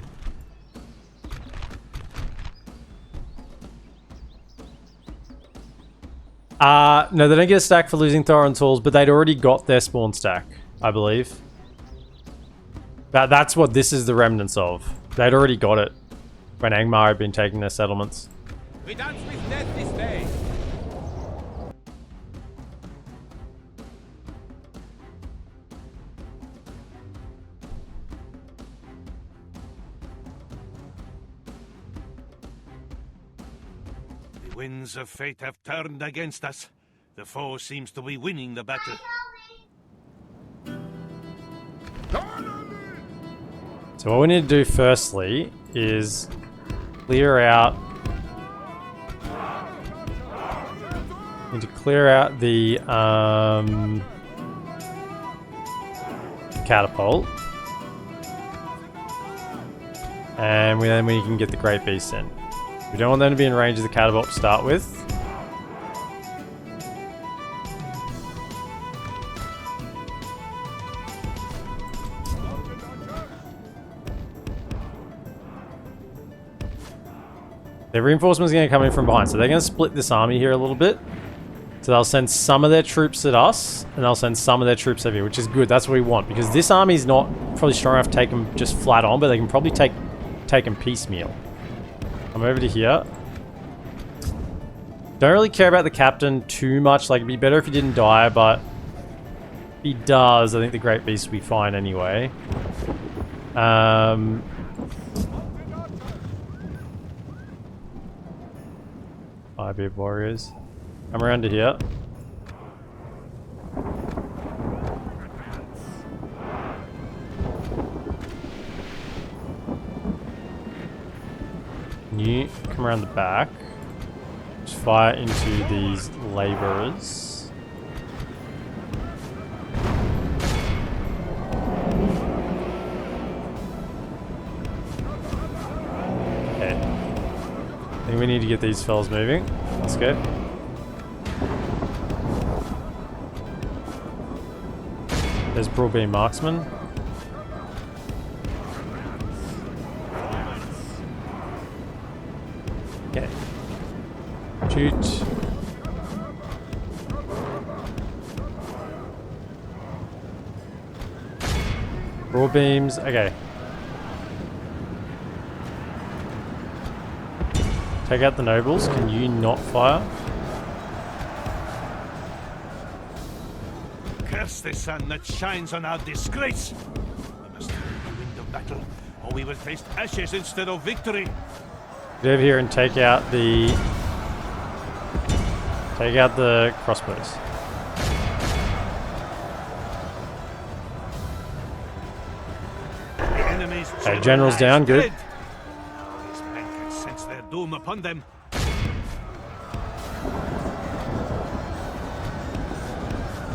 No, they don't get a stack for losing Thoron tools, but they'd already got their spawn stack, I believe. That's what this is the remnants of. They'd already got it when Angmar had been taking their settlements. We dance with death this day. The winds of fate have turned against us. The foe seems to be winning the battle. So what we need to do firstly is clear out. Need to clear out the catapult, and then we can get the great beast in. We don't want them to be in range of the catapult to start with. Their reinforcements are going to come in from behind, so they're going to split this army here a little bit. So they'll send some of their troops at us, and they'll send some of their troops over here, which is good. That's what we want, because this army is not probably strong enough to take them just flat on, but they can probably take them piecemeal. Come over to here. Don't really care about the captain too much. Like, it'd be better if he didn't die, but if he does, I think the Great Beast will be fine anyway. Five-beard warriors. Come around to here. You come around the back. Just fire into these laborers. Okay. I think we need to get these fellas moving. Let's go. There's Broadbeam Marksman. Okay. Shoot. Broadbeams. Okay. Take out the nobles. Can you not fire? Curse the sun that shines on our disgrace! We must turn the wind of battle, or we will taste ashes instead of victory. Get over here and take out the crossbows. The enemy's Okay, general's down, good. These men can sense their doom upon them.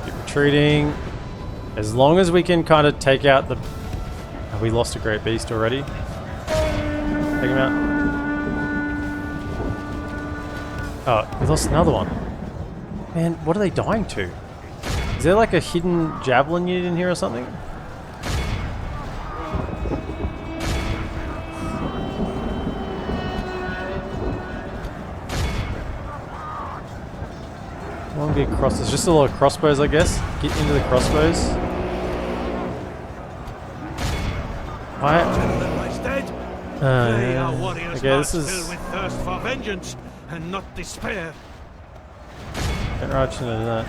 Keep retreating. As long as we can kind of take out the... Have we lost a great beast already? Take him out. Oh, we lost another one. Man, what are they dying to? Is there like a hidden javelin unit in here or something? I want to be across. There's just a lot of crossbows, I guess. Get into the crossbows. Why? They are warriors okay, this filled is... with thirst for vengeance and not despair. Get right into that.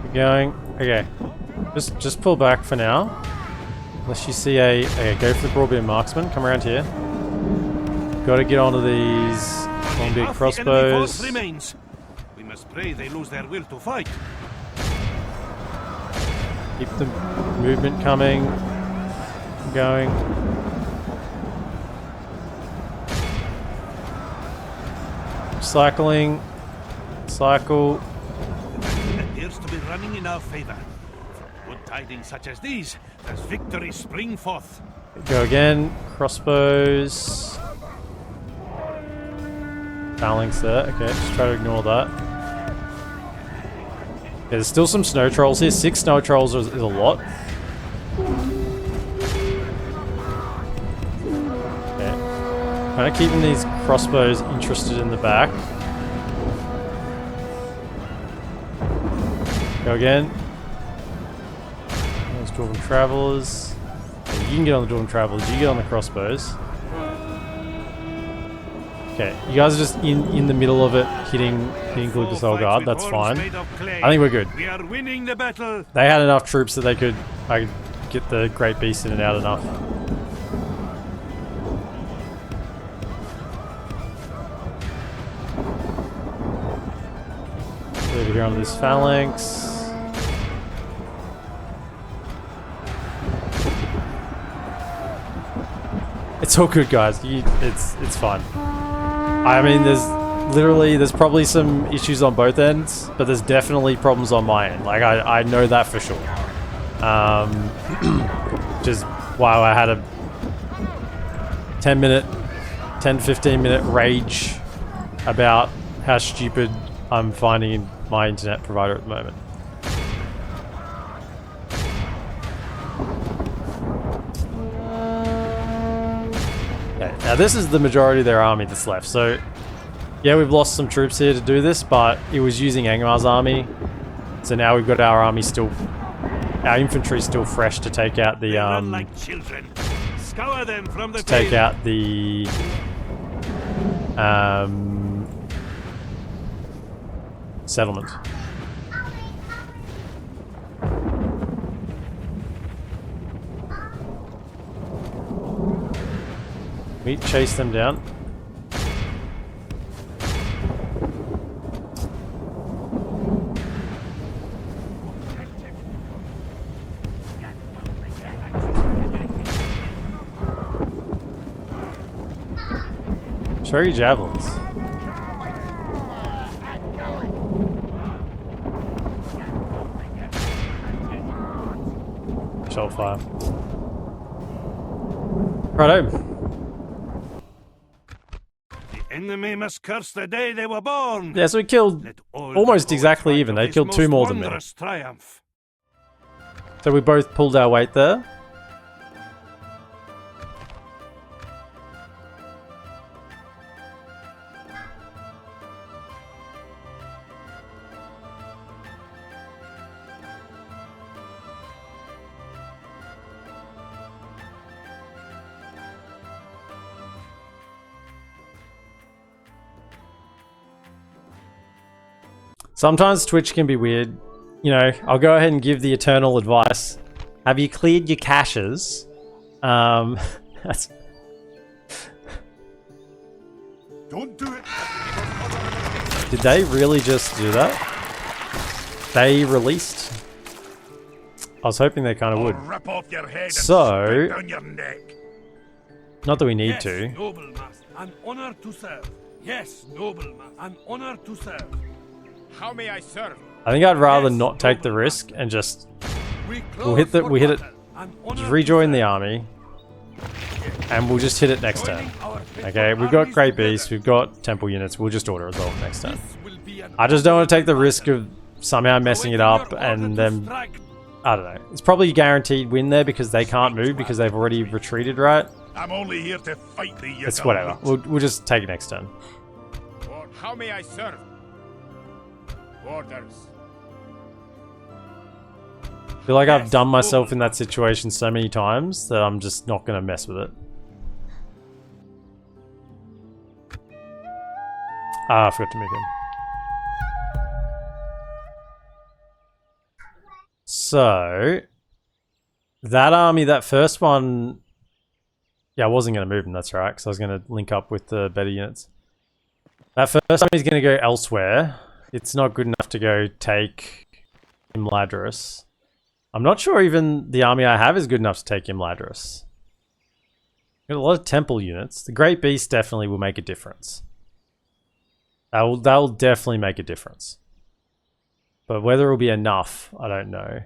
Keep going. Okay. Just pull back for now. Unless you see a... Okay, go for the broadbeam marksman. Come around here. Gotta get onto these long big crossbows. We must pray they lose their will to fight. Keep the movement coming. Going. Cycling. Cycle. It appears to be running in our favor. From good tidings such as these, does victory spring forth. Go again. Crossbows. Phalanx there. Okay, just try to ignore that. Okay, there's still some snow trolls here. 6 snow trolls is a lot. Okay. Kind of keeping these crossbows interested in the back. Go again. Those dwarven travelers. Okay, you can get on the dwarven travelers. You get on the crossbows. Okay, you guys are just in the middle of it, hitting Glucosol Guard. That's fine. I think we're good. We are winning the battle. They had enough troops that I could get the Great Beast in and out enough. Over here on this phalanx. It's all good, guys. It's fine. I mean, there's probably some issues on both ends, but there's definitely problems on my end. Like, I know that for sure. Which is why I had a 10 to 15 minute rage about how stupid I'm finding my internet provider at the moment. Now this is the majority of their army that's left, so yeah, we've lost some troops here to do this, but it was using Angmar's army, so now we've got our infantry still fresh to take out the run like children. Scour them from the take out the settlement. We chase them down. Show your javelins. Shell fire. Righto. Enemy must curse the day they were born. Yeah, so we killed almost exactly even. They killed 2 more than me. Triumph. So we both pulled our weight there. Sometimes Twitch can be weird. You know, I'll go ahead and give the eternal advice. Have you cleared your caches? That's... Don't do it. Did they really just do that? They released? I was hoping they kind of would. Rip off your head So, and down your neck. Not that we need Yes, to. noble master, an honor to serve. Yes, noble master, an honor to serve. How may I serve? I think I'd rather not take the risk and just we'll hit it. Just rejoin the army, and we'll just hit it next turn. Okay, we've got Great Beast, we've got Temple units. We'll just auto resolve next turn. I just don't want to take the risk of somehow messing it up and then I don't know. It's probably a guaranteed win there because they can't move because they've already retreated, right? I'm only here to fight the It's whatever. We'll just take it next turn. How may I serve? Orders. I feel like I've done myself in that situation so many times that I'm just not going to mess with it. Ah, I forgot to move him. So, that army, that first one... Yeah, I wasn't going to move him, that's right, because I was going to link up with the better units. That first army is going to go elsewhere. It's not good enough to go take Imladris. I'm not sure even the army I have is good enough to take Imladris. Got a lot of temple units. The Great Beast definitely will make a difference. That will definitely make a difference. But whether it will be enough, I don't know.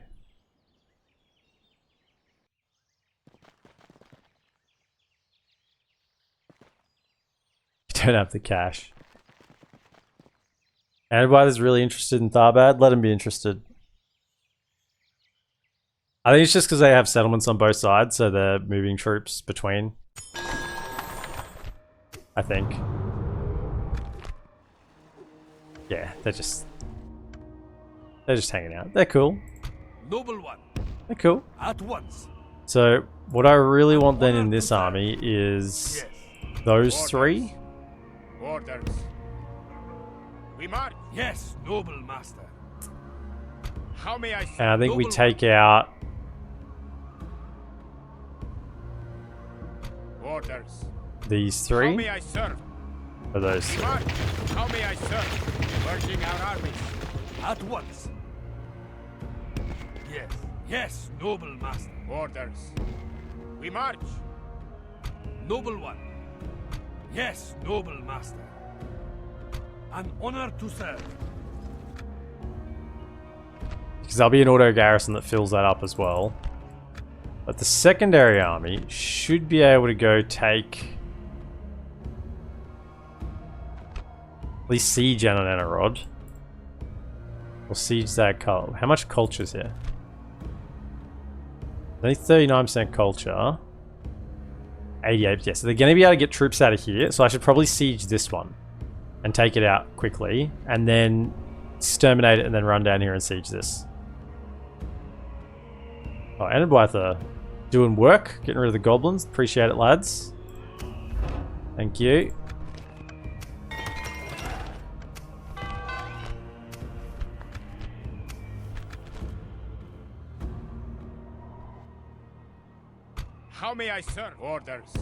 You don't have the cash. Anybody that's really interested in Tharbad, let him be interested. I think it's just because they have settlements on both sides, so they're moving troops between. I think. Yeah, they're just hanging out. They're cool. Noble one. They're cool. At once. So what I really want then in this army is those three. Orders. We march. Yes, noble master. How may I serve? And I think we take out Orders. these How three. may I serve? Or those We three. march. How may I serve? Merging our armies. At once. Yes. Yes, noble master. Orders. We march. Noble one. Yes, noble master. An honor to serve. Because there'll be an auto garrison that fills that up as well. But the secondary army should be able to go take at least siege Ananarod. Or siege that culture. How much culture is here? Only 39% culture. 88%. Yeah, so they're going to be able to get troops out of here. So I should probably siege this one. And take it out quickly. And then exterminate it and then run down here and siege this. Oh, Enderblythe are doing work. Getting rid of the goblins. Appreciate it, lads. Thank you. How may I serve? Orders.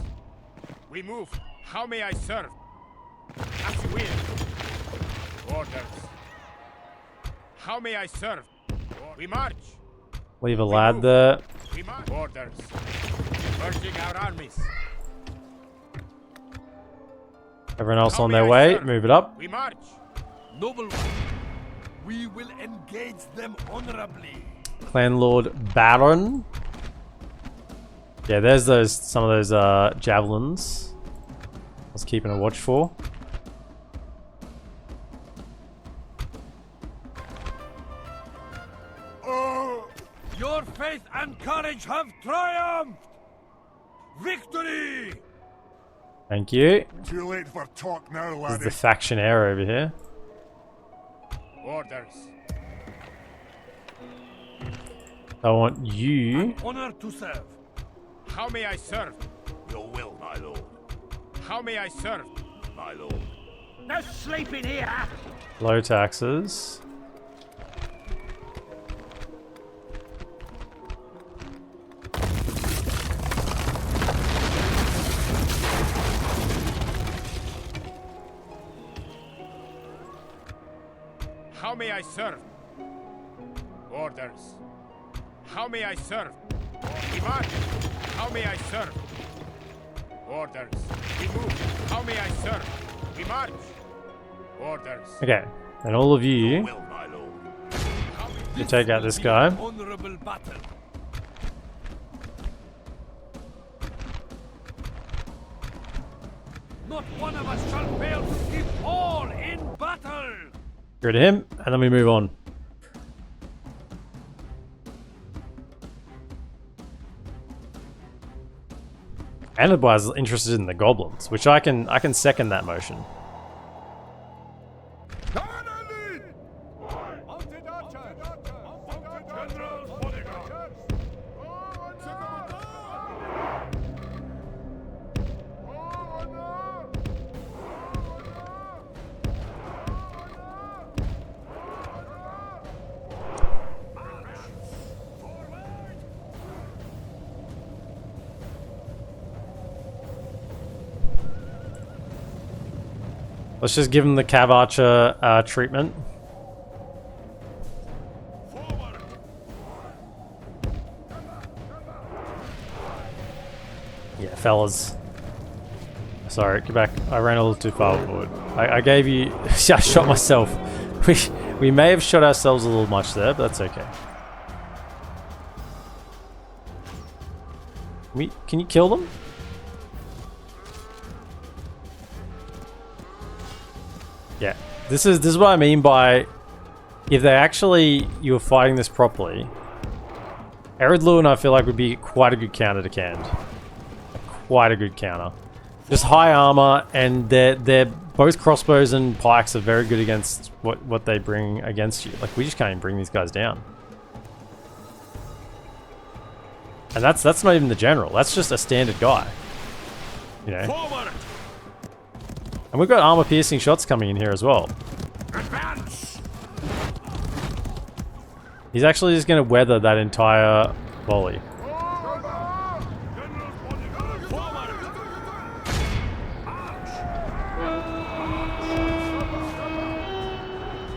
We move. How may I serve? As you will. Orders. How may I serve? We march. Leave a lad there. We march. Orders. Merging our armies. Everyone else How on may their I way. serve? Move it up. We march. Noble one. We will engage them honorably. Clan Lord Baron. Yeah, there's those some of those javelins. I was keeping a watch for. Oh, your faith and courage have triumphed. Victory! Thank you. Too late for talk now, This is laddie. the factionaire over here. Orders. I want you. Honor to serve. How may I serve? Your will, my lord. How may I serve? My lord. No sleeping here. Low taxes. How may I serve? Orders. How may I serve? We march. How may I serve? Orders. We move. How may I serve? We march. Orders. Okay, and all of Your you, will, my lord. How may you take out this guy. Honorable battle. Not one of us shall fail to give all in battle. Get rid of him, and then we move on. Enterprise is interested in the goblins, which I can second that motion. General's bodyguard. Let's just give them the Cav Archer treatment. Yeah, fellas. Sorry, get back. I ran a little too far forward. I gave you... I shot myself. We may have shot ourselves a little much there, but that's okay. Can you kill them? Yeah, this is what I mean by if they actually you were fighting this properly. Eridluin, I feel like would be quite a good counter to Canned. Quite a good counter. Just high armor, and they're both crossbows and pikes are very good against what they bring against you. Like we just can't even bring these guys down. And that's not even the general. That's just a standard guy. You know. Forward! And we've got armor piercing shots coming in here as well. Advance! He's actually just going to weather that entire volley.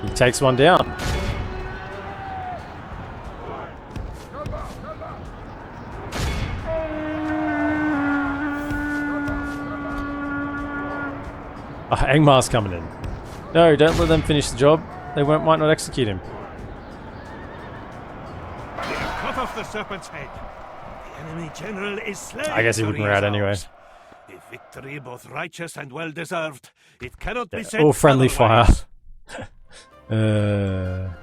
He takes one down. Oh, Angmar's coming in. No, don't let them finish the job. They might not execute him. Cut off the serpent's head. The enemy general is slain. I guess he wouldn't rout anyway. A victory both righteous and well deserved. It cannot be said all friendly otherwise. fire.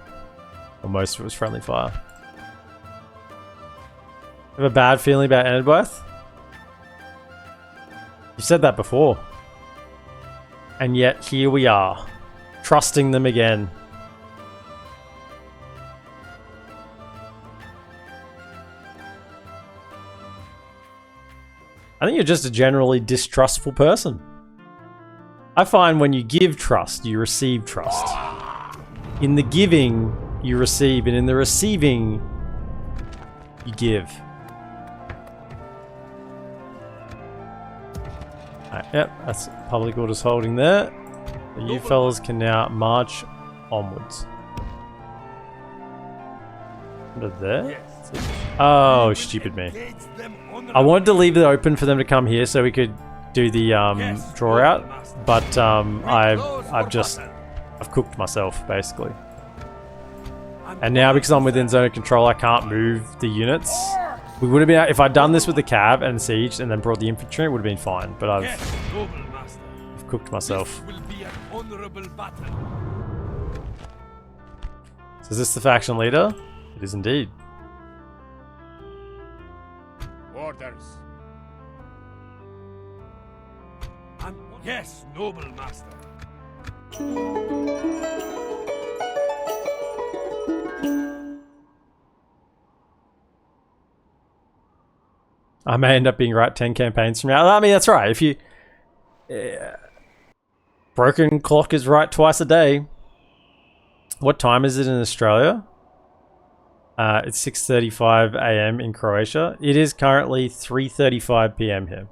Or most of it was friendly fire. Have a bad feeling about Enidworth? You said that before. And yet, here we are. Trusting them again. I think you're just a generally distrustful person. I find when you give trust, you receive trust. In the giving, you receive, and in the receiving, you give. Yep, that's public orders holding there. So you fellas can now march onwards. Under there? Oh, stupid me. I wanted to leave it open for them to come here so we could do the draw out, but I've cooked myself basically. And now because I'm within zone of control, I can't move the units. We would have been if I'd done this with the cav and siege and then brought the infantry, it would have been fine. But I've cooked myself. So is this the faction leader? It is indeed. Orders. Yes, noble master. I may end up being right 10 campaigns from now. I mean, that's right. If you... broken clock is right twice a day. What time is it in Australia? It's 6:35 AM in Croatia. It is currently 3:35 PM here.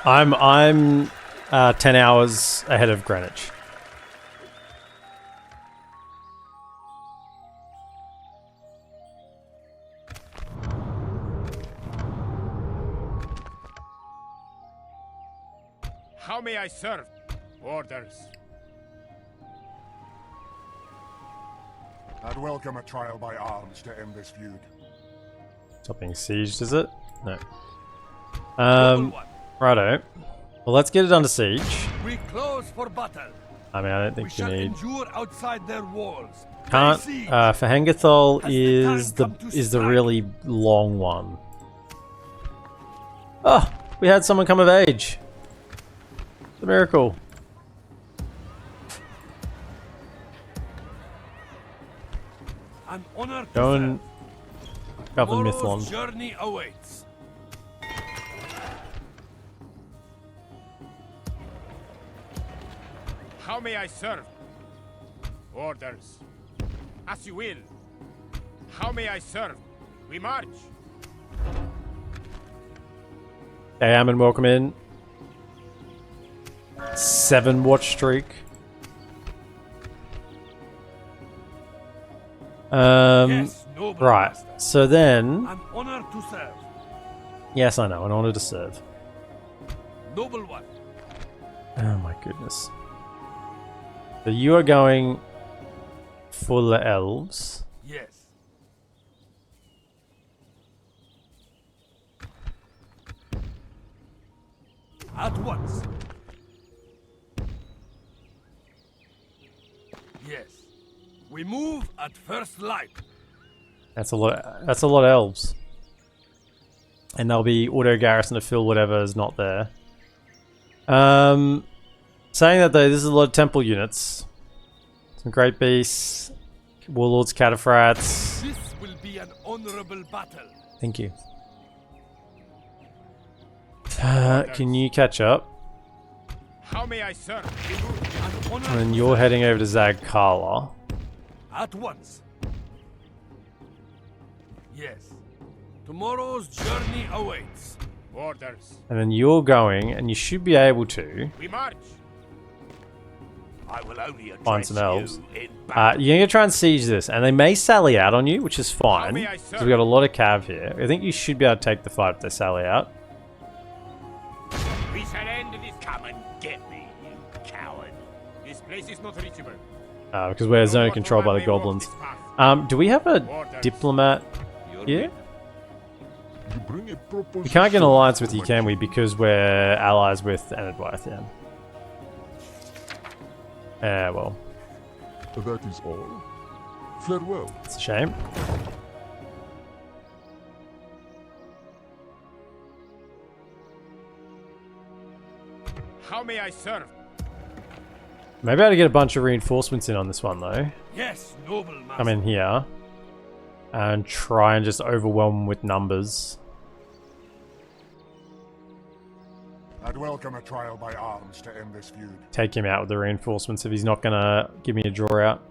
I'm 10 hours ahead of Greenwich. How may I serve? Orders. I'd welcome a trial by arms to end this feud. Stop being sieged, is it? No. Righto. Well, let's get it under siege. We close for battle. I mean, I don't think you need. Endure outside their walls. Can't. For Hengathol is the really long one. Oh, we had someone come of age. It's a miracle. I'm honored. Go and Govern Tomorrow's Mythond. journey awaits. How may I serve? Orders. As you will. How may I serve? We march. Hey, Ammon, welcome in. 7 watch streak. Yes, noble Right. master. So then, I'm honored to serve. yes, I know, an honor to serve. Noble one. Oh my goodness. So you are going for the elves. Yes. At once. Yes. We move at first light. That's a lot. That's a lot of elves. And they'll be auto garrison to fill whatever is not there. Saying that though, this is a lot of temple units. Some great beasts, warlords, cataphracts. This will be an honorable battle. Thank you. Can you catch up? How may I serve? An honor And then to you're serve. heading over to Zagkala. At once. Yes. Tomorrow's journey awaits. Orders. And then you're going, and you should be able to We march. I will only find address some elves. you in battle. You're going to try and siege this, and they may sally out on you, which is fine. may I Because serve? we've got a lot of cav here. I think you should be able to take the fight if they sally out. We shall end this. Come and get me, you coward. This place is not reachable. Because we're zone controlled by the goblins. Do we have a diplomat here? You bring a proposition. We can't get an alliance with you, can we? Because we're allies with Enedwyth, yeah. Well, That is all. Farewell. it's a shame. How may I serve? Maybe I ought to get a bunch of reinforcements in on this one, though. Yes, noble master. Come in here. And try and just overwhelm them with numbers. I'd welcome a trial by arms to end this feud. Take him out with the reinforcements if he's not going to give me a draw out.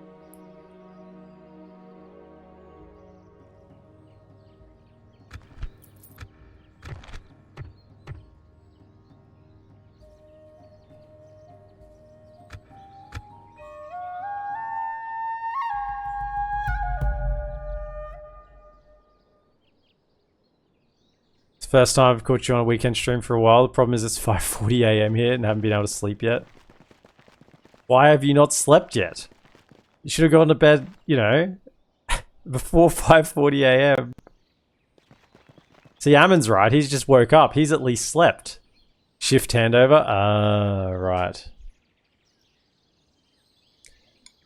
First time I've caught you on a weekend stream for a while. The problem is it's 5:40 AM here and haven't been able to sleep yet. Why have you not slept yet? You should have gone to bed, you know, before 5:40 AM. See, Ammon's right. He's just woke up. He's at least slept. Shift handover? Ah, right.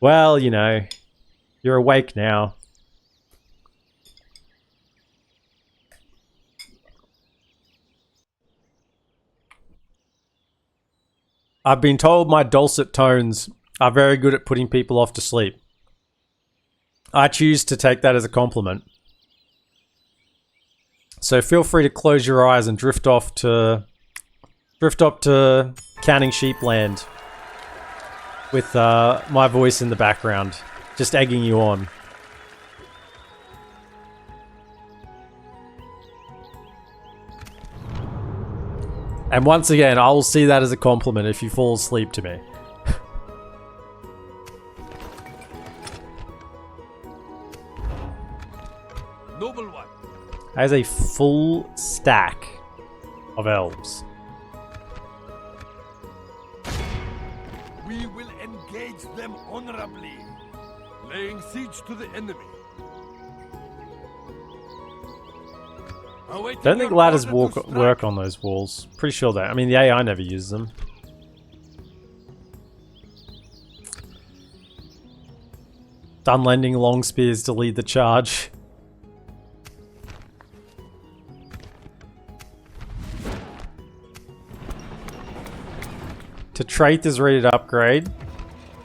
Well, you know, you're awake now. I've been told my dulcet tones are very good at putting people off to sleep. I choose to take that as a compliment. So feel free to close your eyes and drift off to Counting Sheep Land with my voice in the background, just egging you on. And once again, I will see that as a compliment if you fall asleep to me. Noble one. As a full stack of elves. We will engage them honorably, laying siege to the enemy. Don't think ladders work on those walls. Pretty sure that. I mean, the AI never uses them. Unlending long spears to lead the charge. To Traith is ready to upgrade.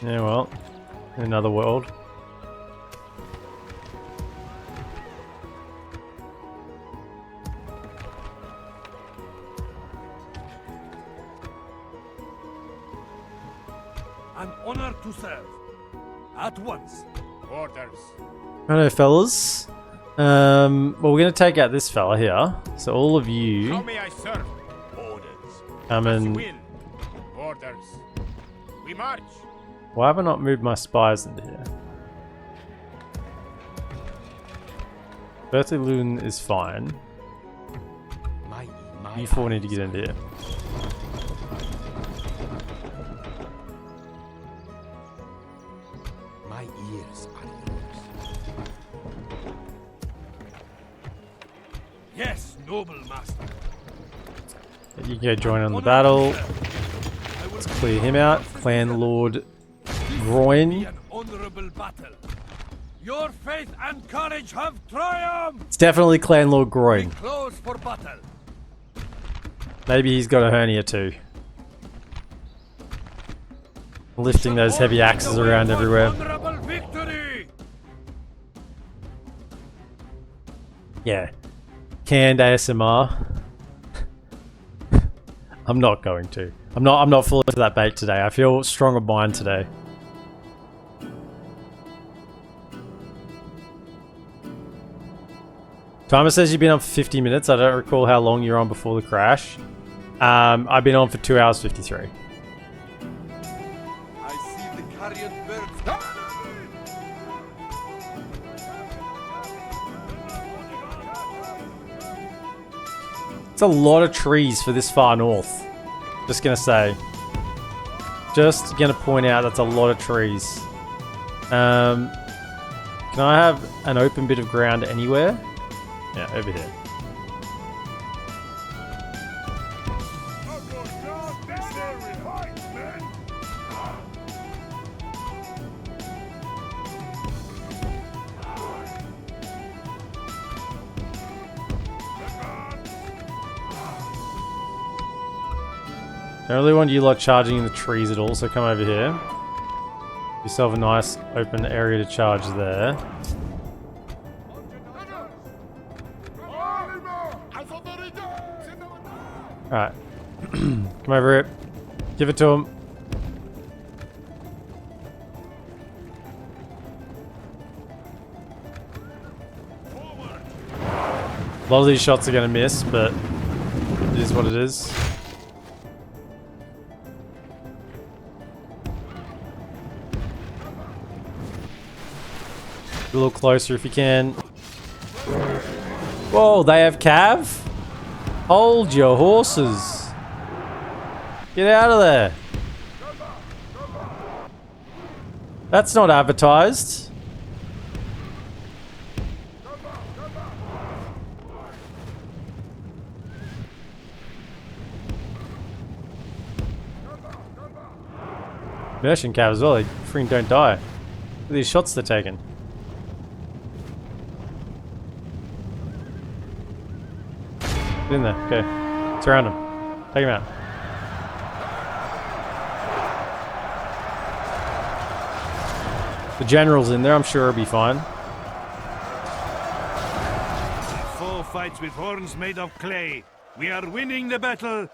Yeah, well, in another world. an honor to serve. At once. Orders. Righto, fellas. Well, we're going to take out this fella here. So all of How you may I serve? Orders. come As you and... will. Orders. We march. Why have I not moved my spies into here? Bertie Loon is fine. My You four need to get into here. My ears are yours. Yes, noble master. You can go join on the battle. I will Clear him out. Clan Lord Groin. be an honorable battle. Your faith and courage have triumphed. It's definitely Clan Lord We Groin. close for battle. Maybe he's got a hernia too. Lifting those heavy axes around everywhere. Honorable victory. Yeah. Canned ASMR. I'm not going to. I'm not falling for that bait today. I feel strong of mind today. Timer says you've been on for 50 minutes. I don't recall how long you're on before the crash. I've been on for 2 hours 53. I see the carrion birds. It's a lot of trees for this far north. Just gonna say. Just gonna point out that's a lot of trees. Can I have an open bit of ground anywhere? Yeah, over here. I don't really want you lot charging in the trees at all, so come over here. Yourself a nice open area to charge there. Alright. Come over here. Give it to him. A lot of these shots are going to miss, but it is what it is. A little closer if you can. Whoa, they have cav? Hold your horses. Get out of there. That's not advertised. Merchant cav as well, they freaking don't die. Look at these shots they're taking. Get in there, okay. Surround him. Take him out. The general's in there, I'm sure he'll be fine. Four fights with horns made of clay. We are winning the battle.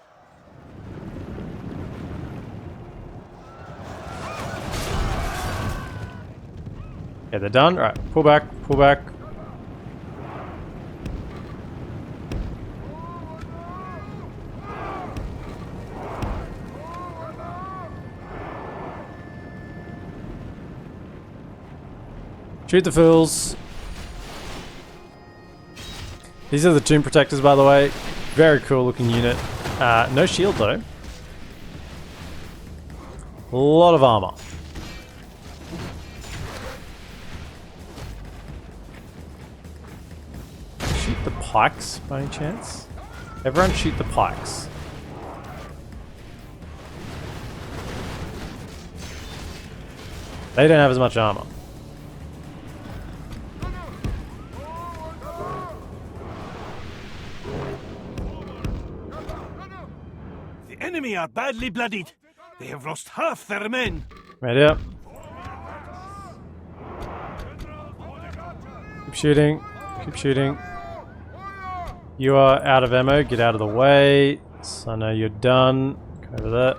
Yeah, they're done. Alright, pull back, pull back. Shoot the fools. These are the Tomb Protectors, by the way. Very cool looking unit. No shield though. A lot of armor. Shoot the pikes by any chance? Everyone shoot the pikes. They don't have as much armor. The enemy are badly bloodied. They have lost half their men. Ready up. Keep shooting. Keep shooting. You are out of ammo. Get out of the way. So I know you're done. Go over there.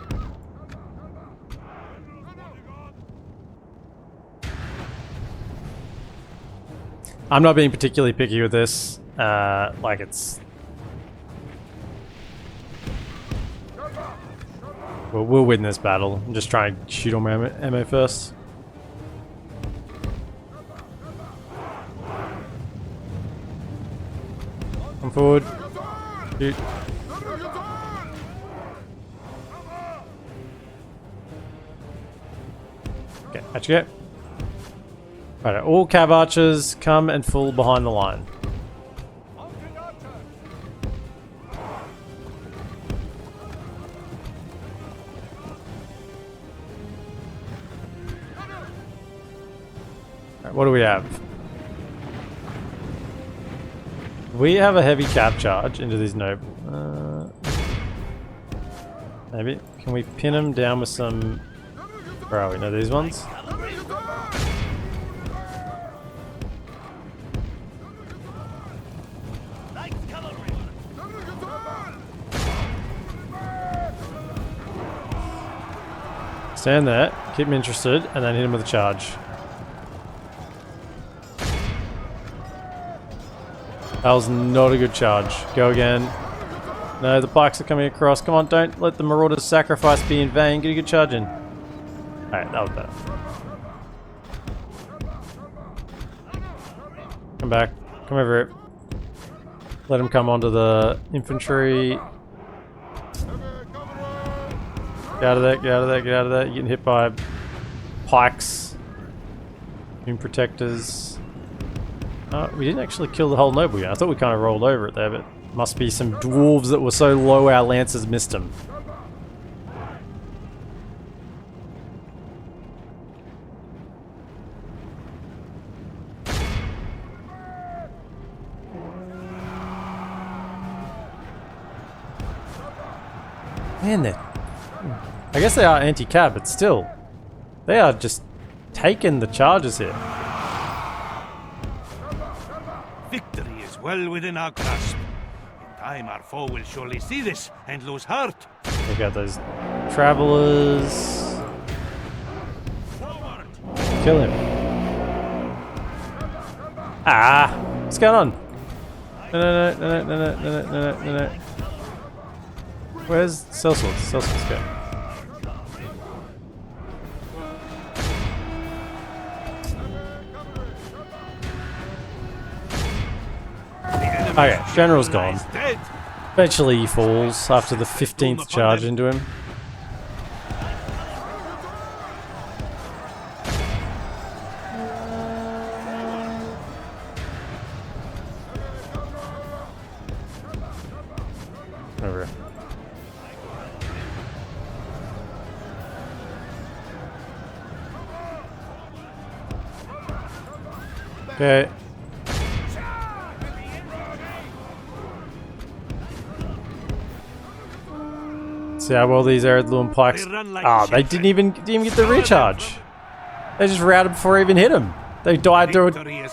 I'm not being particularly picky with this. Like it's... We'll win this battle. I'm just trying to shoot all my ammo first. Come forward. Shoot. Okay, how'd you get? Right, all cav archers come and fall behind the line. Right, what do we have? We have a heavy cav charge into these noble. Maybe. Can we pin them down with some... Where are we? No, these ones? Stand there, keep him interested, and then hit him with a charge. That was not a good charge. Go again. No, the pikes are coming across. Come on, don't let the marauder's sacrifice be in vain. Get a good charge in. Alright, that was better. Come back. Come over here. Let him come onto the infantry. Get out of there, get out of there, get out of there. You're getting hit by pikes. Moon protectors. Oh, we didn't actually kill the whole noble yet. I thought we kind of rolled over it there, but must be some dwarves that were so low our lancers missed them. Man, I guess they are anti-cab, but still, they are just taking the charges here. Victory is well within our grasp. In time, our foe will surely see this and lose heart. We've got those travelers. Kill him. Ah! What's going on? No. Where's Sellsworth? Sellsworth's go. Okay, General's gone. Eventually he falls after the 15th charge into him. Over here. Okay. See how well these Arid pikes... Ah, they didn't even get the recharge. They just routed before I even hit them. They died to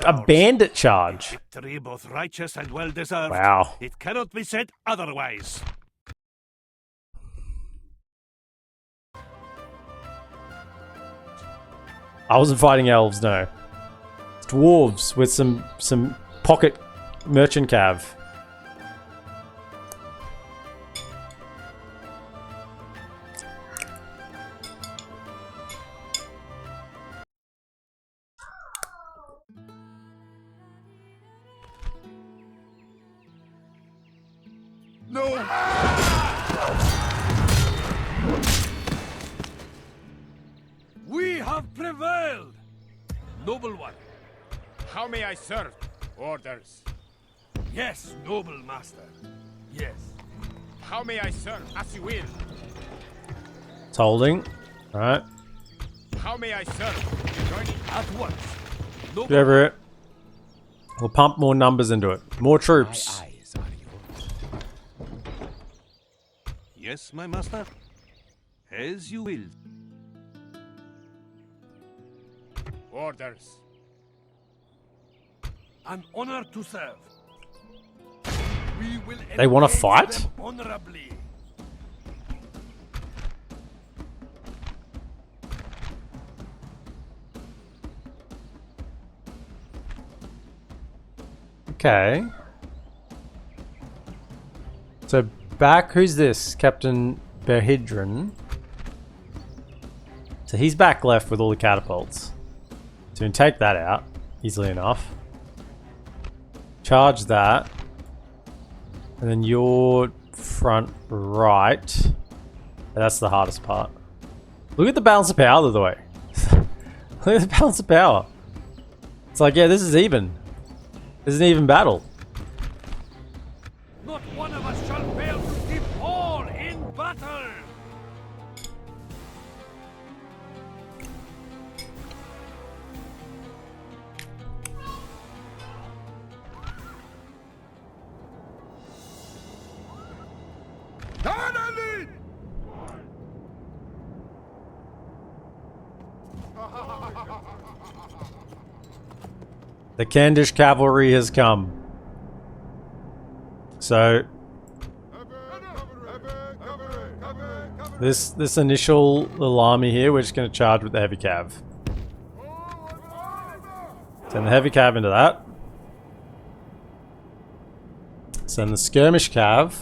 a bandit charge. Victory both righteous and well deserved. Wow. It cannot be said otherwise. I wasn't fighting elves, no. Dwarves with some pocket merchant cav. No! We have prevailed! Noble one, how may I serve? Orders. Yes, noble master. Yes. How may I serve? As you will. It's holding. Alright. How may I serve? Joining At once. Get over it. We'll pump more numbers into it. More troops. My eyes are yours. Yes, my master. As you will. Orders. An honor to serve. We will They want to engage fight? them honorably. Okay. So back, who's this? Captain Berhidran. So he's back left with all the catapults. So we can take that out easily enough. Charge that. And then your front right. That's the hardest part. Look at the balance of power, by the way. Look at the balance of power. It's like, yeah, this is even. This is an even battle. Not one of us shall fail to keep all in battle. The Kandish cavalry has come. So this initial little army here, we're just going to charge with the heavy cav. Send the heavy cav into that. Send the skirmish cav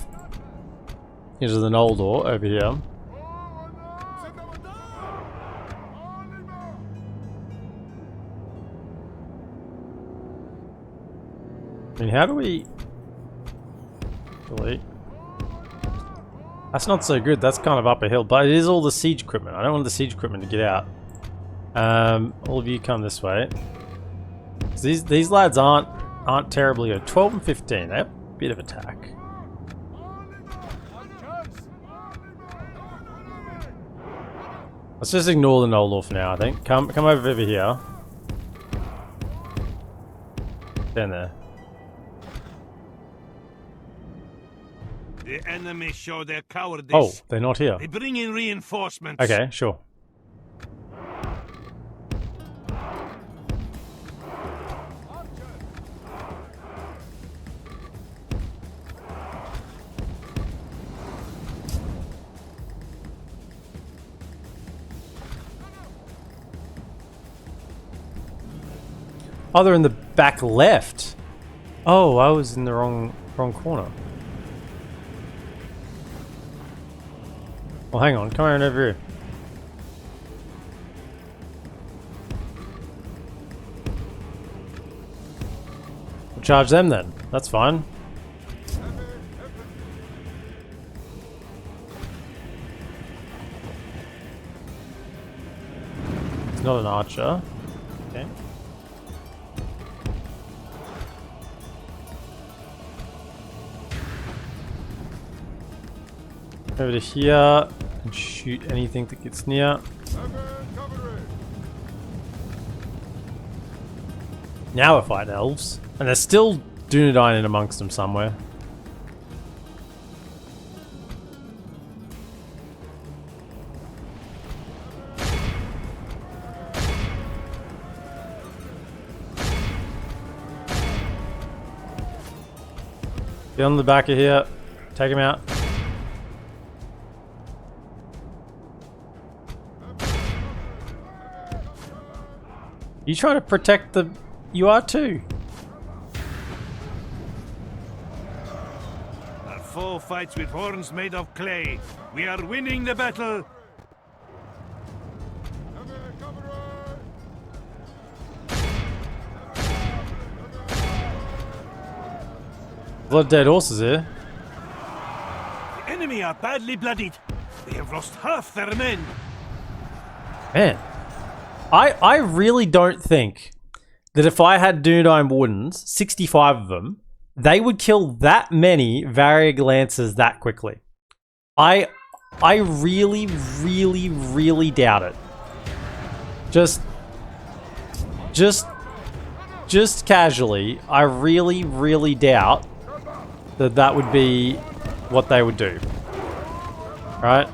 into the Noldor over here. I mean, how do we delete? That's not so good. That's kind of up a hill, but it is all the siege equipment. I don't want the siege equipment to get out. All of you come this way. These lads aren't terribly good. 12 and 15. They have a bit of attack. Let's just ignore the Noldor for now. I think. Come over here. Stand there. The enemy show their cowardice. Oh, they're not here. They bring in reinforcements. Okay, sure. Oh, they're in the back left. Oh, I was in the wrong corner. Well, hang on. Come on over here. We'll charge them then. That's fine. It's not an archer. Okay. Over to here and shoot anything that gets near. Now we're fighting elves. And there's still Dunedain in amongst them somewhere. Get on the back of here. Take him out. You trying to protect the... You are too. Our foe fights with horns made of clay. We are winning the battle. A lot of dead horses here. The enemy are badly bloodied. They have lost half their men. Man. I really don't think that if I had Dunedain Wardens, 65 of them, they would kill that many Varag Lancers that quickly. I really, really, really doubt it. Just casually, I really, really doubt that that would be what they would do. Right?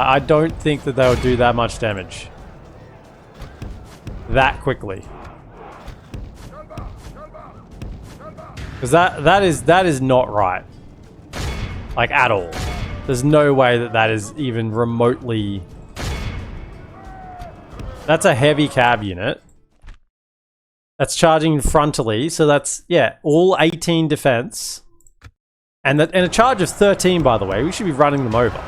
I don't think that they would do that much damage. That quickly. Because that is not right. Like, at all. There's no way that that is even remotely... That's a heavy cab unit. That's charging frontally, so that's, yeah, all 18 defense. And a charge of 13, by the way. We should be running them over.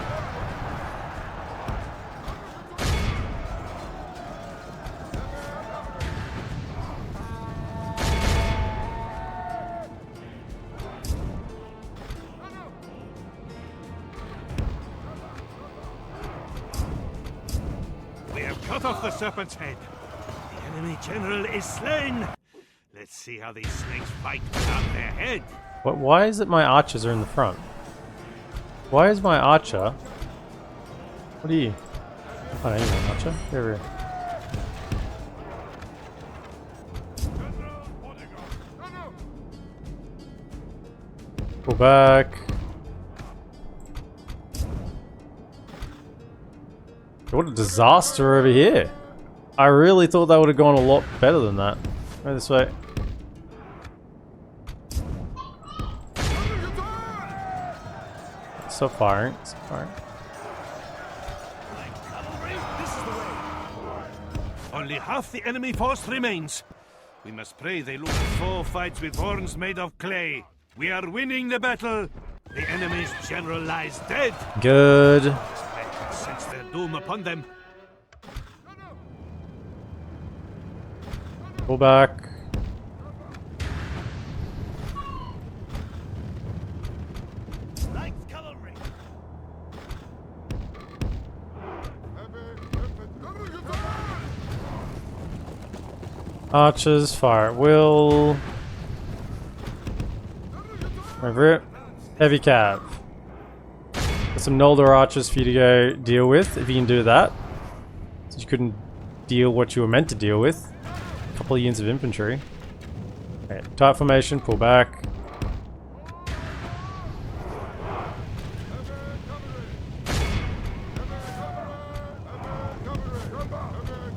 We have cut off the serpent's head. The enemy general is slain. Let's see how these snakes fight without their head. What? Why is it my archers are in the front? Why is my archer? What are you? Oh, no, you're not an archer. Get over here. Pull back. What a disaster over here. I really thought that would have gone a lot better than that. Go this way. Stop firing. Stop firing. Only half the enemy force remains. We must pray they lose 4 fights with horns made of clay. We are winning the battle. The enemy's general lies dead. Good. Sense their doom upon them. Pull back. Archers, fire at will. Over it. Heavy cav. Got some Noldor archers for you to go deal with, if you can do that. So you couldn't deal what you were meant to deal with. A couple of units of infantry. Okay, tight formation, pull back.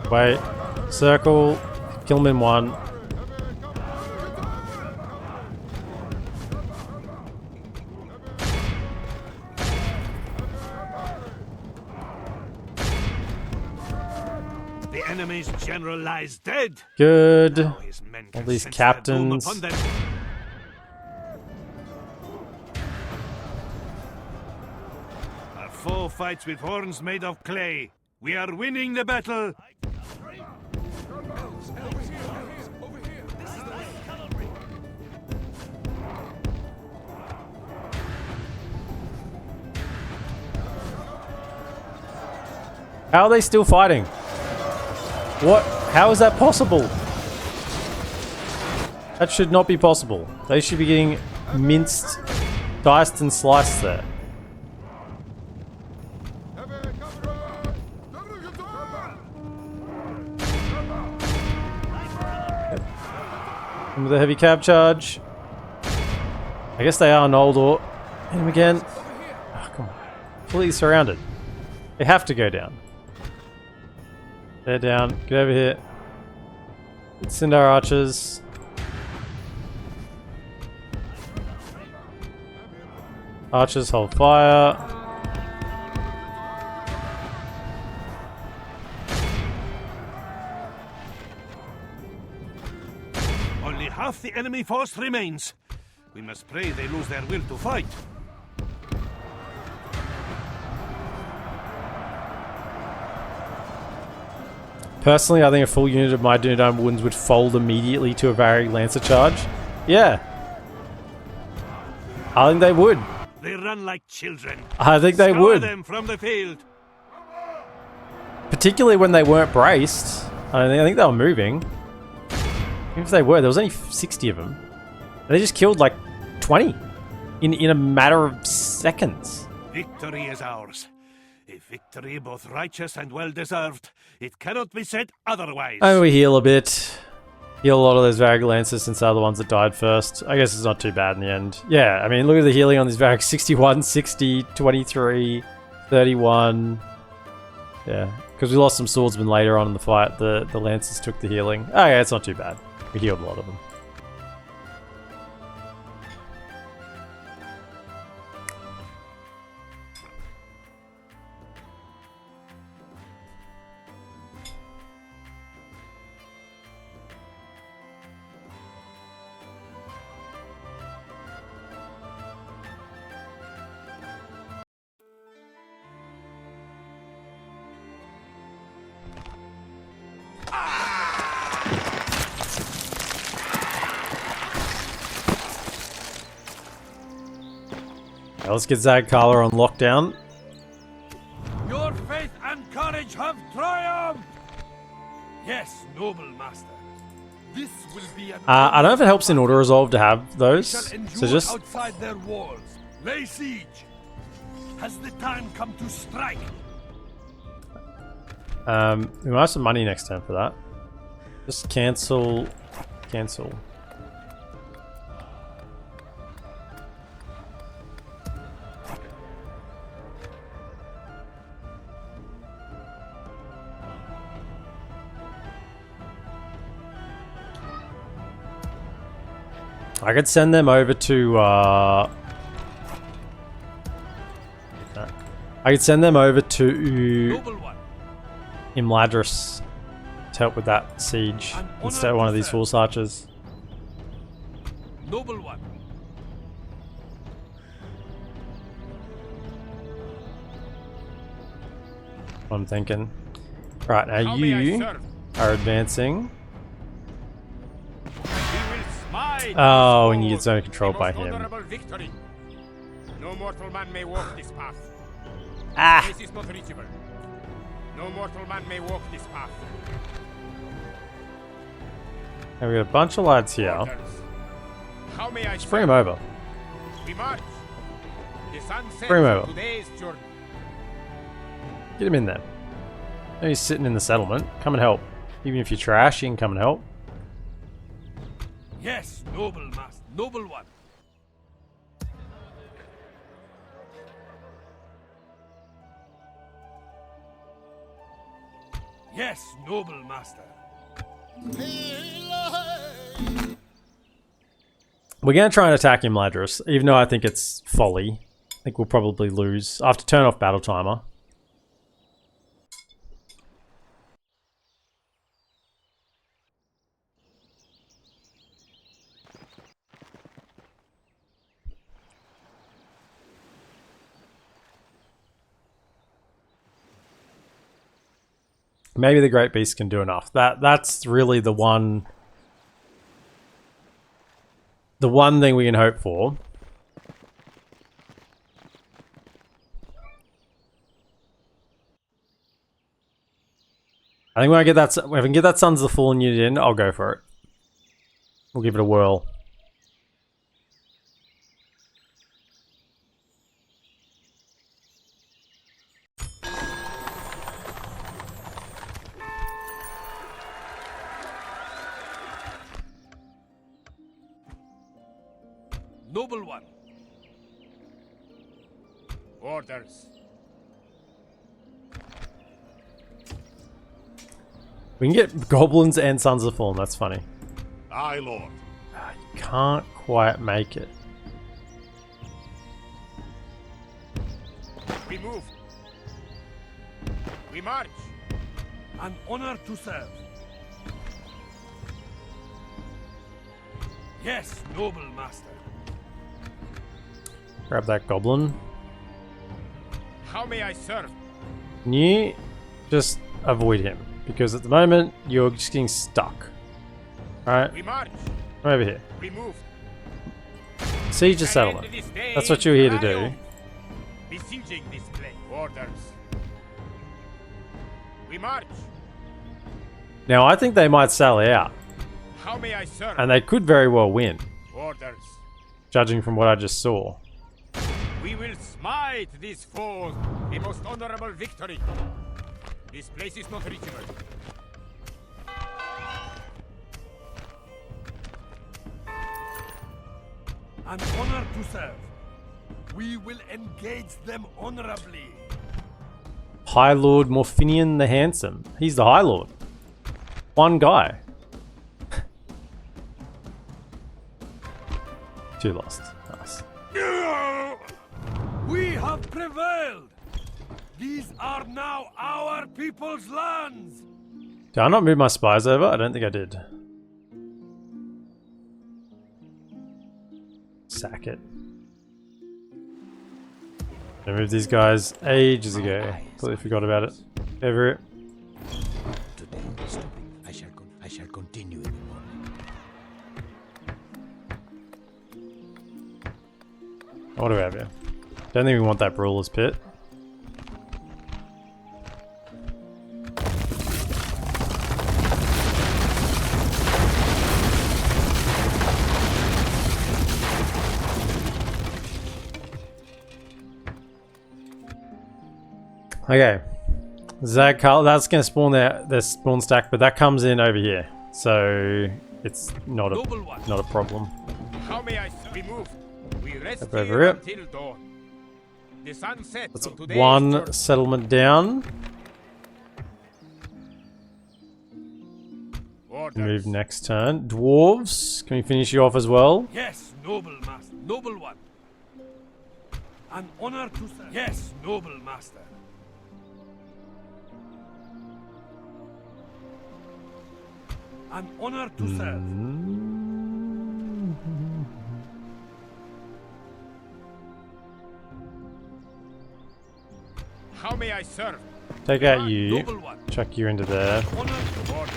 Wait. Circle. Kill him in one. The enemy's general lies dead. Good. Now his men All can these sense their doom captains. upon them. Our 4 fights with horns made of clay. We are winning the battle. How are they still fighting? What? How is that possible? That should not be possible. They should be getting minced, diced and sliced there. With a heavy cab charge. I guess they are Noldor. Hit him again. Oh, come on. Completely surrounded. They have to go down. They're down. Get over here. Let's send our archers. Archers hold fire. Only half the enemy force remains. We must pray they lose their will to fight. Personally, I think a full unit of my Dunedain Wounds would fold immediately to a Varric Lancer charge. Yeah. I think they would. They run like children. I think they Scour would. them from the field. Particularly when they weren't braced. I think they were moving. Even if they were, there was only 60 of them. They just killed like 20 in a matter of seconds. Victory is ours. A victory both righteous and well-deserved. It cannot be said otherwise. And we heal a bit. Heal a lot of those Varric Lancers since they're the ones that died first. I guess it's not too bad in the end. Yeah, I mean, look at the healing on these Varric. 61, 60, 23, 31. Yeah, because we lost some swordsmen later on in the fight. The Lancers took the healing. Oh yeah, it's not too bad. We healed a lot of them. Okay, let's get Zagkala on lockdown. Your faith and courage have triumphed! Yes, noble master. This will be an I don't know if it helps in auto resolve to have those. shall So endure just outside their walls. Lay siege. Has the time come to strike? we might have some money next turn for that. Just cancel. I could send them over to I could send them over to Noble one. Imladris to help with that siege An instead of honor one to of these serve. HorseArchers. Noble one. I'm thinking. Right, now How may I you serve? are advancing. We will smite Oh, this and you foe. get zone controlled The by most him. honorable victory. No mortal man may walk this path. Ah! This is not reachable. No mortal man may walk this path. And we got a bunch of lads here. Orders. How may I Let's bring them serve? over. We march. The sun sets Bring him on over. today's journey. Get him in there. No, he's sitting in the settlement. Come and help. Even if you're trash, you can come and help. Yes, noble master. Noble one. Yes, noble master. We're going to try and attack Imladris, even though I think it's folly. I think we'll probably lose. I have to turn off battle timer. Maybe the Great Beast can do enough. That's really the one thing we can hope for. I think when I get that, if I can get that Sons of the Fallen unit in, I'll go for it. We'll give it a whirl. Noble one. Orders. We can get goblins and Sons of the Fallen. That's funny. Aye, Lord. Can't quite make it. We move. We march. An honor to serve. Yes, noble master. Grab that goblin. How may I serve? Can you just avoid him? Because at the moment, you're just getting stuck. Alright, We march. come over here. We move. Siege the settlement. That's what you're here to do. Besieging this place. Orders. We march. Now, I think they might sally out. How may I serve? And they could very well win, Orders. judging from what I just saw. We will smite these foes. A most honorable victory. This place is not reachable. An honor to serve. We will engage them honorably. High Lord Morphinian the Handsome. He's the High Lord. One guy. Two lost. Nice. We have prevailed. These are now our people's lands. Did I not move my spies over? I don't think I did. Sack it. I moved these guys ages ago. Completely forgot about it. Over it. Today, stopping. I shall continue in the morning. What do we have here? Don't think we want that Brawler's Pit. Okay. Zag Carl, that's going to spawn their spawn stack, but that comes in over here. So it's not a problem. How may I remove? We rest Up over here here. until dawn. The sun sets That's on today's one journey. settlement down. Orders. Move next turn. Dwarves, can we finish you off as well? Yes, noble master. Noble one. An honor to serve. Yes, noble master. An honor to serve. How may I serve? Take out you. Noble one. Chuck you into there. Honor to Orders.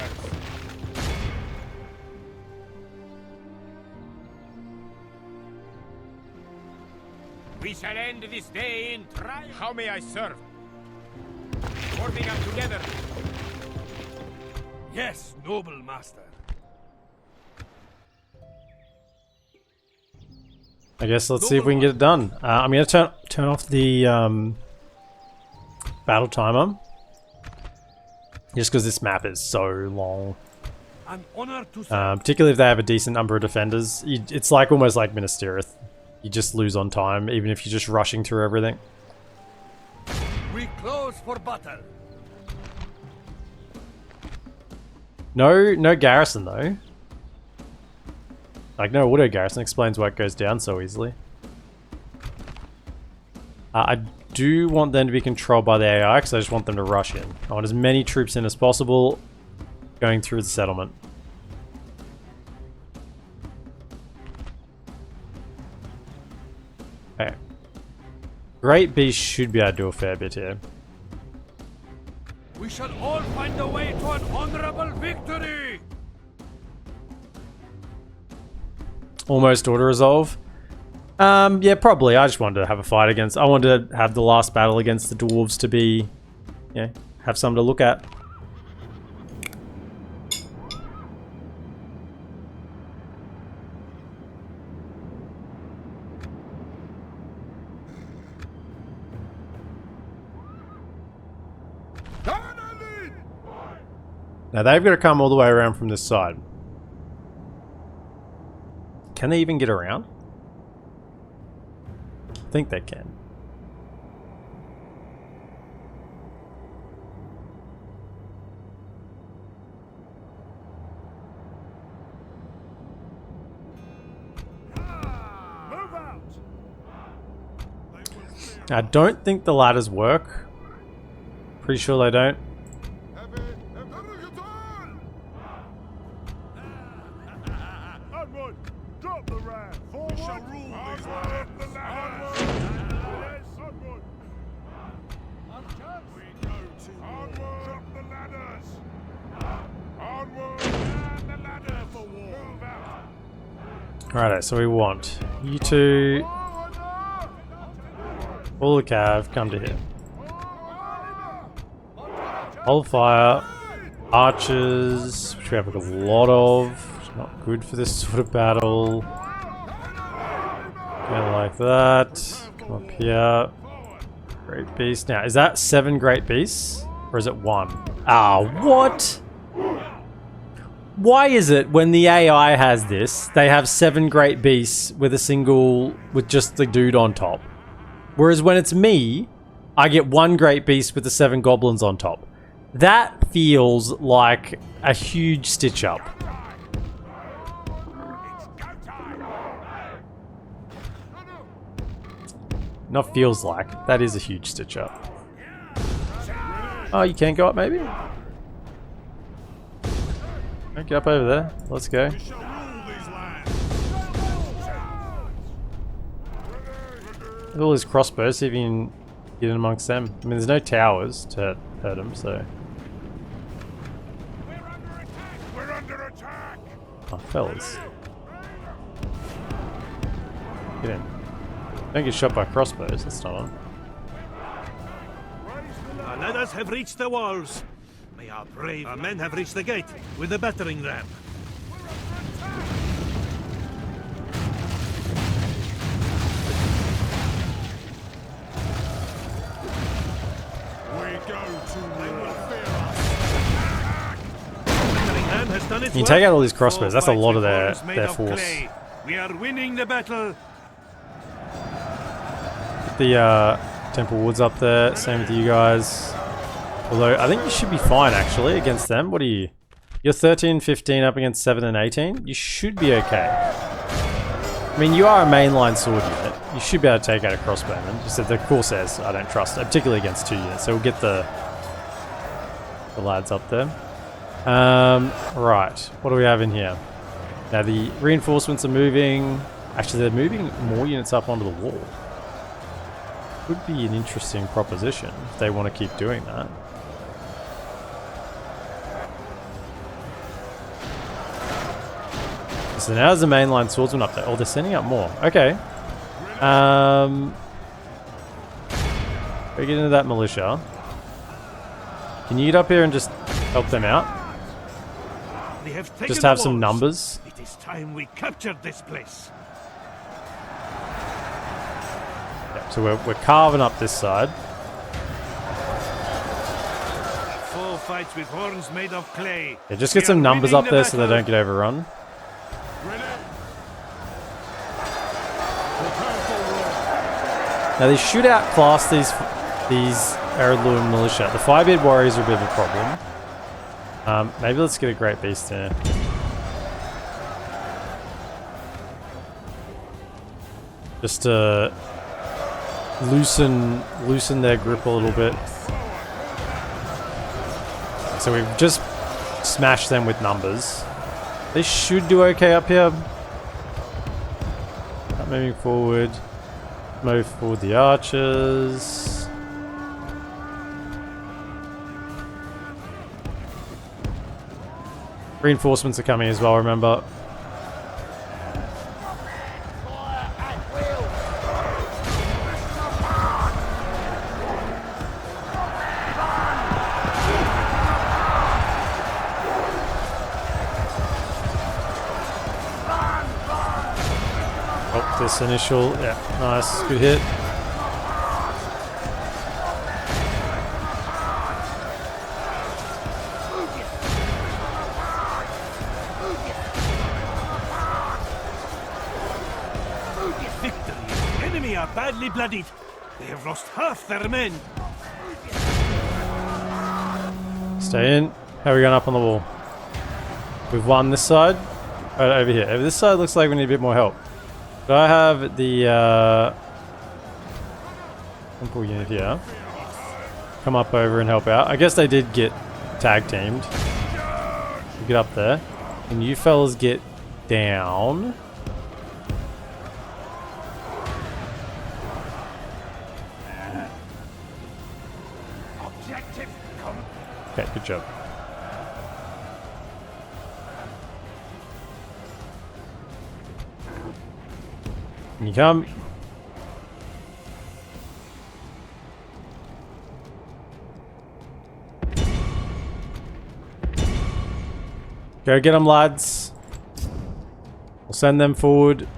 We shall end this day in triumph. How may I serve? Forming up together. Yes, noble master. I guess let's see if we can get it done. I'm going to turn off the battle timer. Just because this map is so long. An honor to serve. Particularly if they have a decent number of defenders. It's like almost like Minas Tirith. You just lose on time, even if you're just rushing through everything. We close for battle. No garrison though. Like no auto garrison explains why it goes down so easily. I do want them to be controlled by the AI because I just want them to rush in. I want as many troops in as possible going through the settlement. Okay. Great Beast should be able to do a fair bit here. We shall all find a way to an honorable victory. Almost auto resolve. Yeah, probably. I just wanted to have a fight against. I wanted to have the last battle against the dwarves to be, yeah, have something to look at. Now they've got to come all the way around from this side. Can they even get around? I think they can. I don't think the ladders work. Pretty sure they don't. Drop the ram. Forward. We shall rule these lands. The ladders. Yes, onward. We go to onward. Drop the ladders. Onward. And the ladder for war. Move out. Alright, so we want you two, all the cav, come to here. Hold fire, archers, which we have a lot of. Not good for this sort of battle. Go like that. Come up here. Great beast. Now, is that 7 great beasts? Or is it 1? Ah, what? Why is it when the AI has this, they have 7 great beasts with with just the dude on top? Whereas when it's me, I get 1 great beast with the 7 goblins on top. That feels like a huge stitch up. Not feels like. That is a huge stitch up. Oh, you can go up maybe? Get up over there. Let's go. We shall rule these lands. Look at all his crossbows, see if you can get in amongst them. I mean, there's no towers to hurt him, so... We're under attack. We're under attack. Oh, fellas. Get in. Don't get shot by crossbows, that's not on. Our ladders have reached the walls. May our brave men have reached the gate with the battering ram. You can take out all these crossbows, that's a lot of their force. We are winning the battle. Get the Temple Woods up there, same with you guys. Although, I think you should be fine actually against them. What are you? You're 13, 15 up against 7 and 18. You should be okay. I mean, you are a mainline sword unit. You should be able to take out a crossbowman. Just that the Corsairs I don't trust, particularly against 2 units. So we'll get the lads up there. Right, what do we have in here? Now the reinforcements are moving. Actually, they're moving more units up onto the wall. Could be an interesting proposition if they want to keep doing that. So now there's the mainline swordsman up there. Oh, they're sending up more. Okay. We get into that militia. Can you get up here and just help them out? They have taken Just have the some walls. numbers. It is time we captured this place. Yeah, so we're carving up this side. Four fights with horns made of clay. Yeah, just get some numbers up there so they don't get overrun. Now they should outclass these heirloom militia. The firebeard warriors are a bit of a problem. Maybe let's get a great beast here. Just to loosen their grip a little bit. So we've just smashed them with numbers. They should do okay up here. Moving forward. Move forward the archers. Reinforcements are coming as well, remember. Oh, this initial, yeah, nice, good hit. Badly bloodied. They have lost half their men. Stay in. How are we going up on the wall? We've won this side. Right over here. Over this side looks like we need a bit more help. Do I have the temple unit here? Come up over and help out. I guess they did get tag teamed. You get up there. And you fellas get down. Okay, good job. Can you come? Go get them, lads. We'll send them forward.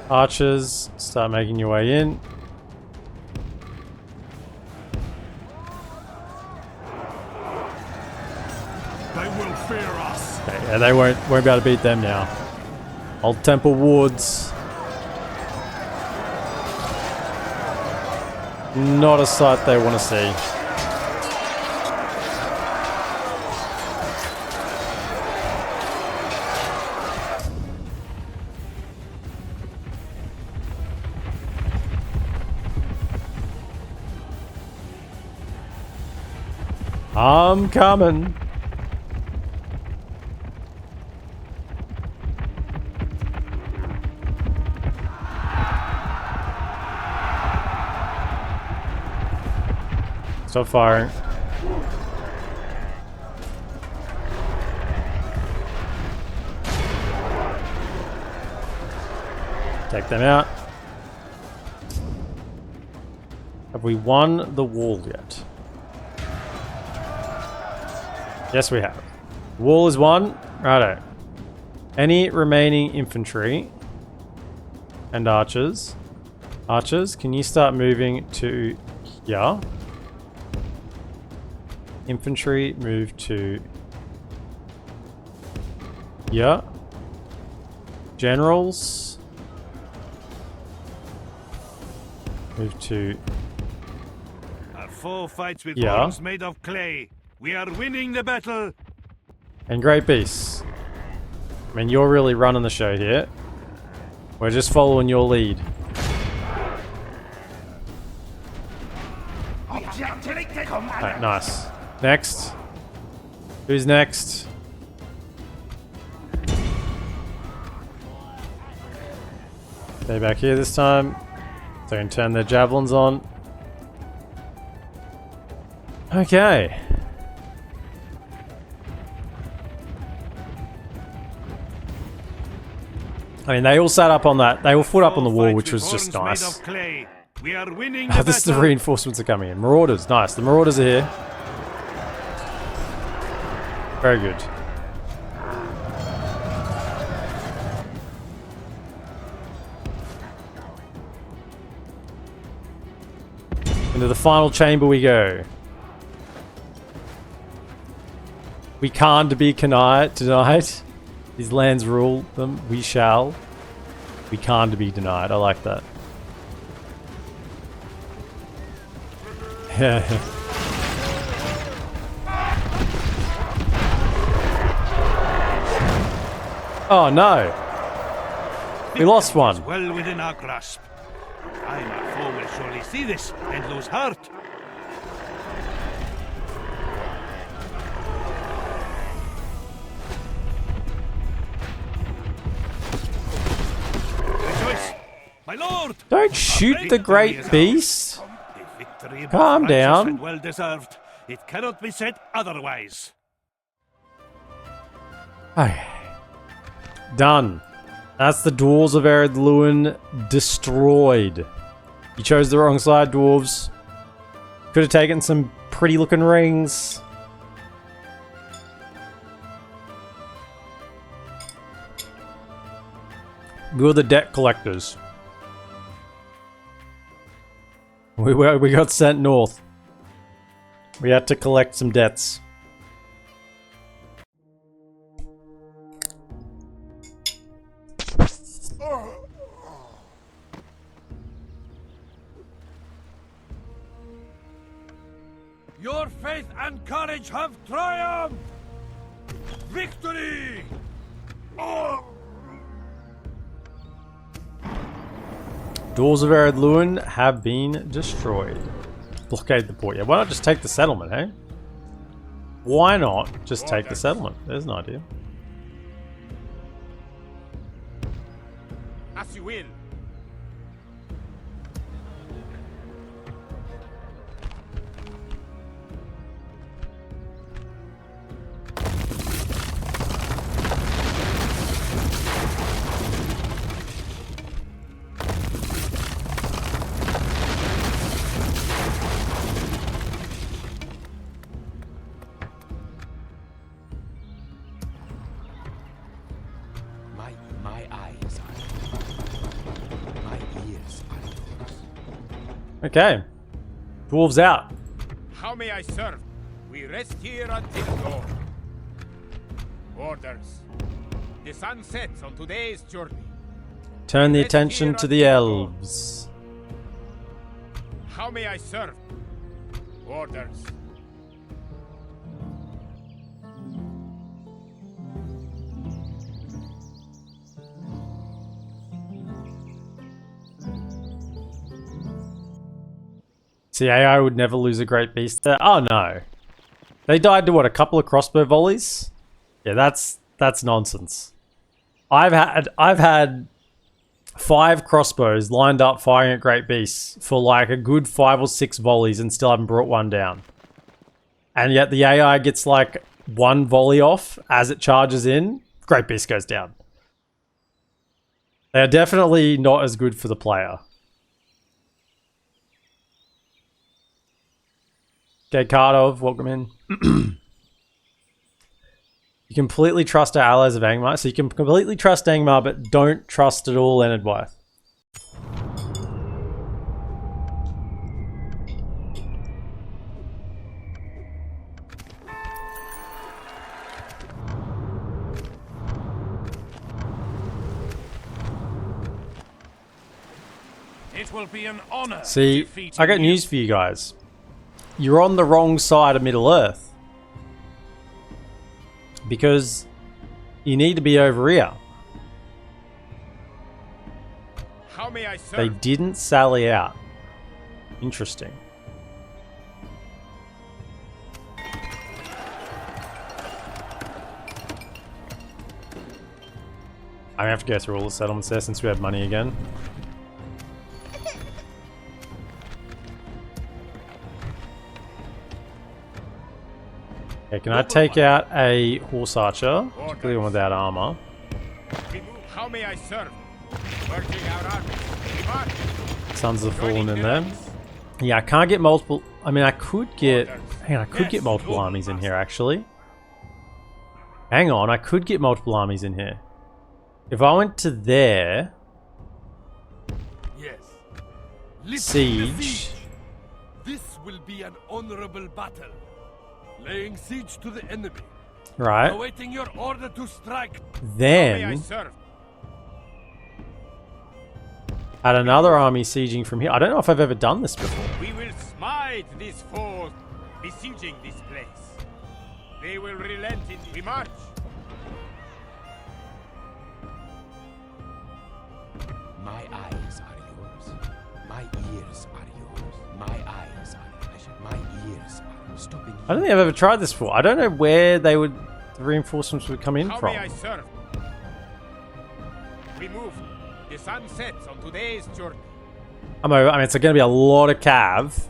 Archers, start making your way in. Yeah, they won't be able to beat them now. Old Temple Wards. Not a sight they want to see. I'm coming. Stop firing. Take them out. Have we won the wall yet? Yes, we have. Wall is won. Righto. Any remaining infantry and archers. Archers, can you start moving to here? Infantry, move to here. Generals, move to Our foe fights with Yeah. horns made of clay. We are winning the battle. and great beasts. I mean, you're really running the show here. We're just following your lead. Alright, nice. Next. Who's next? Stay back here this time. They can turn their javelins on. Okay. I mean, they all sat up on that. They all fought up on the wall, which was just nice. We are winning Oh, this is the reinforcements are coming in. Marauders, nice. The Marauders are here. Very good. Into the final chamber we go. We can't be denied. These lands rule them. We shall. We can't be denied. I like that. Yeah. Oh no. We lost one. Well within our grasp. Time our foe will surely see this and lose heart. Rejoice, my lord! Don't shoot the great beast. The victory both Calm righteous down. and well deserved. It cannot be said otherwise. Okay. Done. That's the dwarves of Eredluin destroyed. You chose the wrong side, dwarves. Could have taken some pretty looking rings. We were the debt collectors. We got sent north. We had to collect some debts. Your faith and courage have triumphed! Victory! Doors of Eredluin have been destroyed. Blockade the port. Yeah, why not just take the settlement, eh? Why not just take the settlement? There's an idea. As you will. My eyes are yours. My ears are yours. Okay. Dwarves out. How may I serve? We rest here until dawn. Orders. The sun sets on today's journey. Turn the Let's attention hear to the until dawn. elves. How may I serve? Orders. See, AI would never lose a great beast there. Oh no. They died to what, a couple of crossbow volleys? Yeah, that's nonsense. I've had 5 crossbows lined up firing at great beasts for like a good 5 or 6 volleys and still haven't brought one down. And yet the AI gets like 1 volley off as it charges in, great beast goes down. They are definitely not as good for the player. Okay, Kardov, welcome in. You completely trust our allies of Angmar, so you can completely trust Angmar, but don't trust at all Enedwythe. It will be an honor. See, I got news for you guys. You're on the wrong side of Middle-earth. Because you need to be over here. How may I serve? They didn't sally out. Interesting. I have to go through all the settlements there since we have money again. Okay, can I take out a horse archer? Particularly one without armor. How may I serve? Working our army. Sons of Fallen in there. Yeah, I can't get multiple. I mean, I could get. Hang on, I could get multiple armies in here actually. Hang on, I could get multiple armies in here. If I went to there. Yes. Siege. This will be an honorable battle. Laying siege to the enemy. Right. Awaiting your order to strike. Then had another army sieging from here. I don't know if I've ever done this before. We will smite these foes besieging this place. They will relent in we march. My eyes are yours. My ears are yours. My eyes are yours. My ears are stopping. I don't think I've ever tried this before. I don't know where the reinforcements would come in How from. may I serve? We move. The sun sets on today's journey. I mean, it's going to be a lot of cav,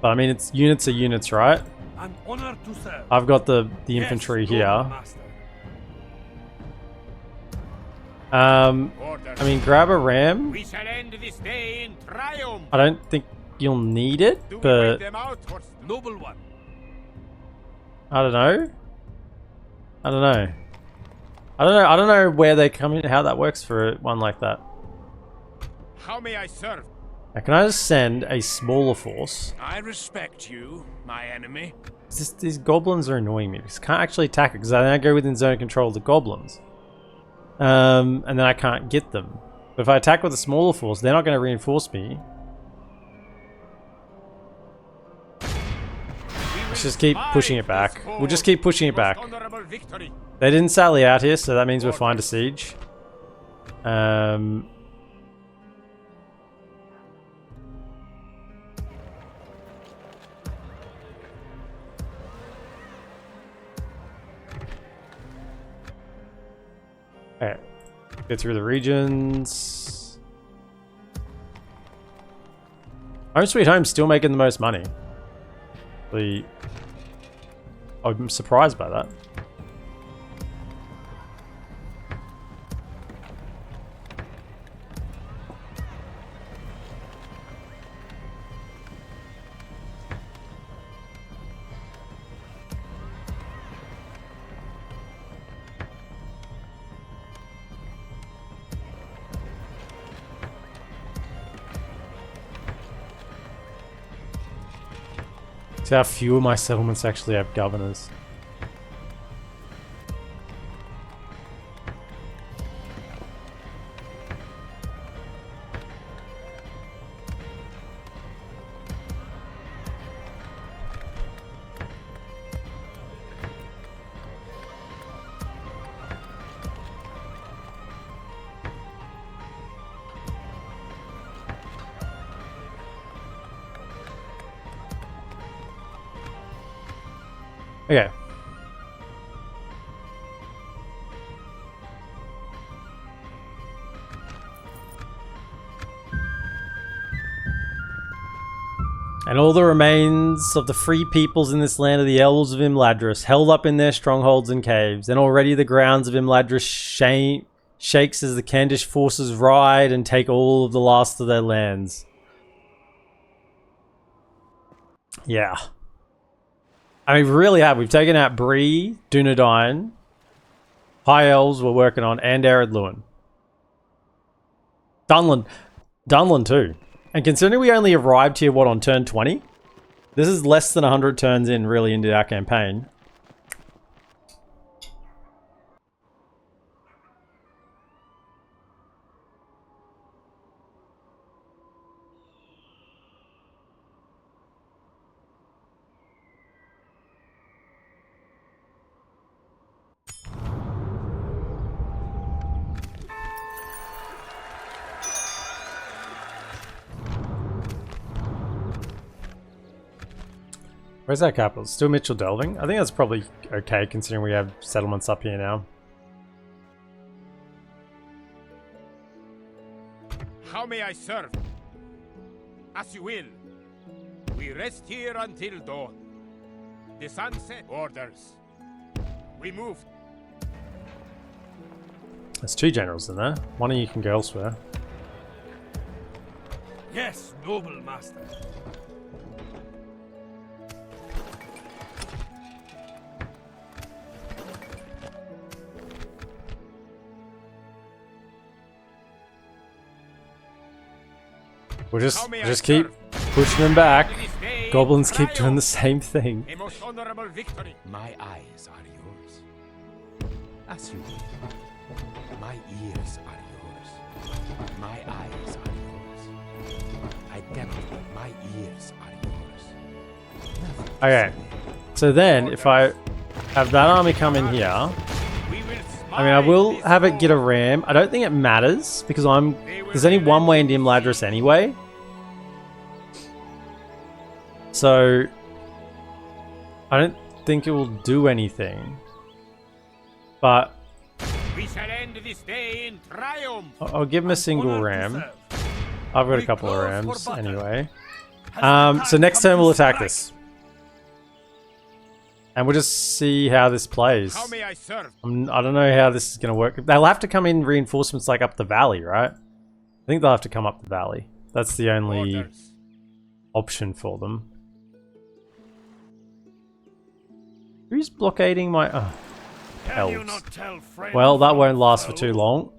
but I mean, it's units are units, right? An honor to serve. I've got the infantry here. Master. I mean, grab a ram. We shall end this day in triumph. I don't think you'll need it, Do we but wait them out, horse? Noble one. I don't know. I don't know where they come in, how that works for one like that. How may I serve? Now, can I just send a smaller force? I respect you, my enemy. These goblins are annoying me because I can't actually attack it because then I go within zone control of the goblins. And then I can't get them. But if I attack with a smaller force, they're not going to reinforce me. Let's just keep pushing it back. We'll just keep pushing it back. They didn't sally out here, so that means we're fine to siege. Okay. Go through the regions. Home Sweet Home's still making the most money. I'm surprised by that. See how few of my settlements actually have governors. Okay. And all the remains of the free peoples in this land are the elves of Imladris, held up in their strongholds and caves, and already the grounds of Imladris shakes as the Kandish forces ride and take all of the last of their lands. Yeah. I mean, we really have. We've taken out Bree, Dunedain, High Elves we're working on, and Ered Luin. Dunland too. And considering we only arrived here, what, on turn 20? This is less than 100 turns in, really, into our campaign. Where's our capital? Still Mitchell Delving? I think that's probably okay considering we have settlements up here now. How may I serve? As you will. We rest here until dawn. The sunset orders. We move. There's 2 generals in there. One of you can go elsewhere. Yes, noble master. We'll just keep pushing them back. Goblins keep doing the same thing. A most honorable victory. My eyes are yours. As you will. My ears are yours. My eyes are yours. I demonstrate my ears are yours. Nothing. Okay. So then, if I have that army come in here, I mean, I will have it get a ram. I don't think it matters because there's only one way into Imladris anyway. So I don't think it will do anything. But we shall end this day in triumph. I'll give him a single ram. I've got a couple of rams anyway. So next turn we'll attack this. And we'll just see how this plays. How may I serve? I don't know how this is going to work. They'll have to come in reinforcements like up the valley, right? I think they'll have to come up the valley. That's the only option for them. Who's blockading my... Oh, elves. Well, that won't last for too long.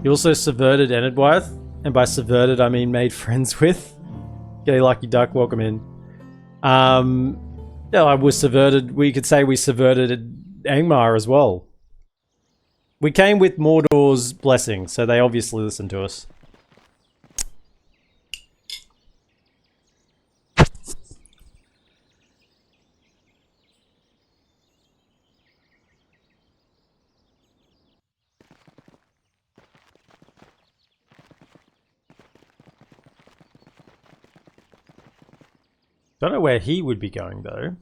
He also subverted Enedwyth. And by subverted, I mean made friends with. Gay Lucky Duck, welcome in. Yeah, I was subverted. We could say we subverted Angmar as well. We came with Mordor's blessing, so they obviously listened to us. Don't know where he would be going though.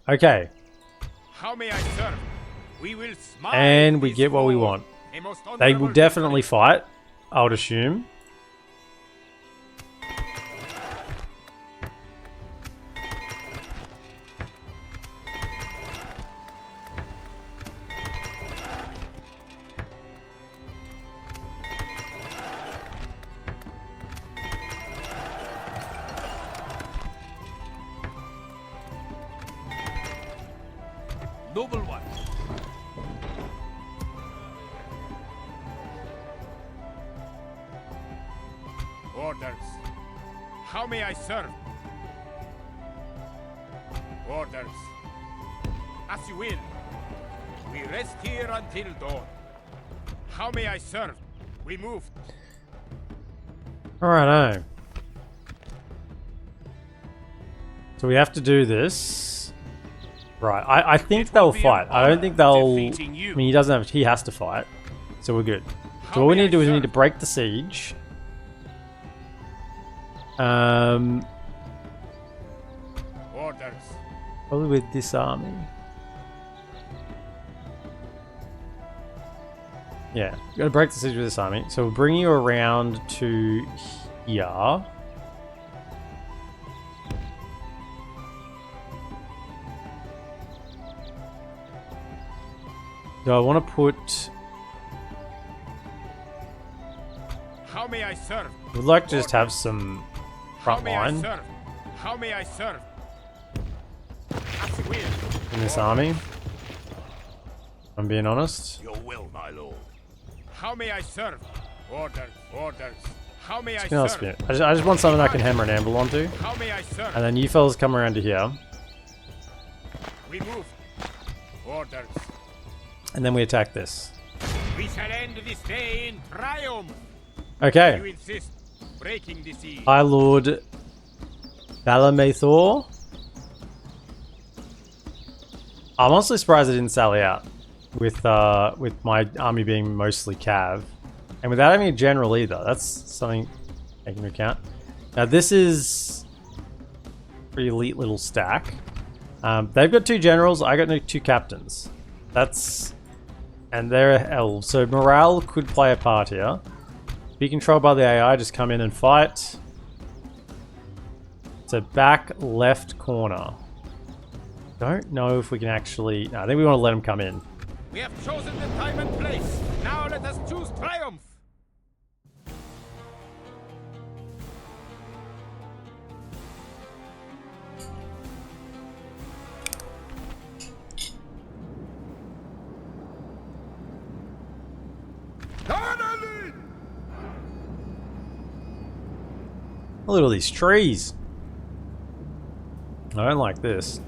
Okay. How may I serve? We will smile. And we get what we want. They will definitely fight, I would assume. Noble one. Orders. How may I serve? Orders. As you will. We rest here until dawn. How may I serve? We move. Alrighto. So we have to do this. Right, I think they'll fight. I don't think they'll... I mean, he doesn't have... He has to fight. So we're good. So what we need to do is we need to break the siege. Orders. Probably with this army. Yeah, gotta break the siege with this army. So we'll bring you around to here. Do I want to put... How may I serve? We'd like to just have some front line How may I serve? As you will. in this army. If I'm being honest. Your will, my lord. How may I serve? Orders, orders. How may I No, serve? I just want something I can hammer an amble onto. How may I serve? And then you fellas come around to here. We move. Orders. And then we attack this. We shall end this day in triumph. You Okay. insist. Breaking the siege. High Lord Valamathor. I'm honestly surprised I didn't sally out with my army being mostly cav. And without having a general either. That's something taken into account. Now this is a pretty elite little stack. They've got 2 generals, I got 2 captains. That's... And they're elves, so morale could play a part here. Be controlled by the AI, just come in and fight. So back left corner. Don't know if we can actually... No, I think we want to let them come in. We have chosen the time and place. Now let us choose triumph. Look at all these trees. I don't like this.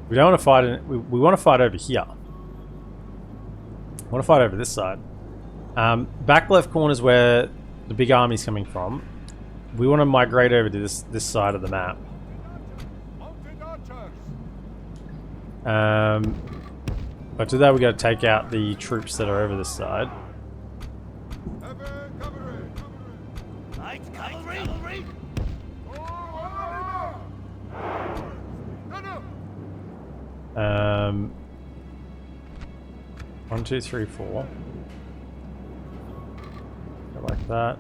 We don't want to fight in, we want to fight over here. I want to fight over this side. Back left corner is where the big army's coming from. We want to migrate over to this side of the map. But to that we got to take out the troops that are over this side. Light cavalry! 1, 2, 3, 4. Go like that.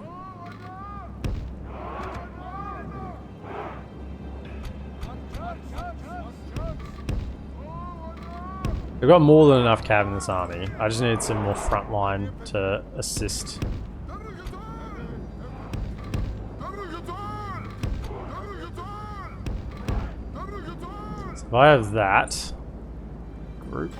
We've got more than enough cav in this army. I just need some more front line to assist. So if I have that group.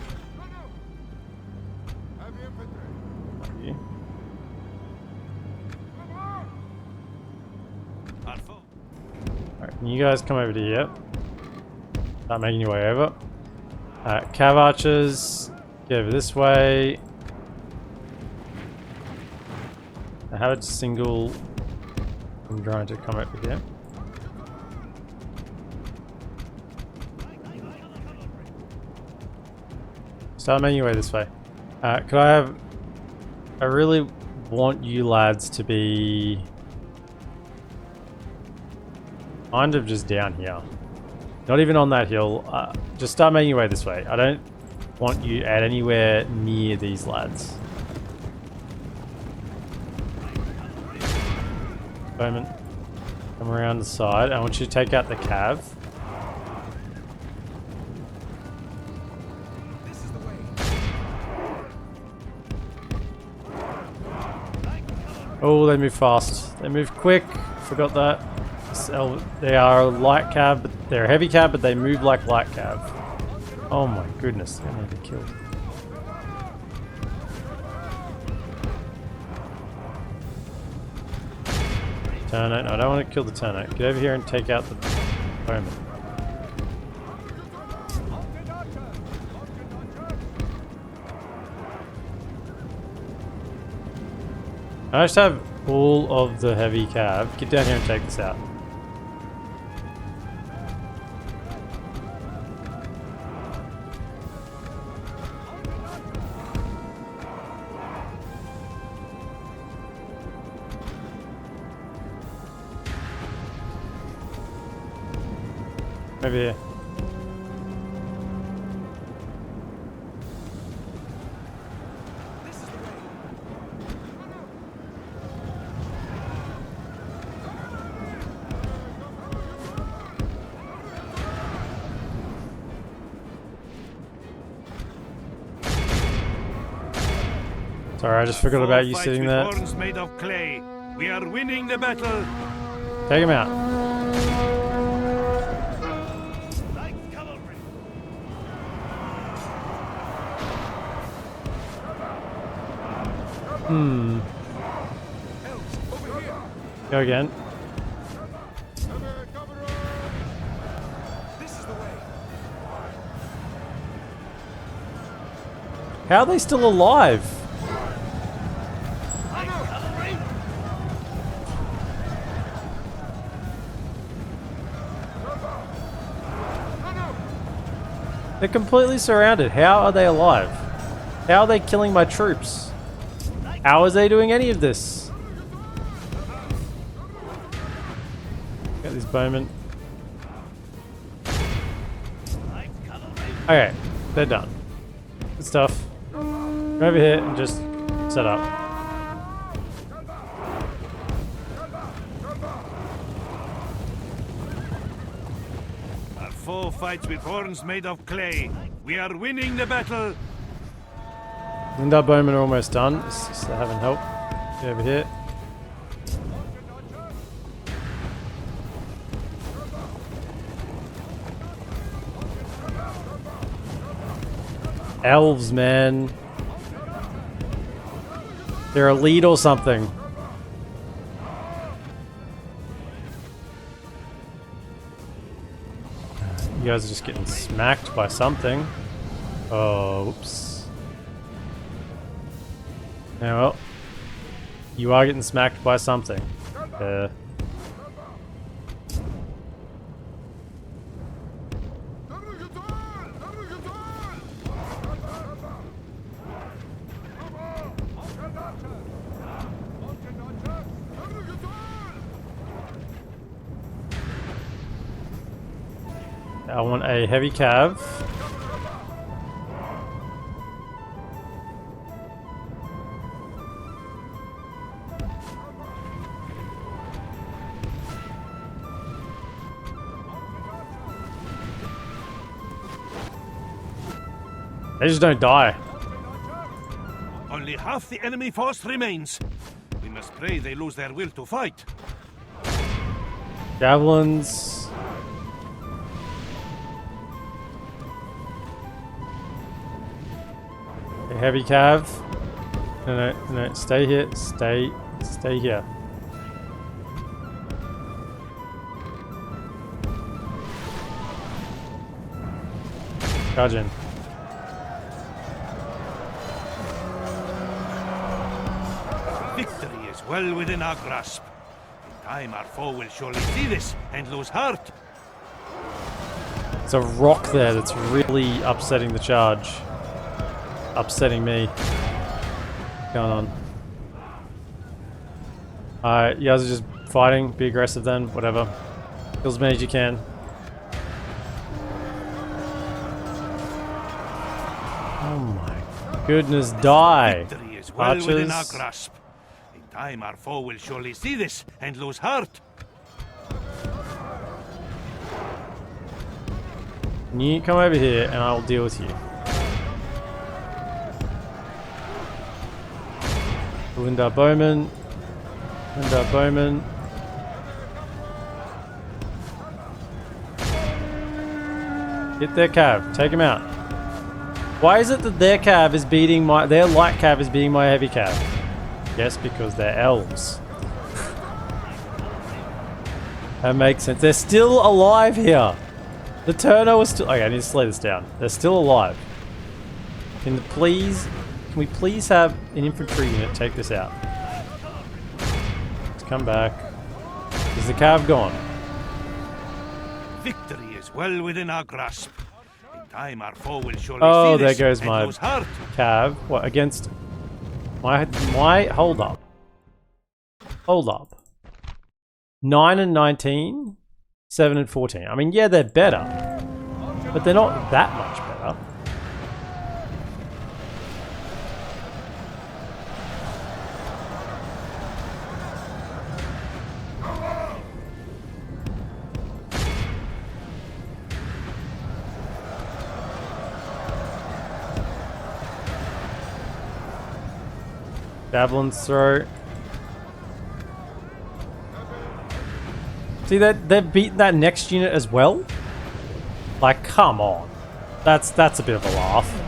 Alright, can you guys come over to here? Start making your way over. Cav archers, get over this way. I have a single. I'm trying to come over here. Start making your way this way. Could I have... I really want you lads to be... kind of just down here. Not even on that hill. Just start making your way this way. I don't want you at anywhere near these lads. Bowman, come around the side. I want you to take out the cav. Oh, they move fast. They move quick. Forgot that. They are light cav, but they're heavy cav, but they move like light cav. Oh my goodness, they're gonna be killed. Turnout. No, I don't want to kill the turnout. Get over here and take out the bowman. I just have all of the heavy cav. Get down here and take this out. Over here. Sorry, I just forgot about you Four sitting fights there. with horns made of clay. We are winning the battle. Take him out. Like cavalry. Go again. How are they still alive? They're completely surrounded. How are they alive? How are they killing my troops? How is they doing any of this? Got these bowmen. Okay, they're done. Good stuff. Come over here and just set up. Our foe fights with horns made of clay. We are winning the battle. And our bowmen are almost done. It's just they're having help. Get over here. Elves, man. They're a lead or something. You guys are just getting smacked by something. Oh, oops. Yeah, well. You are getting smacked by something. I want a heavy cav. They just don't die. Only half the enemy force remains. We must pray they lose their will to fight. Javelins. A heavy cav. No, stay here. Stay here. Charge in. Victory is well within our grasp. In time our foe will surely see this and lose heart. There's a rock there that's really upsetting the charge. Upsetting me. What's going on? Alright, you guys are just fighting. Be aggressive then. Whatever. Kill as many as you can. Oh my goodness, die! Victory is well Archers. within our grasp. In time our foe will surely see this and lose heart. You come over here and I'll deal with you. Linda Bowman. Linda Bowman. Hit their cav. Take him out. Why is it that their cav is beating my... Their light cav is beating my heavy cav? Yes, because they're elves. That makes sense. They're still alive here. The Turner was still... Okay, I need to slow this down. They're still alive. Can we please have an infantry unit take this out? Let's come back. Is the cav gone? Victory is well within our grasp. In time our foe will surely Oh, see there this goes and my lose heart. cav. What, against... My... Hold up. Hold up. 9 and 19? 7 and 14. I mean, yeah, they're better. But they're not that much better. Javelin's throw. See that they've beaten that next unit as well? Like, come on. That's a bit of a laugh.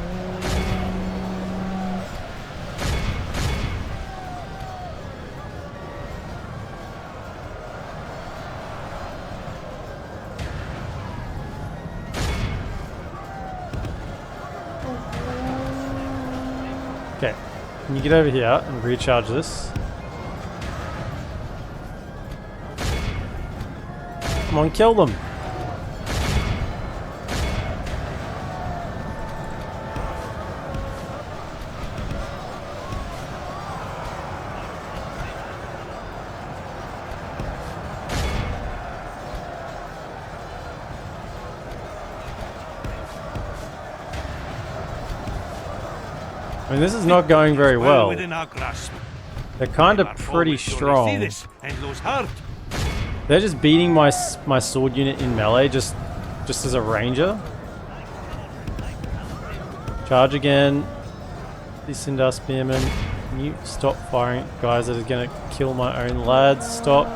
Okay, can you get over here and recharge this? Come on, kill them! I mean, this is not going very well. Within our grasp. They're kind of Our pretty foes surely see strong. this and lose heart. They're just beating my sword unit in melee just as a ranger. Charge again. These Sindar spearmen. Can you stop firing at guys that are going to kill my own lads? Stop.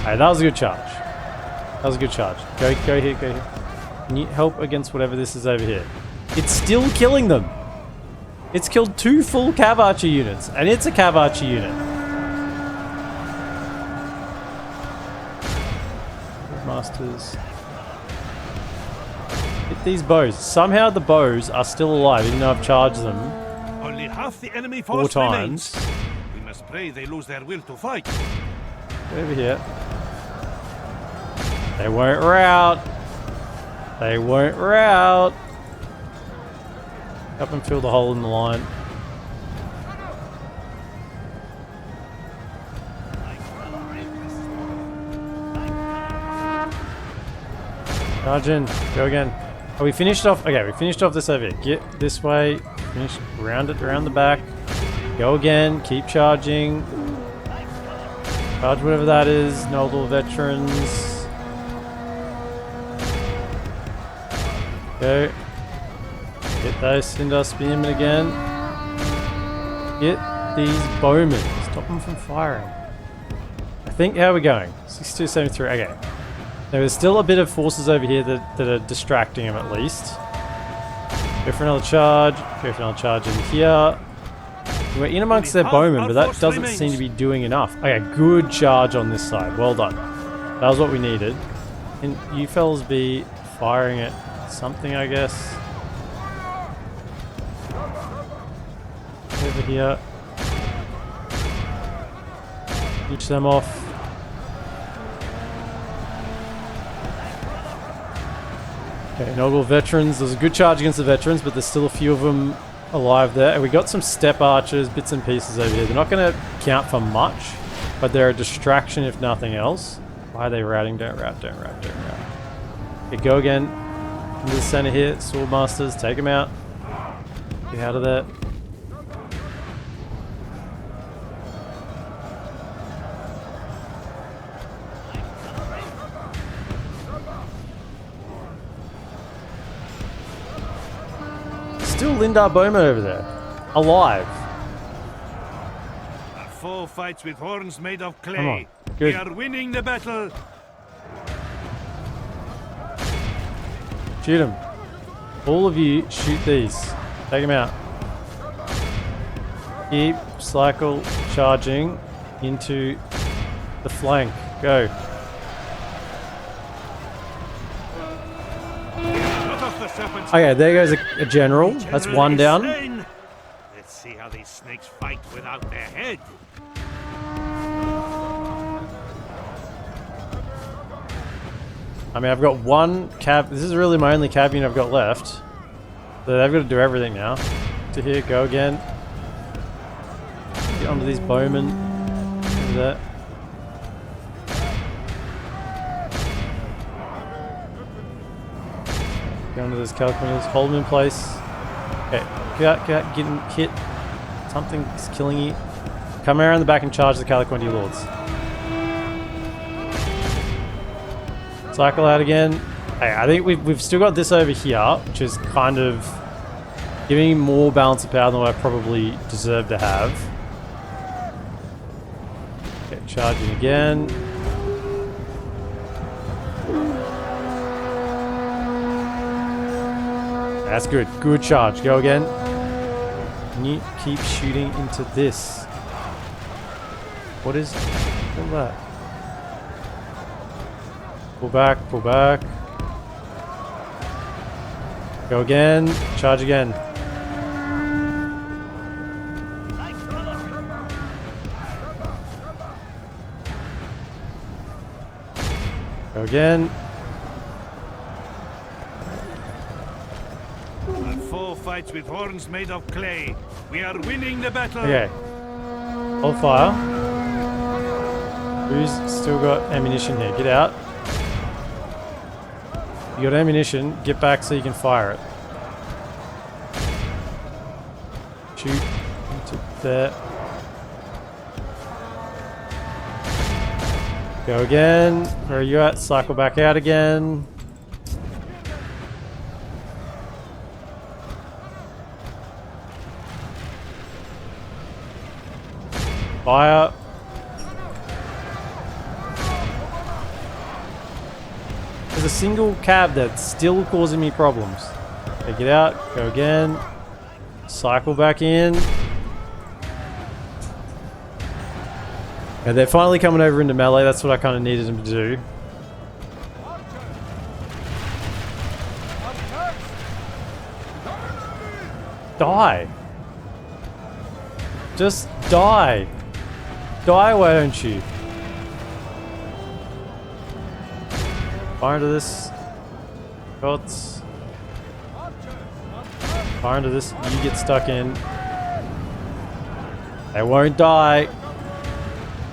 Hey, that was a good charge. That was a good charge. Go here, go here. Can you help against whatever this is over here? It's still killing them. It's killed 2 full cav archer units, and it's a cav archer unit. Masters. Hit these bows. Somehow the bows are still alive, even though I've charged them Only half the enemy 4 force times. remains. We must pray they lose their will to fight. Over here. They won't rout. They won't rout. Up and fill the hole in the line. Charge in. Go again. Oh, we finished off. Okay, we finished off this over here. Get this way. Finish. Round it around the back. Go again. Keep charging. Charge whatever that is. Noble veterans. Go. Get those Sindar spearmen again. Get these bowmen. Stop them from firing. I think, how are we going? 6273. Okay. There's still a bit of forces over here that are distracting him at least. Go for another charge. Go for another charge in here. We're in amongst their bowmen, but that doesn't seem to be doing enough. Okay, good charge on this side. Well done. That was what we needed. Can you fellas be firing at something, I guess? Over here. Each them off. Okay, noble veterans. There's a good charge against the veterans, but there's still a few of them alive there. And we got some step archers, bits and pieces over here. They're not going to count for much, but they're a distraction if nothing else. Why are they routing? Don't rout, don't rout, don't rout. Okay, go again. Into the center here. Swordmasters, take them out. Get out of there. Still Lindar Bowman over there. Alive. Our foe fights with horns made of clay. Come on. We Good. are winning the battle. Shoot him. All of you, shoot these. Take them out. Keep cycle charging into the flank. Go. Okay, there goes a general. That's one down. Let's see how these snakes fight without their head. I mean, I've got one cav. This is really my only cav unit I've got left. So they've got to do everything now. To here, go again. Get onto these bowmen. Do that. Go onto those calculators. Hold them in place. Okay, get out, getting hit. Something's killing you. Come around the back and charge the Caliquendi Lords. Cycle out again. Hey, I think we've still got this over here, which is kind of Giving me more balance of power than what I probably deserve to have. Okay, charging again. That's good. Good charge. Go again. And you keep shooting into this. What is all that? Pull back, pull back. Go again. Charge again. Go again. Our foe fights with horns made of clay. We are winning the battle. Okay. Hold fire. Who's still got ammunition here? Get out. You got ammunition. Get back so you can fire it. Shoot into there. Go again. Where are you at? Cycle back out again. Fire. There's a single cab that's still causing me problems. Take it out. Go again. Cycle back in. And they're finally coming over into melee. That's what I kind of needed them to do. Die. Just die. Die, why don't you? Fire into this. Shots. Fire into this. You get stuck in. They won't die.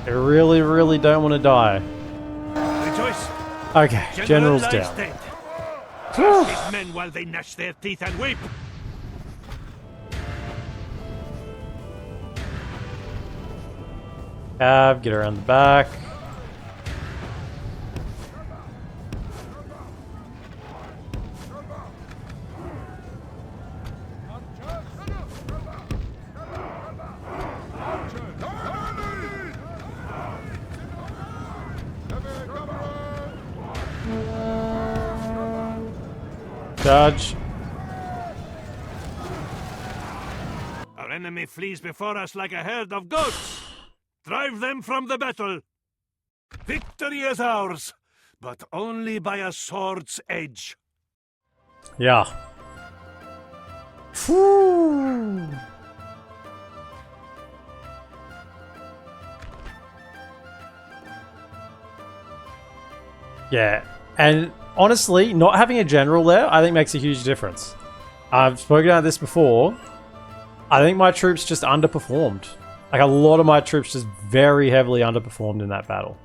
They really, really don't want to die. Rejoice. Okay, General's down. Dead. Crush these men while they gnash their teeth and weep. Cab, get around the back. Charge. Our enemy flees before us like a herd of goats. Drive them from the battle. Victory is ours, but only by a sword's edge. Yeah. Whew. Yeah, and honestly, not having a general there, I think makes a huge difference. I've spoken about this before. I think my troops just underperformed. Like, a lot of my troops just very heavily underperformed in that battle.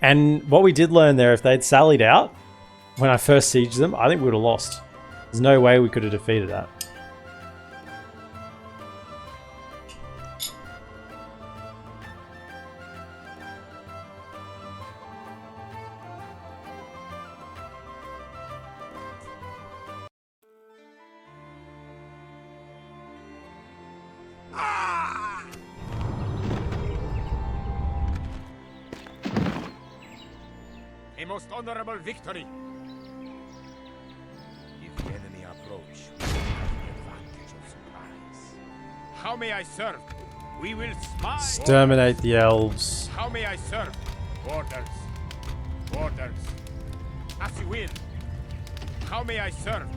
And what we did learn there, if they'd sallied out when I first sieged them, I think we would have lost. There's no way we could have defeated that. A most honorable victory. If the enemy approach, we will have the advantage of surprise. How may I serve? We will smile. Exterminate the elves. How may I serve? Orders. Orders. As you will. How may I serve?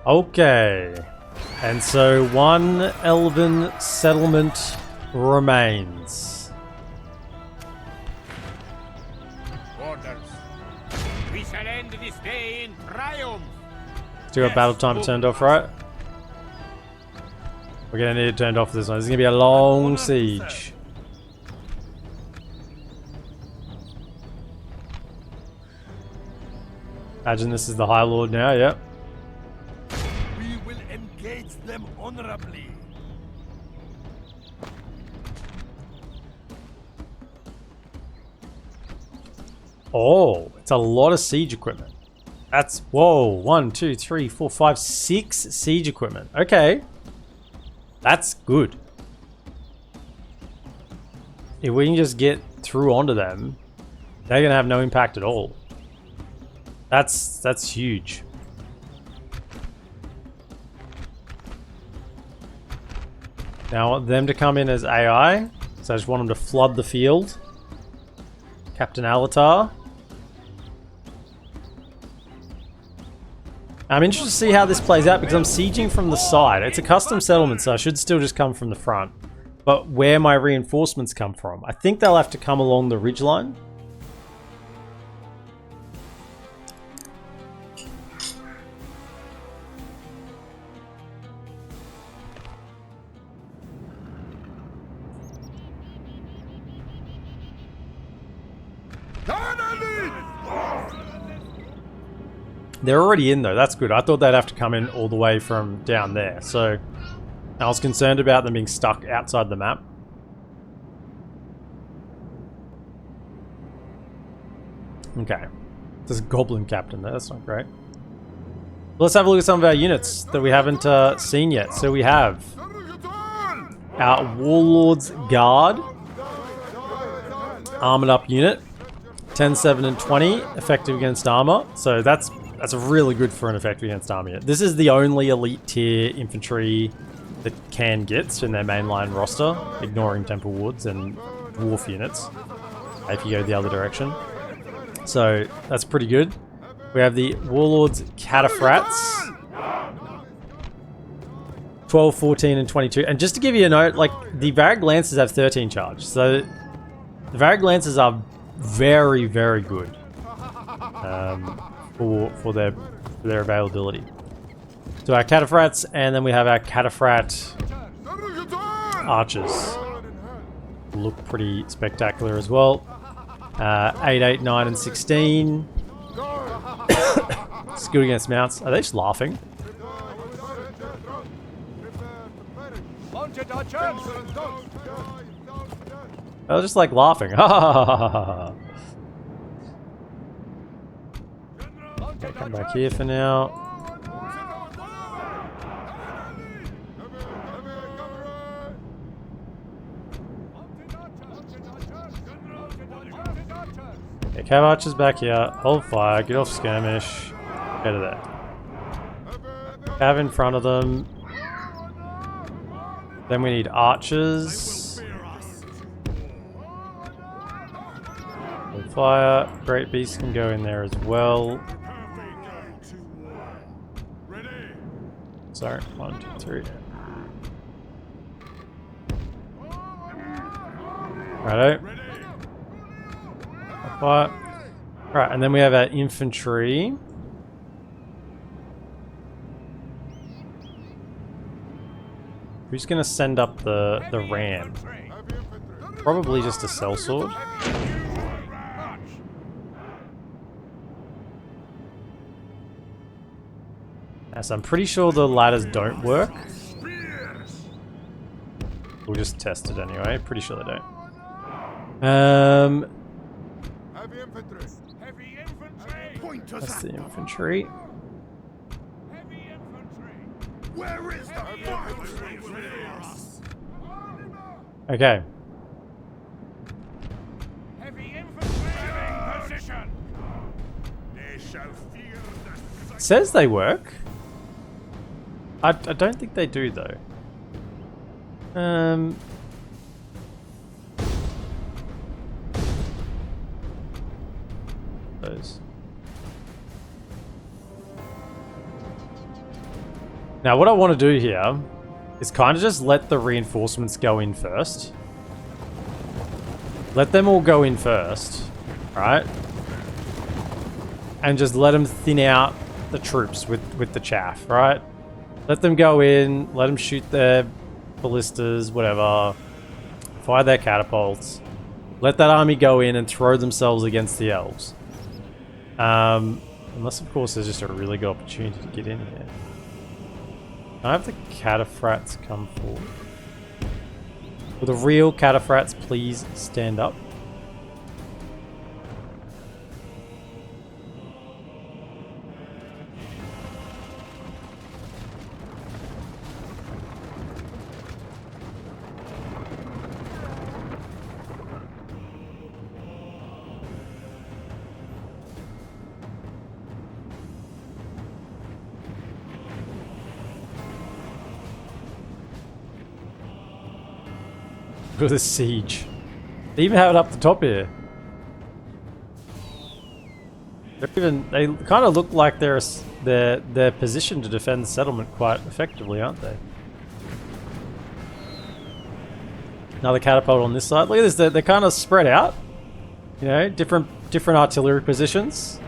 Okay, and so one elven settlement remains. Orders. We shall end this day in triumph. Still got battle time turned off, right? We're gonna need it turned off for this one. This is gonna be a long siege. Imagine this is the High Lord now, yep. We will engage them honorably. Oh, it's a lot of siege equipment. That's, whoa, 1, 2, 3, 4, 5, 6 siege equipment. Okay. That's good. If we can just get through onto them, they're going to have no impact at all. That's huge. Now I want them to come in as AI. So I just want them to flood the field. Captain Alatar. I'm interested to see how this plays out because I'm sieging from the side. It's a custom settlement, so I should still just come from the front. But where my reinforcements come from, I think they'll have to come along the ridgeline. They're already in though, that's good. I thought they'd have to come in all the way from down there, so I was concerned about them being stuck outside the map. Okay. There's a goblin captain there, that's not great. Let's have a look at some of our units that we haven't seen yet. So we have our Warlord's Guard, armored up unit, 10, 7, and 20, effective against armor. So that's really good for an effective against armor unit. This is the only elite tier infantry that can get in their mainline roster, ignoring Temple Woods and dwarf units, if you go the other direction. So that's pretty good. We have the Warlord's Cataphracts, 12, 14, and 22. And just to give you a note, like, the Varag Lancers have 13 charge. So the Varag Lancers are very, very good for their availability. So our Cataphracts, and then we have our Cataphract Archers. Look pretty spectacular as well. 8, 8, 9, and 16. It's good against mounts. Are they just laughing? I was just like laughing. Okay, come back here for now. Okay, Cav Archers back here. Hold fire. Get off skirmish. Go to there. Cav in front of them. Then we need archers. Hold fire. Great Beast can go in there as well. Sorry, 1, 2, 3. Righto. Fire. Right, and then we have our infantry. Who's gonna send up the ram? Probably just a sellsword. Yes, I'm pretty sure the ladders don't work. We'll just test it anyway. Pretty sure they don't. Heavy infantry. Heavy infantry. That's the infantry. Heavy infantry. Where is the infantry? Okay. Heavy infantry. Position. They shall fear the It says they work. I don't think they do though. Those. Now what I want to do here is kind of just let the reinforcements go in first. Let them all go in first, right? And just let them thin out the troops with the chaff, right? Let them go in, let them shoot their ballistas, whatever. Fire their catapults. Let that army go in and throw themselves against the elves. Unless, of course, there's just a really good opportunity to get in here. Can I have the cataphracts come forward? Will the real cataphracts please stand up? With a siege. They even have it up the top here. They kind of look like they're positioned to defend the settlement quite effectively, aren't they? Another catapult on this side. Look at this. They're kind of spread out. You know, different artillery positions.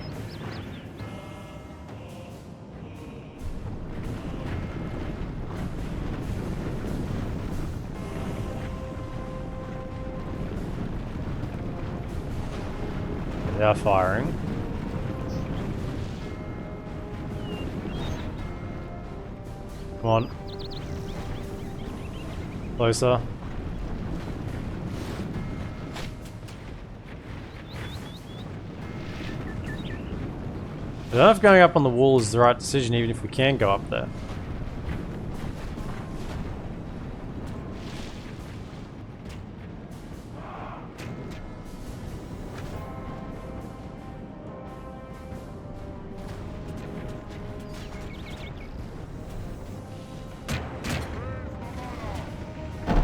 They are firing. Come on. Closer. I don't know if going up on the wall is the right decision, even if we can go up there.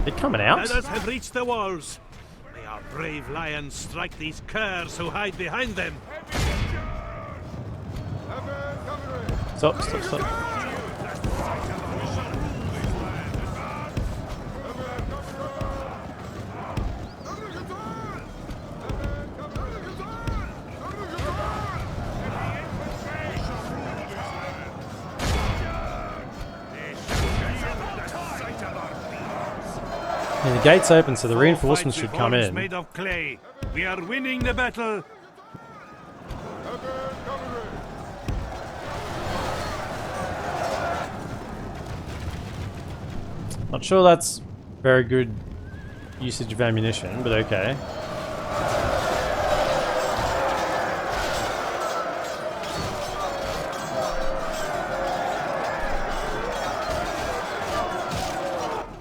They're coming out? Ladders have reached the walls. May our brave lions strike these curs who hide behind them. Stop, stop, stop. And the gate's open, so the reinforcements should come in. Made of clay. We are winning the battle. Not sure that's very good usage of ammunition, but okay.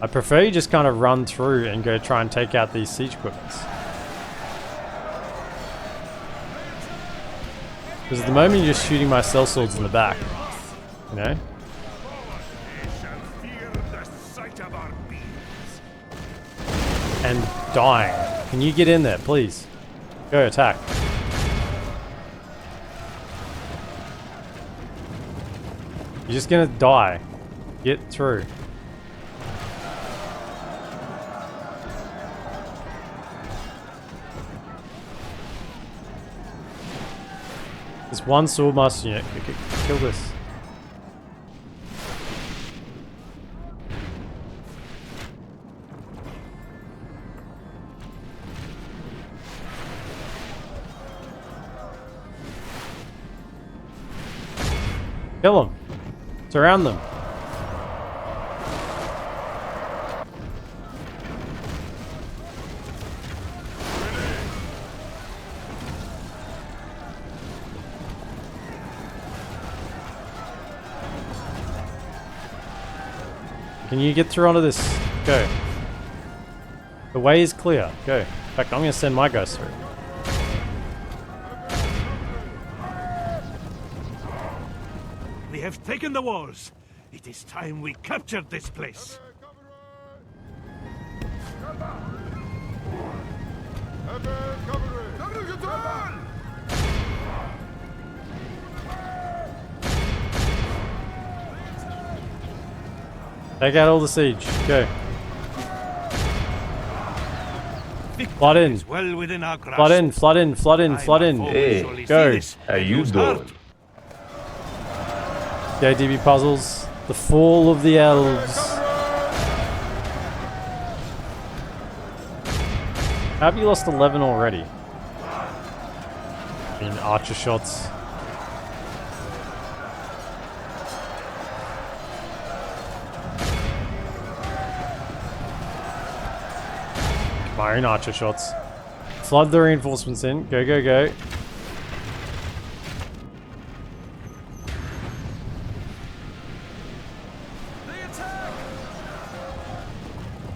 I prefer you just kind of run through and go try and take out these siege equipments. Because at the moment you're just shooting my sellswords in the back, you know? And dying. Can you get in there, please? Go attack. You're just gonna die. Get through. This one swordmaster unit could kill this. Kill them. Surround them. Can you get through onto this? Go. The way is clear. Go. In fact, I'm going to send my guys through. We have taken the walls. It is time we captured this place. Take out all the siege. Go. Flood in. Well within our grasp. Flood in, flood in, flood in, flood in. Hey, go. how you doing? DB puzzles. The fall of the elves. How have you lost 11 already? In archer shots. Firing archer shots. Flood the reinforcements in. Go, go, go.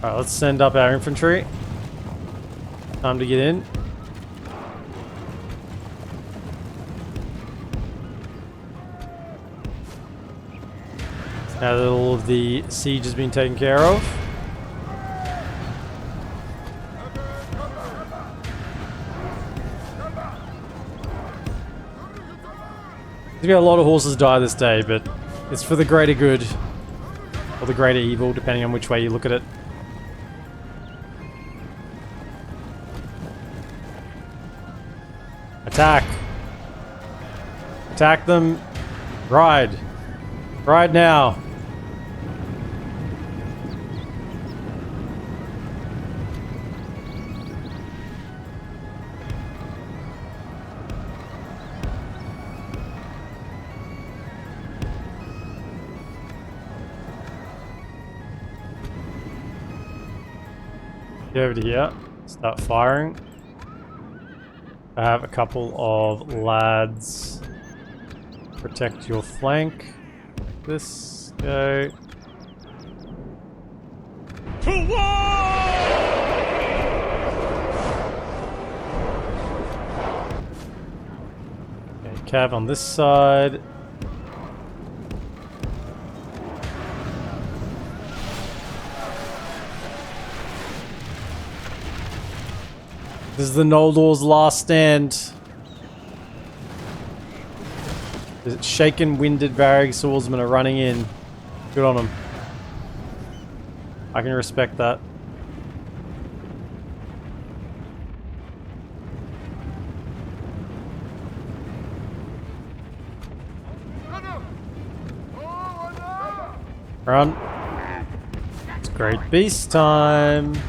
Alright, let's send up our infantry. Time to get in. Now that all of the siege has been taken care of. There's been a lot of horses die this day, but it's for the greater good. Or the greater evil, depending on which way you look at it. Attack! Attack them! Ride! Ride now! Get over to here, start firing. I have a couple of lads protect your flank. This go. To war! Okay, cav on this side. This is the Noldor's last stand. The shaken, winded Varag swordsmen are running in. Good on them. I can respect that. Run. It's great beast time.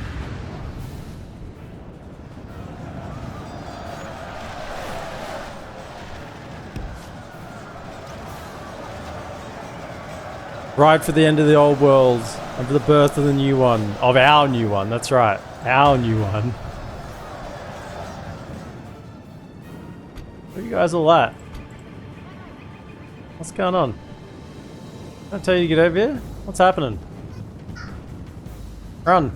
Ride for the end of the old world and for the birth of the new one. Of our new one, that's right. Our new one. Where are you guys all at? What's going on? Did I tell you to get over here? What's happening? Run.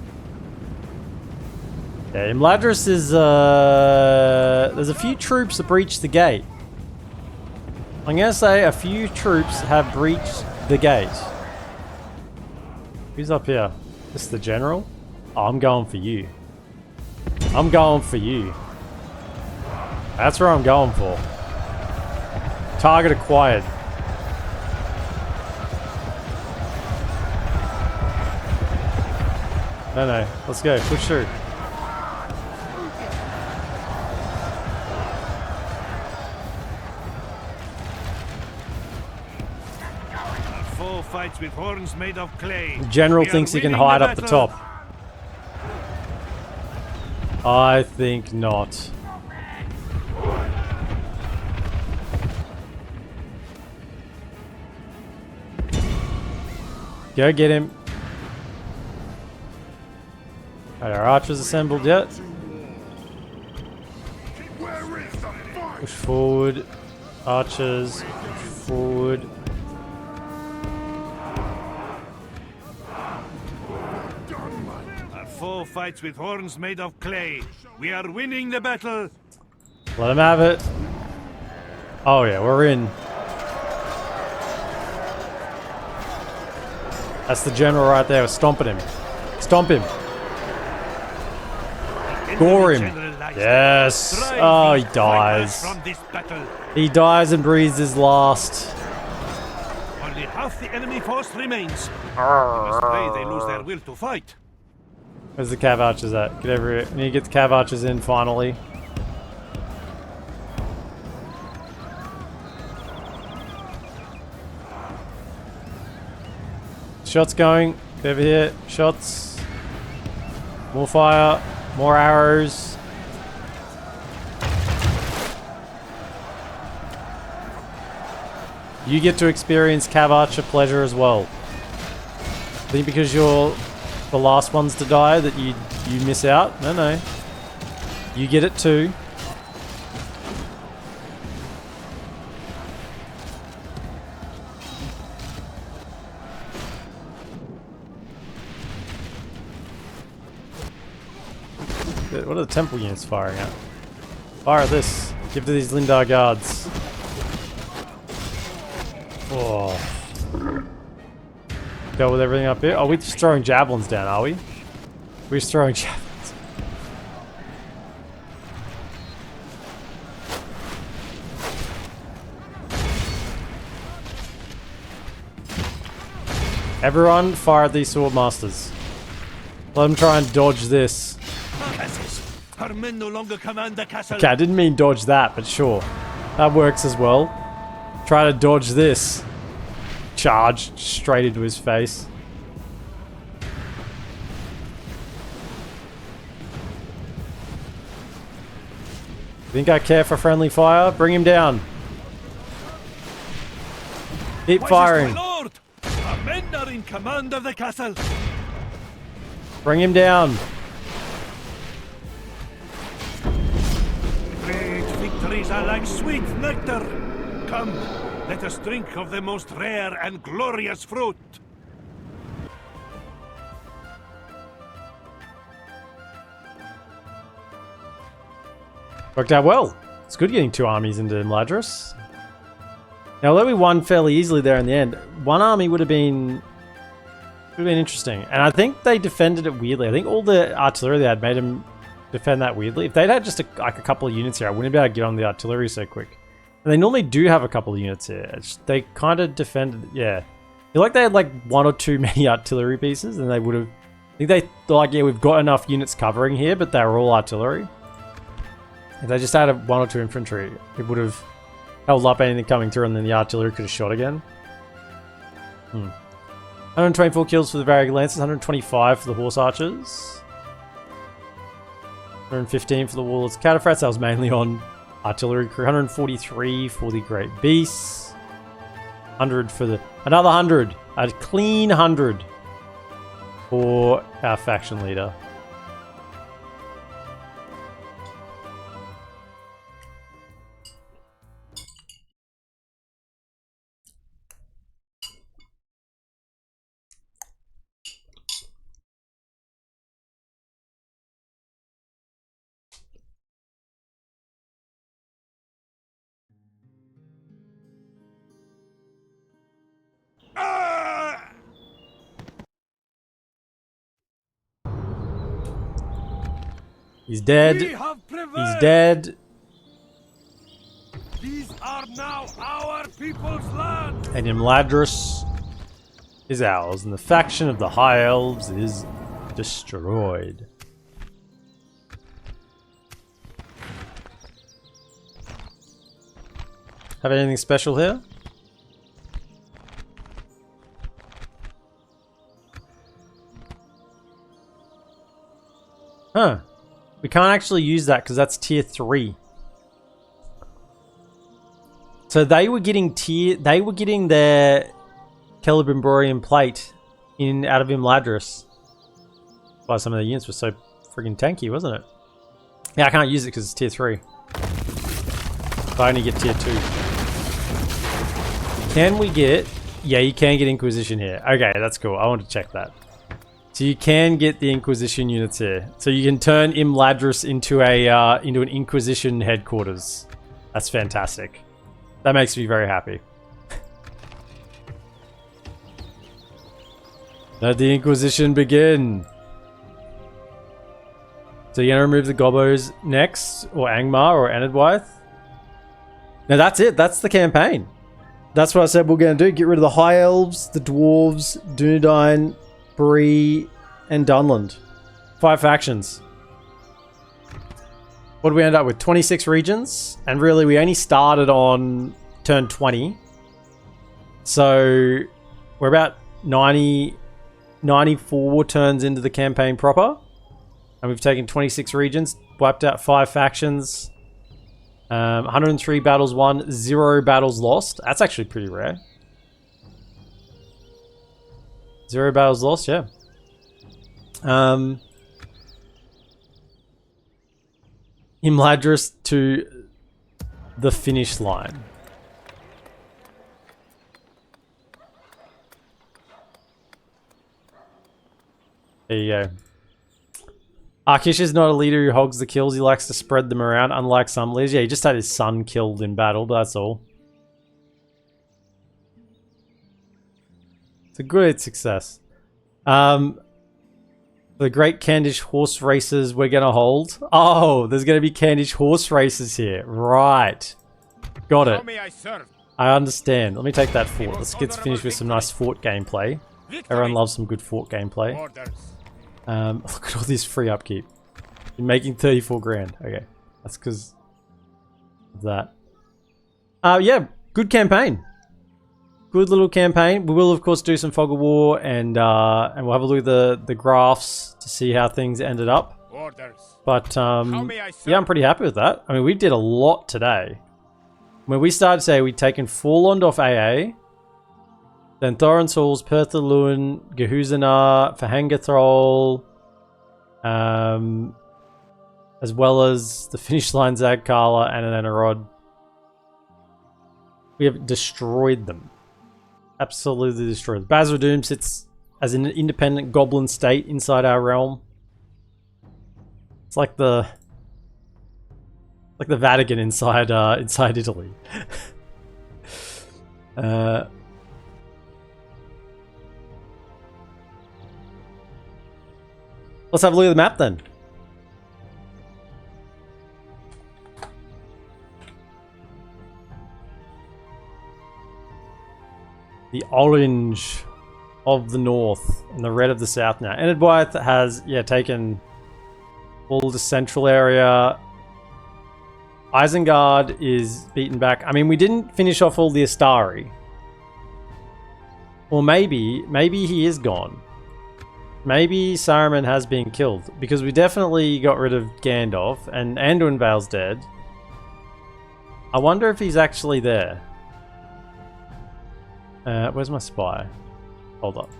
Yeah, Imladris is, there's a few troops that breached the gate. I'm gonna say a few troops have breached the gate. Who's up here? This is the general? Oh, I'm going for you. I'm going for you. That's where I'm going for. Target acquired. No, let's go. Push through. Fights with horns made of clay. The general thinks he can hide up the top. I think not. Go get him. Are our archers assembled yet? Push forward. Archers. Push forward. Foe fights with horns made of clay. We are winning the battle. Let him have it. Oh yeah, we're in. That's the general right there. We're stomping him. Stomp him. Gore him. Yes. Oh, he dies. He dies and breathes his last. Only half the enemy force remains. We must pray they lose their will to fight. Where's the cav archers at? Get over here. We need to get the cav archers in finally. Shots going. Get over here. Shots. More fire. More arrows. You get to experience cav archer pleasure as well. I think because you're the last ones to die that you You miss out. No, no. You get it too. What are the temple units firing at? Fire at this. Give to these Lindar guards. Oh. Go with everything up here. Oh, we're just throwing javelins down, are we? We're just throwing javelins. Everyone fire at these sword masters. Let them try and dodge this. Our men no longer command the castle. Okay, I didn't mean dodge that, but sure. That works as well. Try to dodge this. Charge straight into his face. Think I care for friendly fire? Bring him down. Keep firing. My lord, our men are in command of the castle. Bring him down. Great victories are like sweet nectar. Come, let us drink of the most rare and glorious fruit. Worked out well. It's good getting 2 armies into Imladris. Now, although we won fairly easily there in the end, 1 army would have been interesting. And I think they defended it weirdly. I think all the artillery they had made them defend that weirdly. If they'd had just a couple of units here, I wouldn't be able to get on the artillery so quick. And they normally do have a couple of units here. They kind of defended, yeah. I feel like they had like 1 or 2 many artillery pieces, and they would have. I think they thought, like, yeah, we've got enough units covering here, but they were all artillery. If they just had 1 or 2 infantry, it would have held up anything coming through, and then the artillery could have shot again. 124 kills for the Varric Lancers, 125 for the HorseArchers. 115 for the Warlords Cataphracts. That was mainly on artillery crew. 143 for the Great Beasts. 100 for the... Another 100. A clean 100 for our faction leader. He's dead. He's dead. These are now our people's land. And Imladris is ours, and the faction of the High Elves is destroyed. Have anything special here? Huh. We can't actually use that because that's tier 3. So they were getting their Celebrimborian plate out of Imladris. Why some of the units were so friggin' tanky, wasn't it? Yeah, I can't use it because it's tier 3. So I only get tier 2. Can we get... Yeah, you can get Inquisition here. Okay, that's cool. I want to check that. So you can get the Inquisition units here. So you can turn Imladris into an Inquisition headquarters. That's fantastic. That makes me very happy. Let the Inquisition begin. So you're gonna remove the Gobos next, or Angmar, or Enedwythe. Now that's it. That's the campaign. That's what I said we're gonna do. Get rid of the High Elves, the Dwarves, Dunedain, Bree, and Dunland. 5 factions. What do we end up with? 26 regions, and really we only started on turn 20. So we're about 94 turns into the campaign proper, and we've taken 26 regions, wiped out 5 factions, 103 battles won, 0 battles lost. That's actually pretty rare. 0 battles lost, yeah. Imladris to the finish line. There you go. Arkish is not a leader who hogs the kills. He likes to spread them around, unlike some leaders. Yeah, he just had his son killed in battle, but that's all. It's a great success. The Great Candish Horse Races we're going to hold. Oh, there's going to be Candish Horse Races here. Right. Got it. I understand. Let me take that fort. Let's get finished with some nice fort gameplay. Everyone loves some good fort gameplay. Look at all this free upkeep. You're making 34 grand. Okay. That's because of that. Yeah, good campaign. Good little campaign. We will, of course, do some Fog of War, and we'll have a look at the graphs to see how things ended up. But yeah, I'm pretty happy with that. I mean, we did a lot today. When we started today, we'd taken Forlond off AA, then Thorin's Halls, Perthaluan, Gehuzanar, Fahangathrol, as well as the finish line Zagkala and an Enerod. We have destroyed them. Absolutely destroyed. Bazardoom sits as an independent goblin state inside our realm. It's like the Vatican inside inside Italy. Let's have a look at the map then. The orange of the north and the red of the south now. Enedwyth has, yeah, taken all the central area. Isengard is beaten back. I mean, we didn't finish off all the Astari. Or maybe he is gone. Maybe Saruman has been killed. Because we definitely got rid of Gandalf and Anduin Vale's dead. I wonder if he's actually there. Where's my spy? Hold up.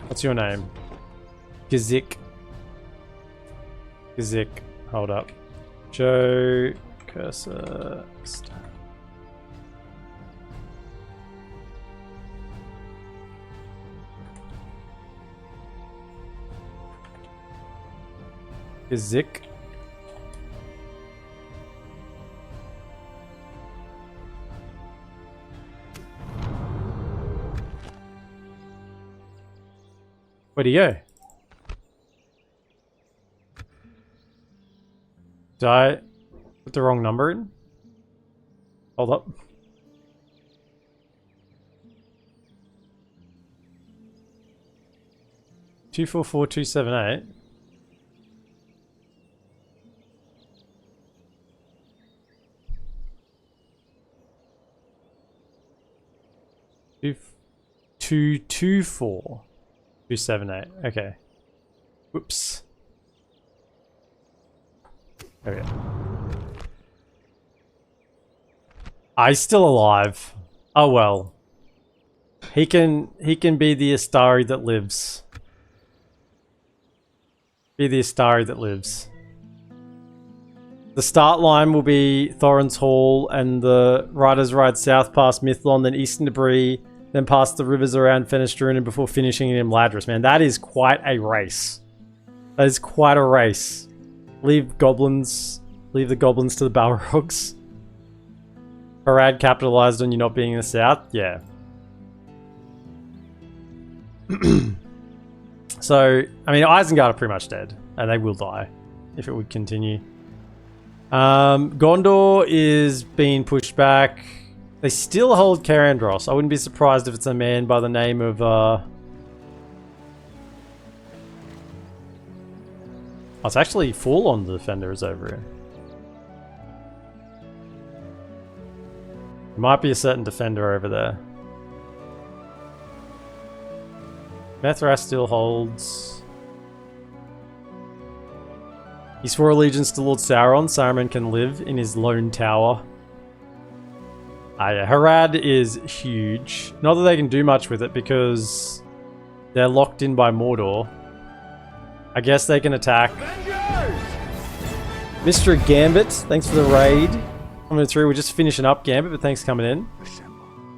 What's your name? Gazik. Gazik. Hold up. Joe. Cursor. Gazik. Where'd he go? Did I put the wrong number in? Hold up. Two 244-278. Two 224-278. Okay. Whoops. Okay. He's still alive. Oh well. He can be the Astari that lives. Be the Astari that lives. The start line will be Thorin's Hall, and the riders ride south past Mythond, then east into Bree, then past the rivers around Fenestrun, and before finishing in Imladris. Man, that is quite a race. That is quite a race. Leave the goblins to the Balrogs. Harad capitalized on you not being in the south? Yeah. So, I mean, Isengard are pretty much dead, and they will die if it would continue. Gondor is being pushed back. They still hold Karandros. I wouldn't be surprised if it's a man by the name of oh, it's actually Forlond the defender is over here. There might be a certain defender over there. Methras still holds. He swore allegiance to Lord Sauron. Saruman can live in his lone tower. Yeah, Harad is huge. Not that they can do much with it because they're locked in by Mordor. I guess they can attack. Mr. Gambit, thanks for the raid. Coming through, we're just finishing up Gambit, but thanks for coming in.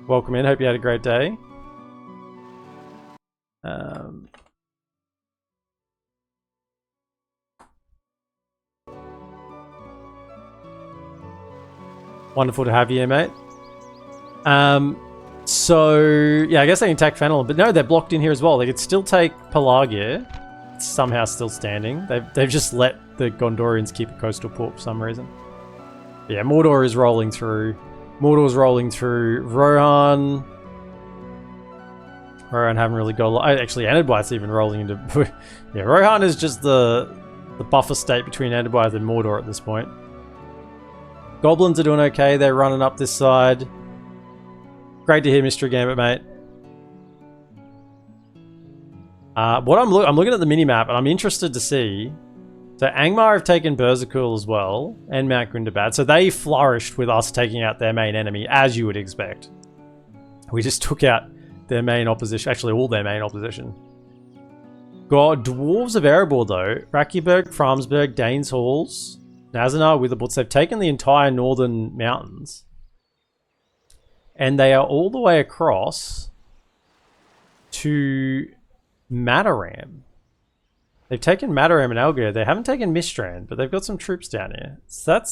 Welcome in, hope you had a great day. Wonderful to have you here, mate. So, yeah, I guess they can attack Fenelon, but no, they're blocked in here as well. They could still take Pelagia. It's somehow still standing. They've just let the Gondorians keep a coastal port for some reason. But yeah, Mordor is rolling through. Mordor's rolling through. Rohan haven't really got a lot. Actually, Enedwyth's even rolling into... yeah, Rohan is just the buffer state between Enedwyth and Mordor at this point. Goblins are doing okay. They're running up this side. Great to hear, Mr. Gambit, mate. I'm looking at the minimap, and I'm interested to see. So Angmar have taken Berzakul as well, and Mount Gundabad. So they flourished with us taking out their main enemy, as you would expect. We just took out their main opposition, actually all their main opposition. Got Dwarves of Erebor, though. Rakiberg, Framsberg, Danes Halls, Nazanar, Witherbolts. They've taken the entire northern mountains. And they are all the way across to Mataram. They've taken Mataram and Algier. They haven't taken Mistrand, but they've got some troops down here. So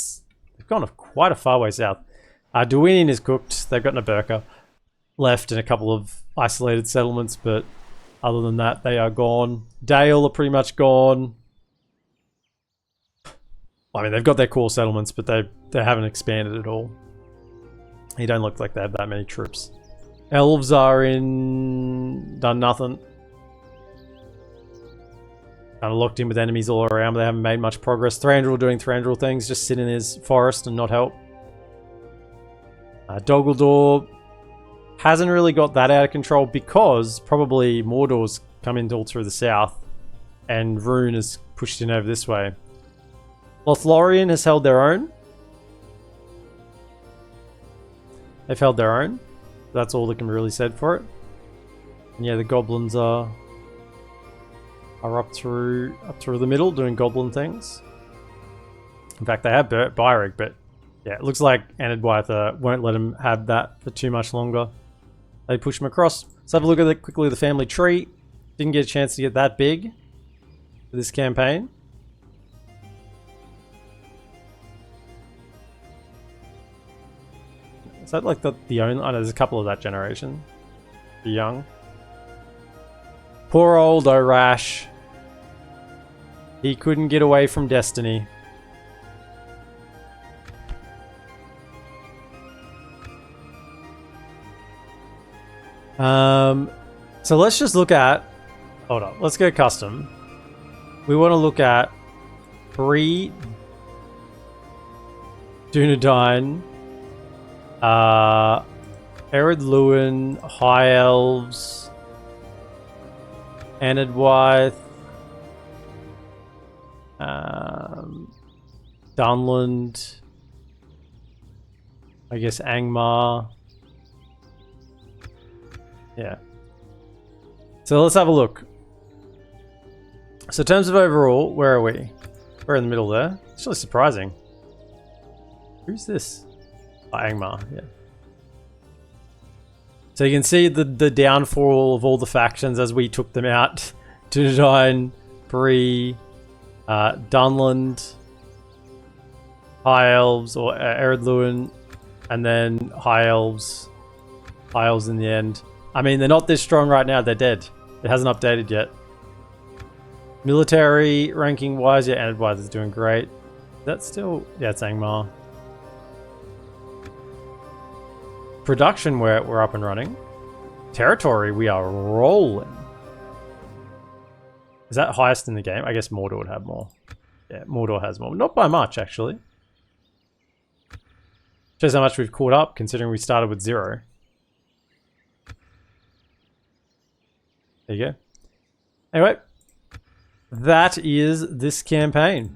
they've gone quite a far way south. Duinian is cooked. They've got Naburka left and a couple of isolated settlements, but other than that, they are gone. Dale are pretty much gone. I mean, they've got their core settlements, but they haven't expanded at all. They don't look like they have that many troops. Elves are done nothing. Kind of locked in with enemies all around, but they haven't made much progress. Thranduil doing Thranduil things, just sit in his forest and not help. Doggeldor hasn't really got that out of control because probably Mordor's come in all through the south and Rune has pushed in over this way. Lothlorien has held their own. They've held their own. That's all that can be really said for it. And yeah, the goblins are up through the middle doing goblin things. In fact, they have Byreg, but yeah, it looks like Enedwyth won't let him have that for too much longer. They push him across. Let's have a look at quickly the family tree. Didn't get a chance to get that big for this campaign. Is that like the only... Oh, no, there's a couple of that generation. The young. Poor old Orash. He couldn't get away from destiny. So let's just look at... Hold on, let's go custom. We want to look at Bree, Dunedain, Ered Luin, High Elves, Enedwyth, Dunland, I guess Angmar. Yeah. So let's have a look. So in terms of overall, where are we? We're in the middle there. It's really surprising. Who's this? Oh, Angmar, yeah. So you can see the downfall of all the factions as we took them out. Dunedain, Bree, Dunland, High Elves, or Ered Luin, and then High Elves. High Elves in the end. I mean, they're not this strong right now, they're dead. It hasn't updated yet. Military ranking wise, yeah, Enedwyth is doing great. That's still... Yeah, it's Angmar. Production, we're up and running. Territory, we are rolling. Is that highest in the game? I guess Mordor would have more. Yeah, Mordor has more. Not by much, actually. Shows how much we've caught up, considering we started with 0. There you go. Anyway, that is this campaign.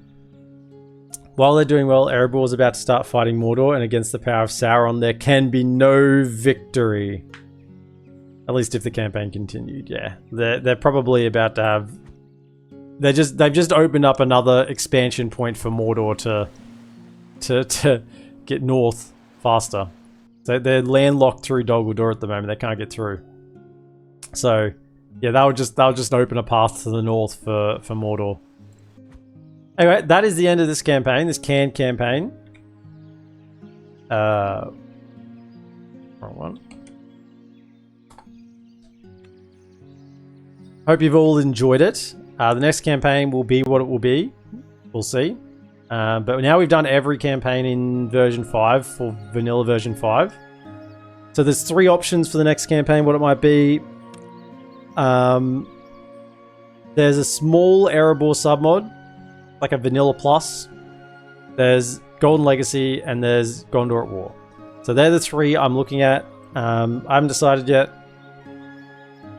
While they're doing well, Erebor is about to start fighting Mordor, and against the power of Sauron, there can be no victory. At least if the campaign continued, yeah. They're probably about to have they've just opened up another expansion point for Mordor to get north faster. So they're landlocked through Dol Guldur at the moment. They can't get through. So yeah, they'll just open a path to the north for Mordor. Anyway, that is the end of this campaign, this canned campaign. Wrong one. Hope you've all enjoyed it. The next campaign will be what it will be. We'll see. But now we've done every campaign in version 5 for vanilla version 5. So there's 3 options for the next campaign, what it might be. There's a small Erebor submod, like a vanilla plus. There's Golden Legacy, and there's Gondor at War. So they're the 3 I'm looking at. I haven't decided yet,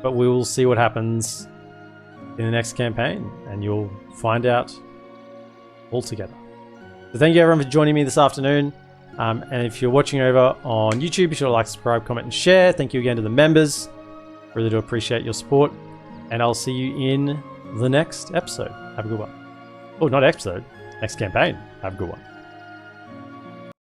but we will see what happens in the next campaign, and you'll find out all together. So thank you everyone for joining me this afternoon. And if you're watching over on YouTube, be sure to like, subscribe, comment, and share. Thank you again to the members. Really do appreciate your support. And I'll see you in the next episode. Have a good one. Oh, not episode. Next campaign. Have a good one.